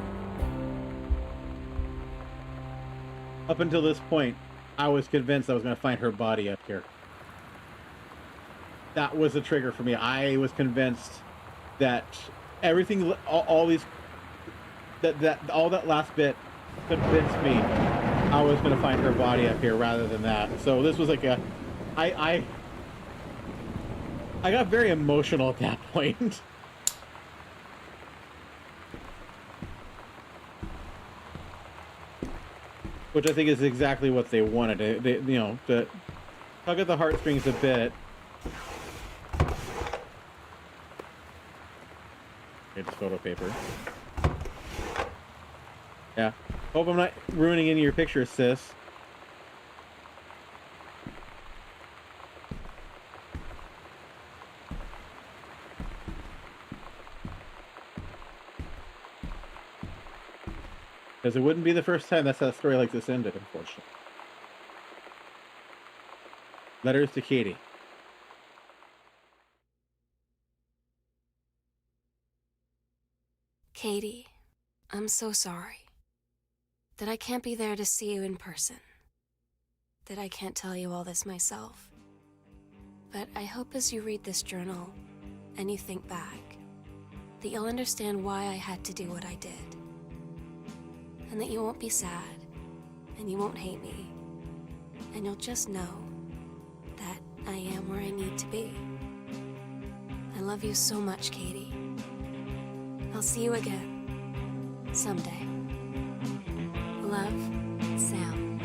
Up until this point, I was convinced I was going to find her body up here. That was the trigger for me. I was convinced that everything, all that last bit convinced me I was going to find her body up here rather than that. So this was like I got very emotional at that point. Which I think is exactly what they wanted. They, you know, to tug at the heartstrings a bit. It's photo paper. Yeah. Hope I'm not ruining any of your pictures, sis. Because it wouldn't be the first time that's how a story like this ended, unfortunately. Letters to Katie. Katie, I'm so sorry that I can't be there to see you in person, that I can't tell you all this myself. But I hope as you read this journal and you think back, that you'll understand why I had to do what I did. And that you won't be sad, and you won't hate me, and you'll just know that I am where I need to be. I love you so much, Katie. I'll see you again, someday. Love, Sam.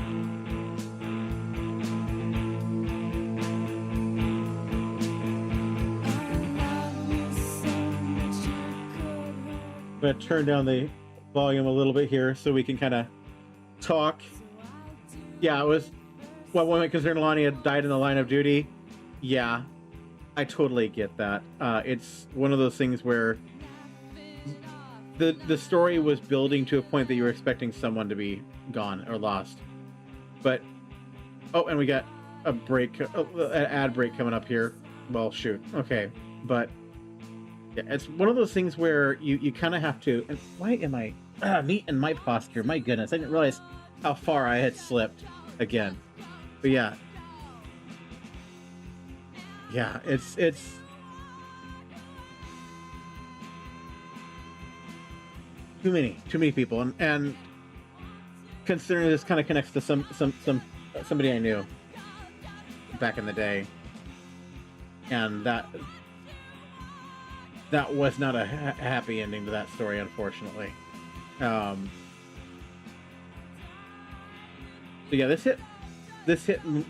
I'm going to turn down the volume a little bit here so we can kind of talk. Yeah, it was... Well, when my concern Lonnie had died in the line of duty, yeah, I totally get that. It's one of those things where the story was building to a point that you were expecting someone to be gone or lost. But, oh, and we got a break, an ad break coming up here. Well, shoot. Okay, but yeah, it's one of those things where you kind of have to... And why am I... meat in my posture, my goodness. I didn't realize how far I had slipped again. But yeah. Yeah, it's too many people, and considering this kind of connects to somebody I knew back in the day, and that was not a happy ending to that story, unfortunately. So yeah, this hit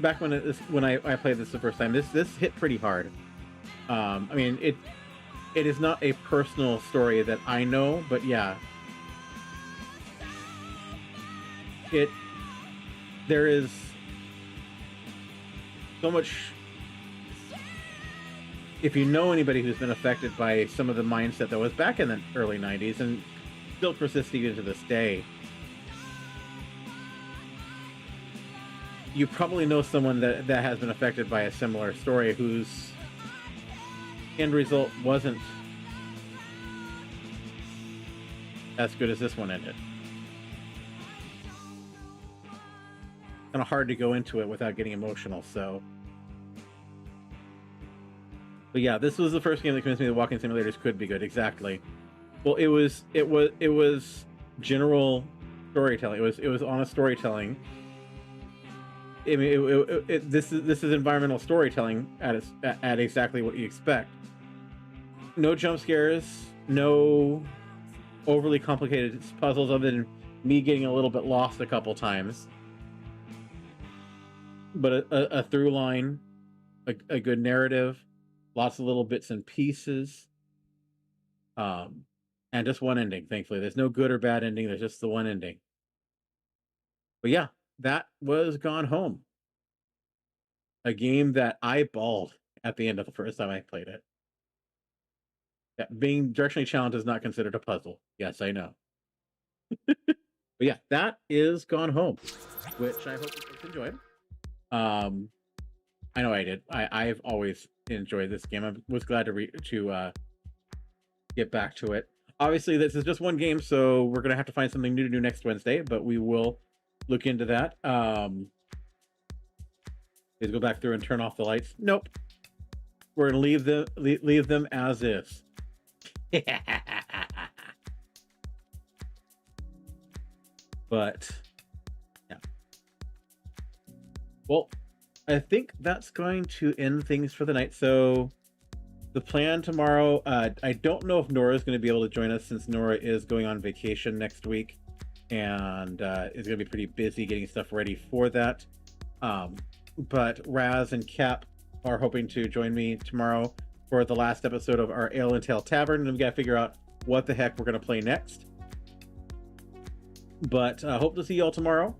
back when I played this the first time. This hit pretty hard. I mean, it is not a personal story that I know, but yeah, there is so much. If you know anybody who's been affected by some of the mindset that was back in the early 90s and still persists even to this day, you probably know someone that has been affected by a similar story whose end result wasn't as good as this one ended. Kind of hard to go into it without getting emotional, so. But yeah, this was the first game that convinced me that walking simulators could be good. Exactly. Well, it was general storytelling. It was honest storytelling. I mean, this is environmental storytelling at exactly what you expect. No jump scares, no overly complicated puzzles, other than me getting a little bit lost a couple times. But a through line, a good narrative, lots of little bits and pieces, and just one ending. Thankfully, there's no good or bad ending. There's just the one ending. But yeah, that was Gone Home, a game that I bawled at the end of the first time I played it. Yeah, being directionally challenged is not considered a puzzle. Yes, I know. But yeah, that is Gone Home, which I hope you guys enjoyed. I know I did. I've always enjoyed this game. I was glad to get back to it. Obviously, this is just one game, so we're gonna have to find something new to do next Wednesday, but we will look into that. Let's go back through and turn off the lights. Nope. We're gonna leave them as is. But yeah. Well, I think that's going to end things for the night. So the plan tomorrow, I don't know if Nora is going to be able to join us, since Nora is going on vacation next week and is going to be pretty busy getting stuff ready for that. But Raz and Cap are hoping to join me tomorrow for the last episode of our Ale and Tail Tavern, and we got to figure out what the heck we're going to play next. But hope to see you all tomorrow.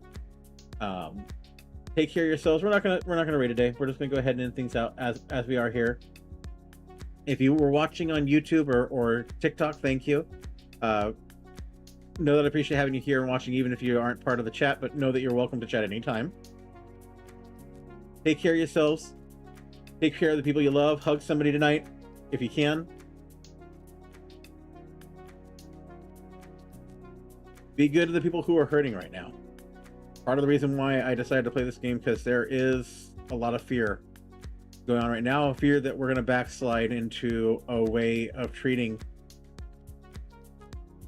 Take care of yourselves. We're not gonna rate today. We're just gonna go ahead and end things out as we are here. If you were watching on YouTube or TikTok, thank you. know that I appreciate having you here and watching, even if you aren't part of the chat, but know that you're welcome to chat anytime. Take care of yourselves. Take care of the people you love. Hug somebody tonight, if you can. Be good to the people who are hurting right now. Part of the reason why I decided to play this game, because there is a lot of fear going on right now. A fear that we're going to backslide into a way of treating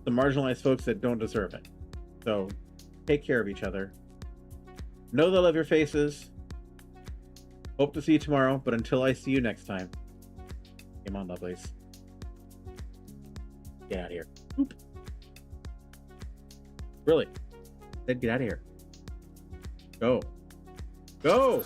the marginalized folks that don't deserve it. So take care of each other. Know they'll love your faces. Hope to see you tomorrow, but until I see you next time, game on, lovelies. Get out of here. Oop. Really? Then get out of here. Go. Go!